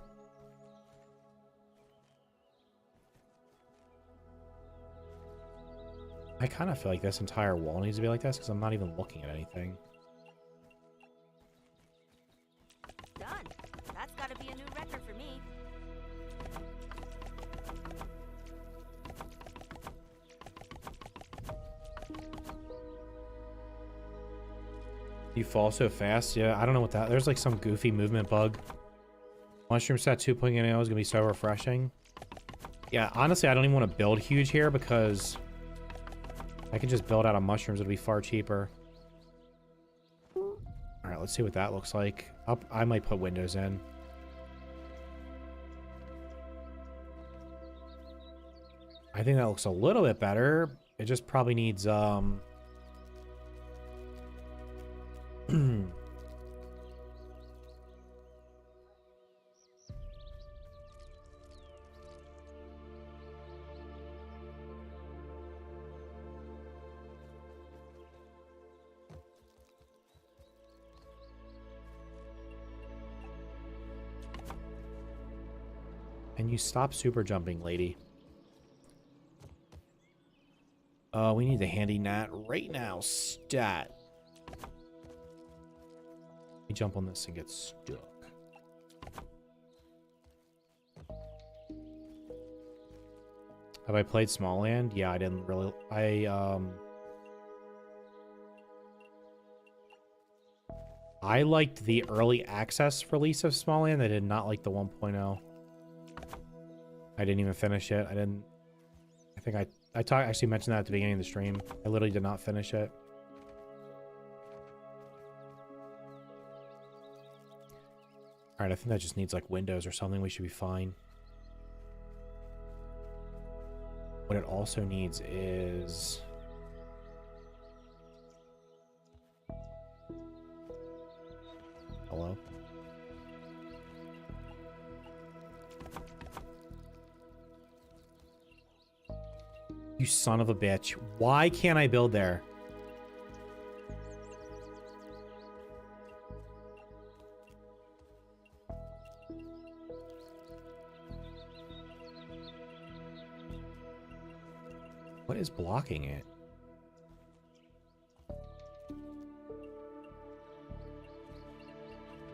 I kind of feel like this entire wall needs to be like this because I'm not even looking at anything.
Done. That's gotta be a new record for me.
You fall so fast? Yeah, I don't know what that... There's like some goofy movement bug. Mushroom set 2.0 is going to be so refreshing. Yeah, honestly, I don't even want to build huge here because I can just build out of mushrooms. It'll be far cheaper. Alright, let's see what that looks like. I might put windows in. I think that looks a little bit better. It just probably needs... Can you stop super jumping, lady? We need the handy gnat right now. Stat. Let me jump on this and get stuck. Have I played Smallland? Yeah, I didn't really... I liked the early access release of Smallland. I did not like the 1.0. I didn't even finish it. I think I actually mentioned that at the beginning of the stream. I literally did not finish it. Alright, I think that just needs like windows or something. We should be fine. What it also needs is... Hello? You son of a bitch. Why can't I build there? What is blocking it?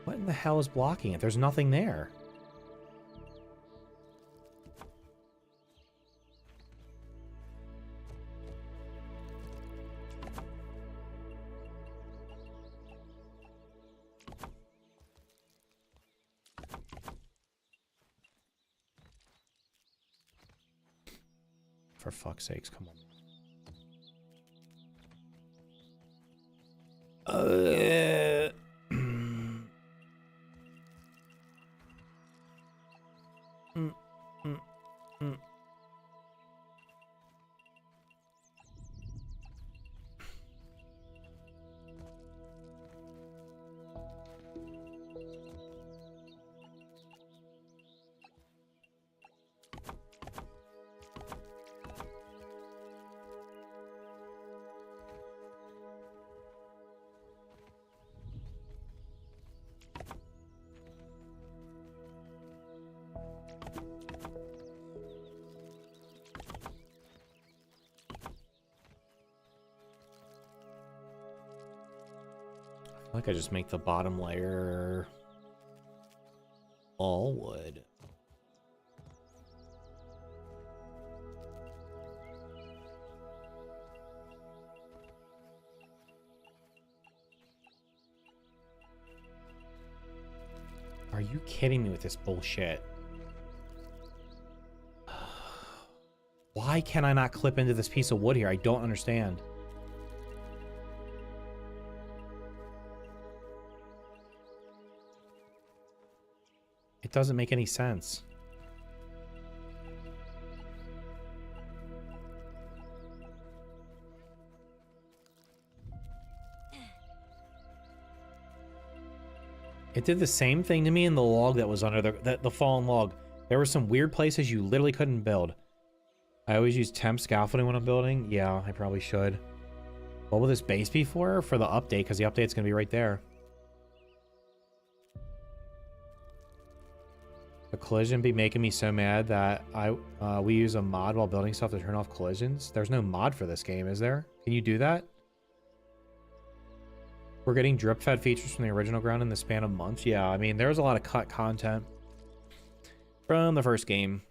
What in the hell is blocking it? There's nothing there. For fuck's sakes, come on. I just make the bottom layer all wood. Are you kidding me with this bullshit? Why can I not clip into this piece of wood here? I don't understand. It doesn't make any sense. It did the same thing to me in the log that was under the fallen log. There were some weird places you literally couldn't build. I always use temp scaffolding when I'm building. Yeah, I probably should. What will this base be for? For the update, because the update's going to be right there. The collision be making me so mad that we use a mod while building stuff to turn off collisions. There's no mod for this game, is there? Can you do that? We're getting drip-fed features from the original ground in the span of months. Yeah, I mean, there's a lot of cut content from the first game.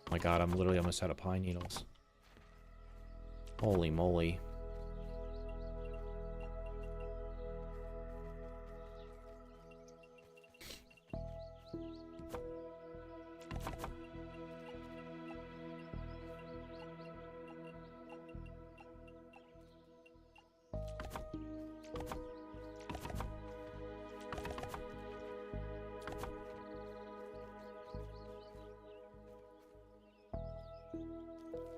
Oh my god, I'm literally almost out of pine needles. Holy moly.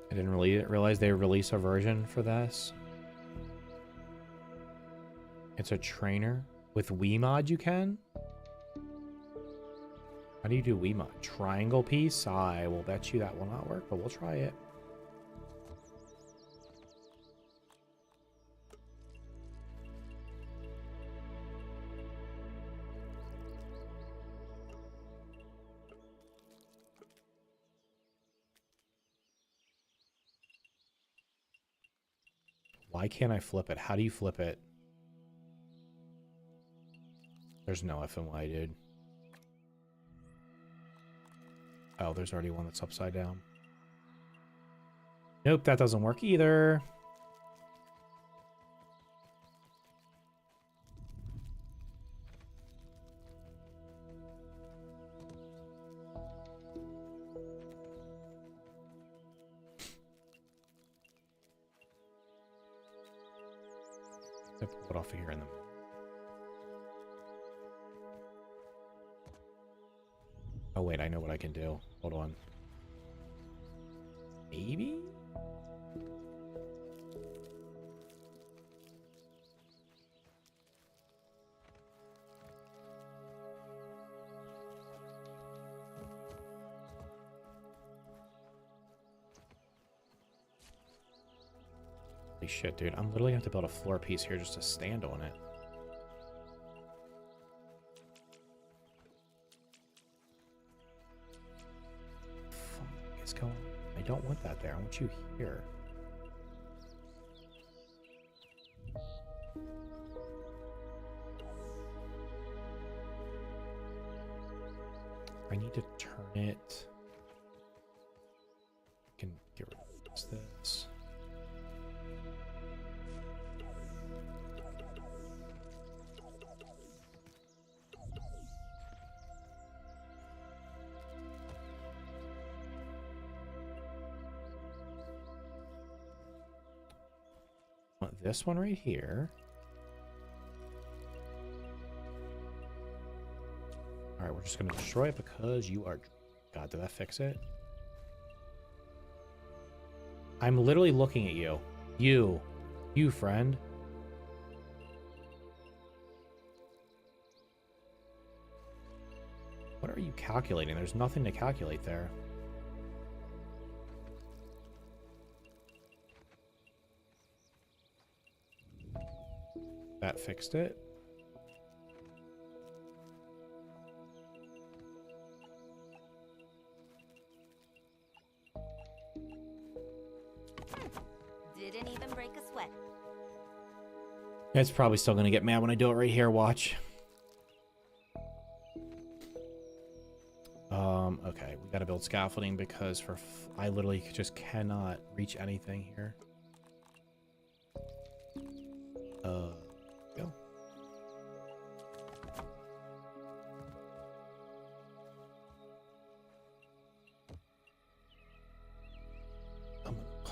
I didn't really realize they released a version for this. It's a trainer. With Wiimod you can? How do you do Wiimod? Triangle piece? I will bet you that will not work, but we'll try it. Why can't I flip it? How do you flip it? There's no F and Y, dude. Oh, there's already one that's upside down. Nope, that doesn't work either. I pull it off of here in the middle. Oh wait, I know what I can do. Hold on. Maybe? Holy shit, dude. I'm literally gonna have to build a floor piece here just to stand on it. Fuck is going on? I don't want that there. I want you here. I need to turn it. I can get rid of this. Want this one right here. Alright, we're just gonna destroy it because you are... God, did that fix it? I'm literally looking at you. You, friend. What are you calculating? There's nothing to calculate there. That fixed it.
Didn't even break a sweat.
It's probably still gonna get mad when I do it right here. Watch. Okay, we gotta build scaffolding because I literally just cannot reach anything here. Go.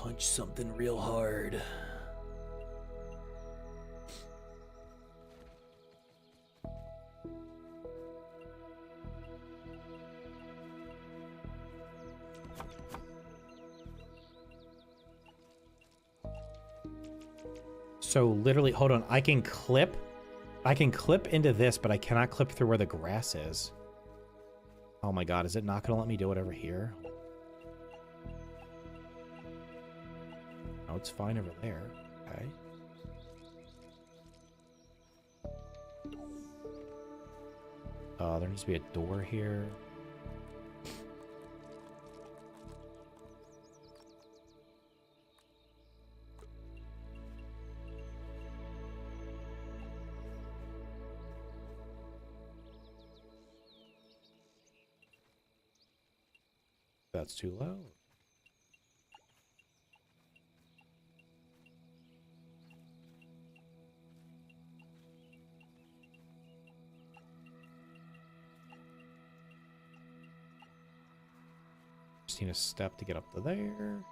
punch something real hard. So literally, hold on, I can clip into this, but I cannot clip through where the grass is. Oh my god, is it not gonna let me do it over here? Oh, it's fine over there. Okay. There needs to be a door here. That's too low. Just need a step to get up to there.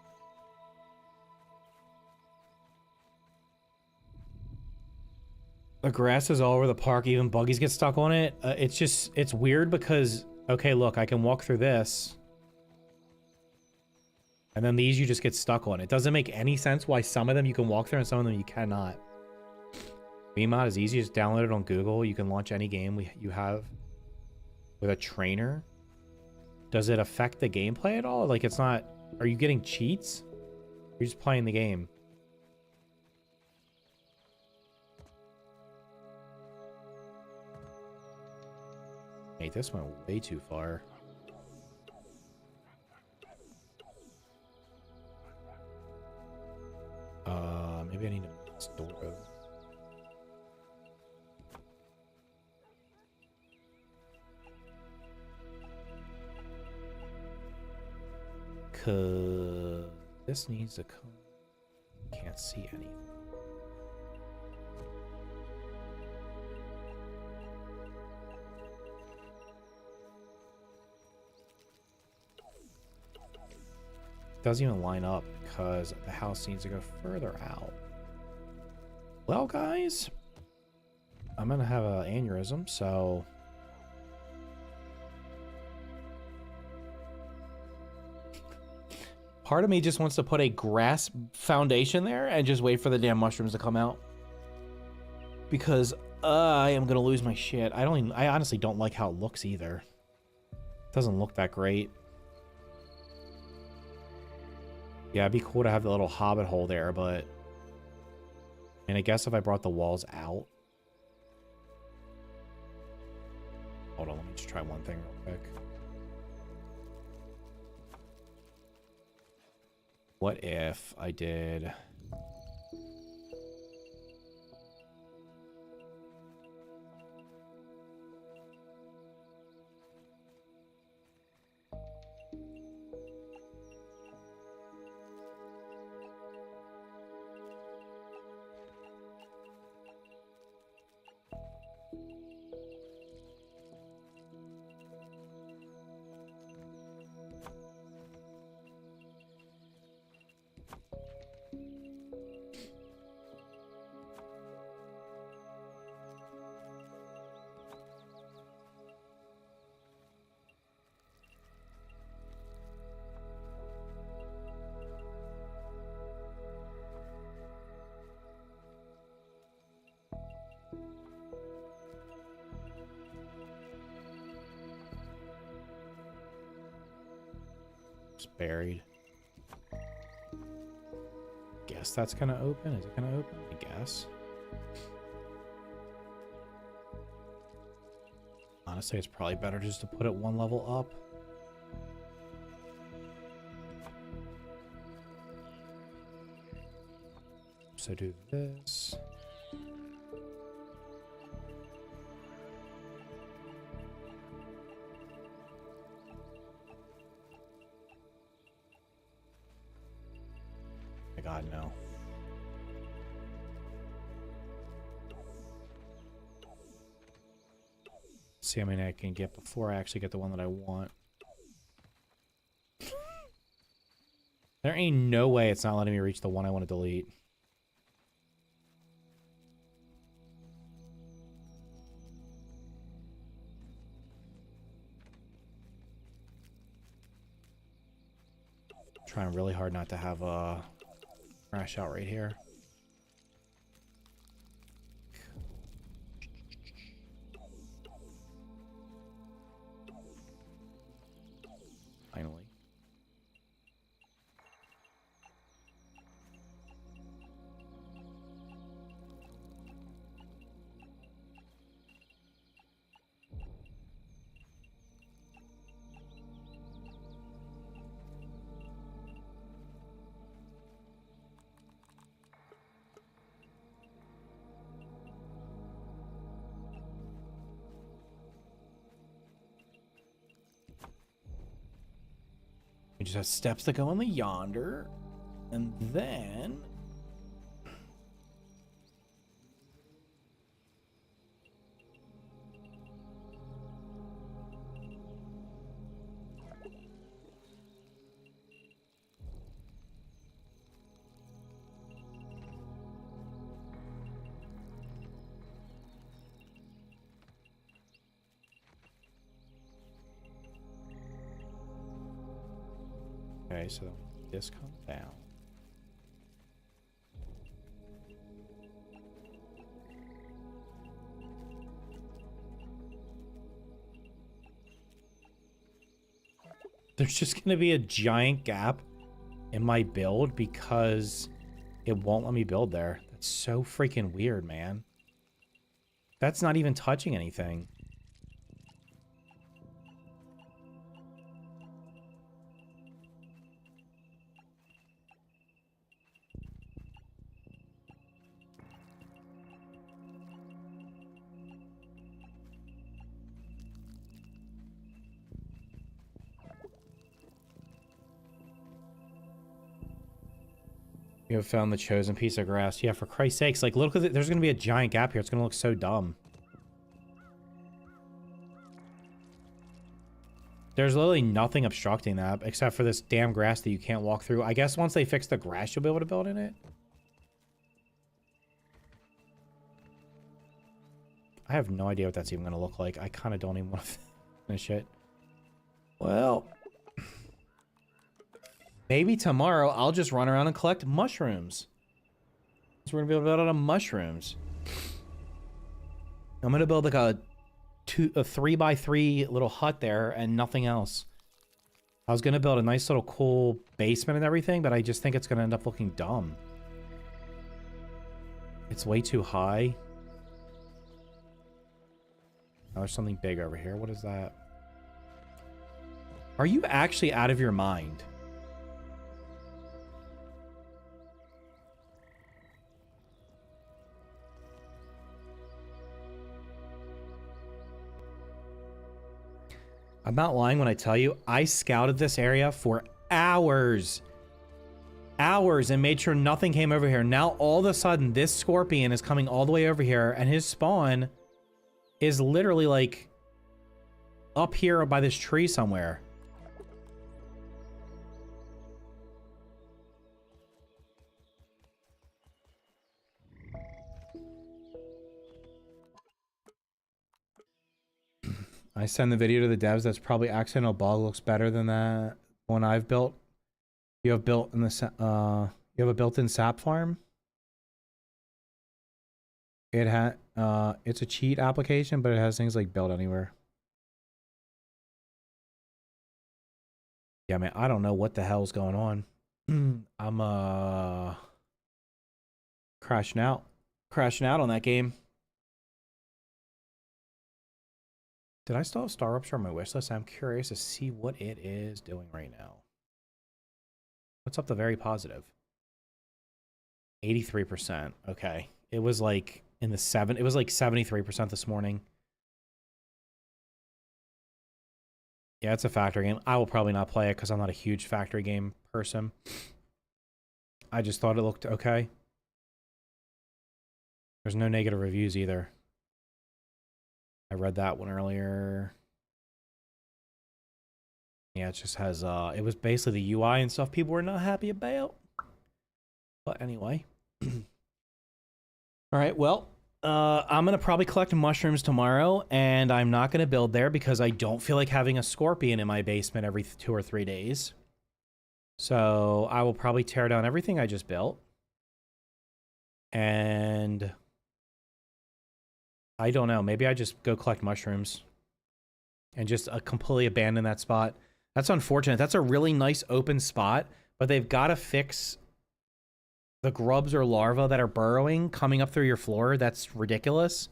The grass is all over the park. Even buggies get stuck on it. It's weird because, okay, look, I can walk through this. And then these you just get stuck on. It doesn't make any sense why some of them you can walk through and some of them you cannot. VMod is easy. Just download it on Google. You can launch any game you have with a trainer. Does it affect the gameplay at all? Like, it's not... Are you getting cheats? You're just playing the game. Hey, this went way too far. Maybe I need to make this door open. Cause this needs to come. Can't see anything. Doesn't even line up because the house needs to go further out. Well, guys, I'm gonna have an aneurysm, so part of me just wants to put a grass foundation there and just wait for the damn mushrooms to come out, because I am gonna lose my shit. I honestly don't like how it looks either. It doesn't look that great. Yeah, it'd be cool to have the little hobbit hole there, but... And I guess if I brought the walls out... Hold on, let me just try one thing real quick. What if I did... buried. Guess that's gonna open. Is it gonna open? I guess. Honestly, it's probably better just to put it one level up. So do this. God, no. See how many I can get before I actually get the one that I want. There ain't no way it's not letting me reach the one I want to delete. Trying really hard not to have a crash out right here. Finally. We just have steps that go in the yonder, and then okay, so this comes down. There's just going to be a giant gap in my build because it won't let me build there. That's so freaking weird, man. That's not even touching anything. You have found the chosen piece of grass. Yeah, for Christ's sakes. Like, look, there's going to be a giant gap here. It's going to look so dumb. There's literally nothing obstructing that except for this damn grass that you can't walk through. I guess once they fix the grass, you'll be able to build in it. I have no idea what that's even going to look like. I kind of don't even want to finish it. Well, maybe tomorrow I'll just run around and collect mushrooms. So we're going to be able to build out of mushrooms. I'm going to build like a 3x3 little hut there and nothing else. I was going to build a nice little cool basement and everything, but I just think it's going to end up looking dumb. It's way too high. Oh, there's something big over here. What is that? Are you actually out of your mind? I'm not lying when I tell you, I scouted this area for hours. Hours and made sure nothing came over here. Now, all of a sudden, this scorpion is coming all the way over here, and his spawn is literally, like, up here by this tree somewhere. I send the video to the devs. That's probably accidental bug. Looks better than that one I've built. You have built in the you have a built-in sap farm. It had it's a cheat application, but it has things like build anywhere. Yeah, man, I don't know what the hell's going on. I'm crashing out on that game. Did I still have Star Rupture on my wish list? I'm curious to see what it is doing right now. What's up the very positive? 83%. Okay. It was like in the it was like 73% this morning. Yeah, it's a factory game. I will probably not play it because I'm not a huge factory game person. I just thought it looked okay. There's no negative reviews either. I read that one earlier. Yeah, it just has, it was basically the UI and stuff people were not happy about. But anyway. All right, well, I'm going to probably collect mushrooms tomorrow, and I'm not going to build there because I don't feel like having a scorpion in my basement every 2 or 3 days. So I will probably tear down everything I just built. And I don't know, maybe I just go collect mushrooms and just completely abandon that spot. That's unfortunate. That's a really nice open spot, but they've got to fix the grubs or larvae that are burrowing coming up through your floor. That's ridiculous.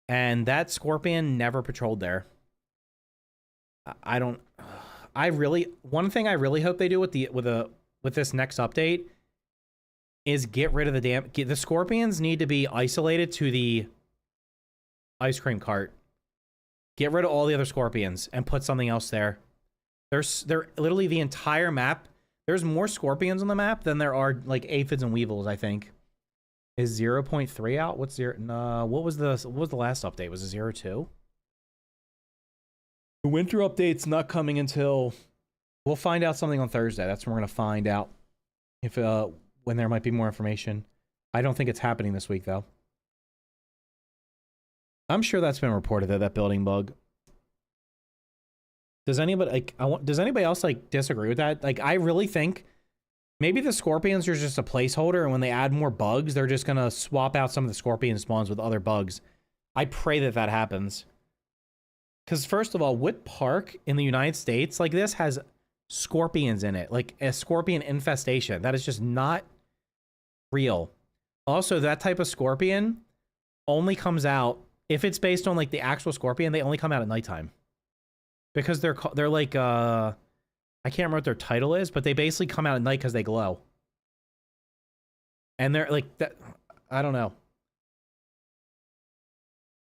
And that scorpion never patrolled there. One thing I really hope they do with this next update is get rid of the scorpions need to be isolated to the ice cream cart. Get rid of all the other scorpions and put something else there. They're literally the entire map. There's more scorpions on the map than there are like aphids and weevils, I think. Is 0.3 out? What's zero? No, what was the last update? Was it 0.2? The winter update's not coming until we'll find out something on Thursday. That's when we're gonna find out if when there might be more information. I don't think it's happening this week though. I'm sure that's been reported that building bug. Does anybody does anybody else like disagree with that? Like, I really think maybe the scorpions are just a placeholder, and when they add more bugs, they're just gonna swap out some of the scorpion spawns with other bugs. I pray that happens. Because first of all, what park in the United States like this has scorpions in it? Like a scorpion infestation. That is just not real. Also, that type of scorpion only comes out, if it's based on like the actual scorpion, they only come out at nighttime. Because they're like, I can't remember what their title is, but they basically come out at night because they glow. And they're like, that, I don't know.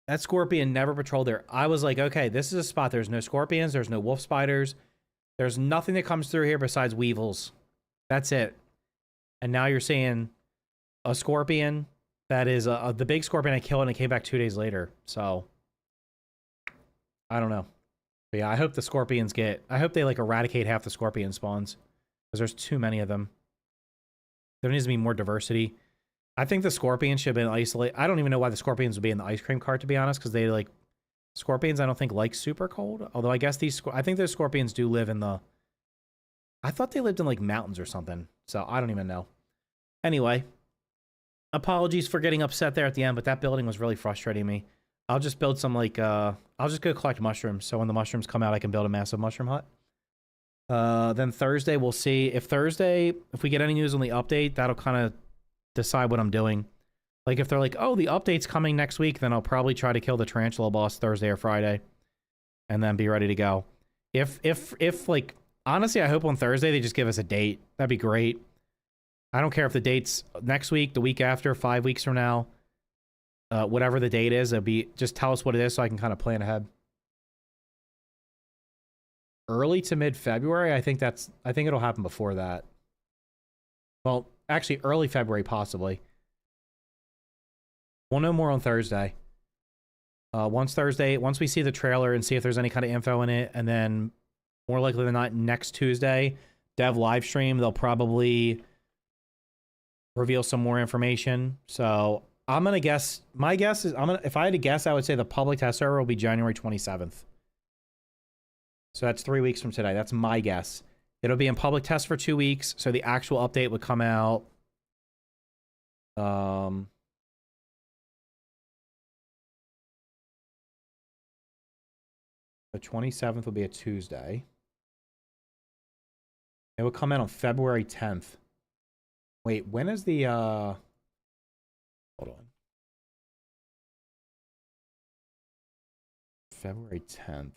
That scorpion never patrolled there. I was like, okay, this is a spot. There's no scorpions. There's no wolf spiders. There's nothing that comes through here besides weevils. That's it. And now you're seeing a scorpion that is the big scorpion I killed, and it came back 2 days later. So I don't know. But yeah, I hope the scorpions I hope they like eradicate half the scorpion spawns, because there's too many of them. There needs to be more diversity. I think the scorpions should have been isolated. I don't even know why the scorpions would be in the ice cream cart, to be honest, because they like scorpions. I don't think like super cold. Although I guess I think those scorpions do live in the. I thought they lived in like mountains or something. So I don't even know. Anyway, apologies for getting upset there at the end, but that building was really frustrating me. I'll just build some like I'll just go collect mushrooms. So when the mushrooms come out, I can build a massive mushroom hut. Then Thursday we'll see if we get any news on the update, that'll kind of decide what I'm doing. Like if they're like, oh, the update's coming next week, then I'll probably try to kill the tarantula boss Thursday or Friday and then be ready to go. If like, honestly, I hope on Thursday they just give us a date. That'd be great. I don't care if the date's next week, the week after, 5 weeks from now, whatever the date is, just tell us what it is so I can kind of plan ahead. Early to mid-February, I think it'll happen before that. Well, actually, early February, possibly. We'll know more on Thursday. Once we see the trailer and see if there's any kind of info in it, and then more likely than not, next Tuesday, dev live stream, they'll probably reveal some more information. So I'm gonna guess. My guess is if I had to guess, I would say the public test server will be January 27th. So that's 3 weeks from today. That's my guess. It'll be in public test for 2 weeks, so the actual update would come out. The 27th will be a Tuesday. It will come out on February 10th. Wait, when is the hold on. February 10th.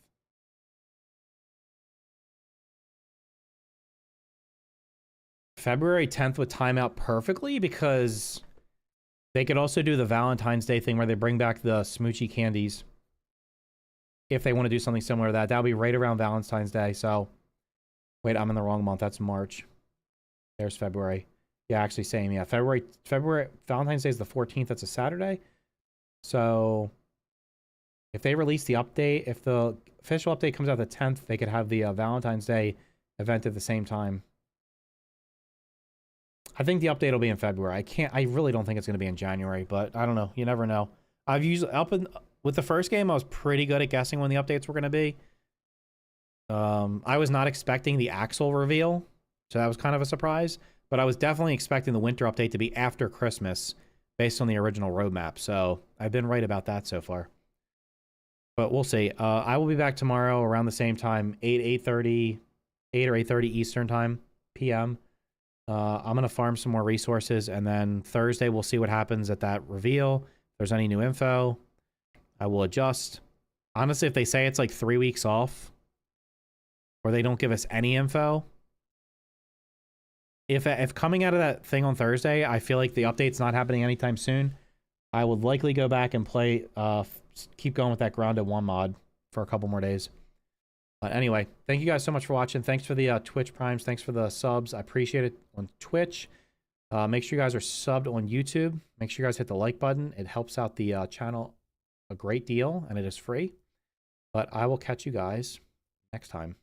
February 10th would time out perfectly because they could also do the Valentine's Day thing where they bring back the smoochy candies. If they want to do something similar to that, that'll be right around Valentine's Day. So, wait, I'm in the wrong month. That's March. There's February. Yeah, actually, same. Yeah, February. Valentine's Day is the 14th. That's a Saturday. So, If they release the update, if the official update comes out the 10th, they could have the Valentine's Day event at the same time. I think the update will be in February. I really don't think it's going to be in January, but I don't know. You never know. I've usually, with the first game, I was pretty good at guessing when the updates were going to be. I was not expecting the Axel reveal, so that was kind of a surprise, but I was definitely expecting the winter update to be after Christmas based on the original roadmap, so I've been right about that so far. But we'll see. I will be back tomorrow around the same time, 8 or 8:30 Eastern time, PM. I'm going to farm some more resources, and then Thursday we'll see what happens at that reveal. If there's any new info, I will adjust. Honestly, if they say it's like 3 weeks off, or they don't give us any info, if coming out of that thing on Thursday, I feel like the update's not happening anytime soon, I would likely go back and play, keep going with that Grounded 1 mod for a couple more days. But anyway, thank you guys so much for watching. Thanks for the Twitch primes. Thanks for the subs. I appreciate it on Twitch. Make sure you guys are subbed on YouTube. Make sure you guys hit the like button. It helps out the channel a great deal, and it is free. But I will catch you guys next time.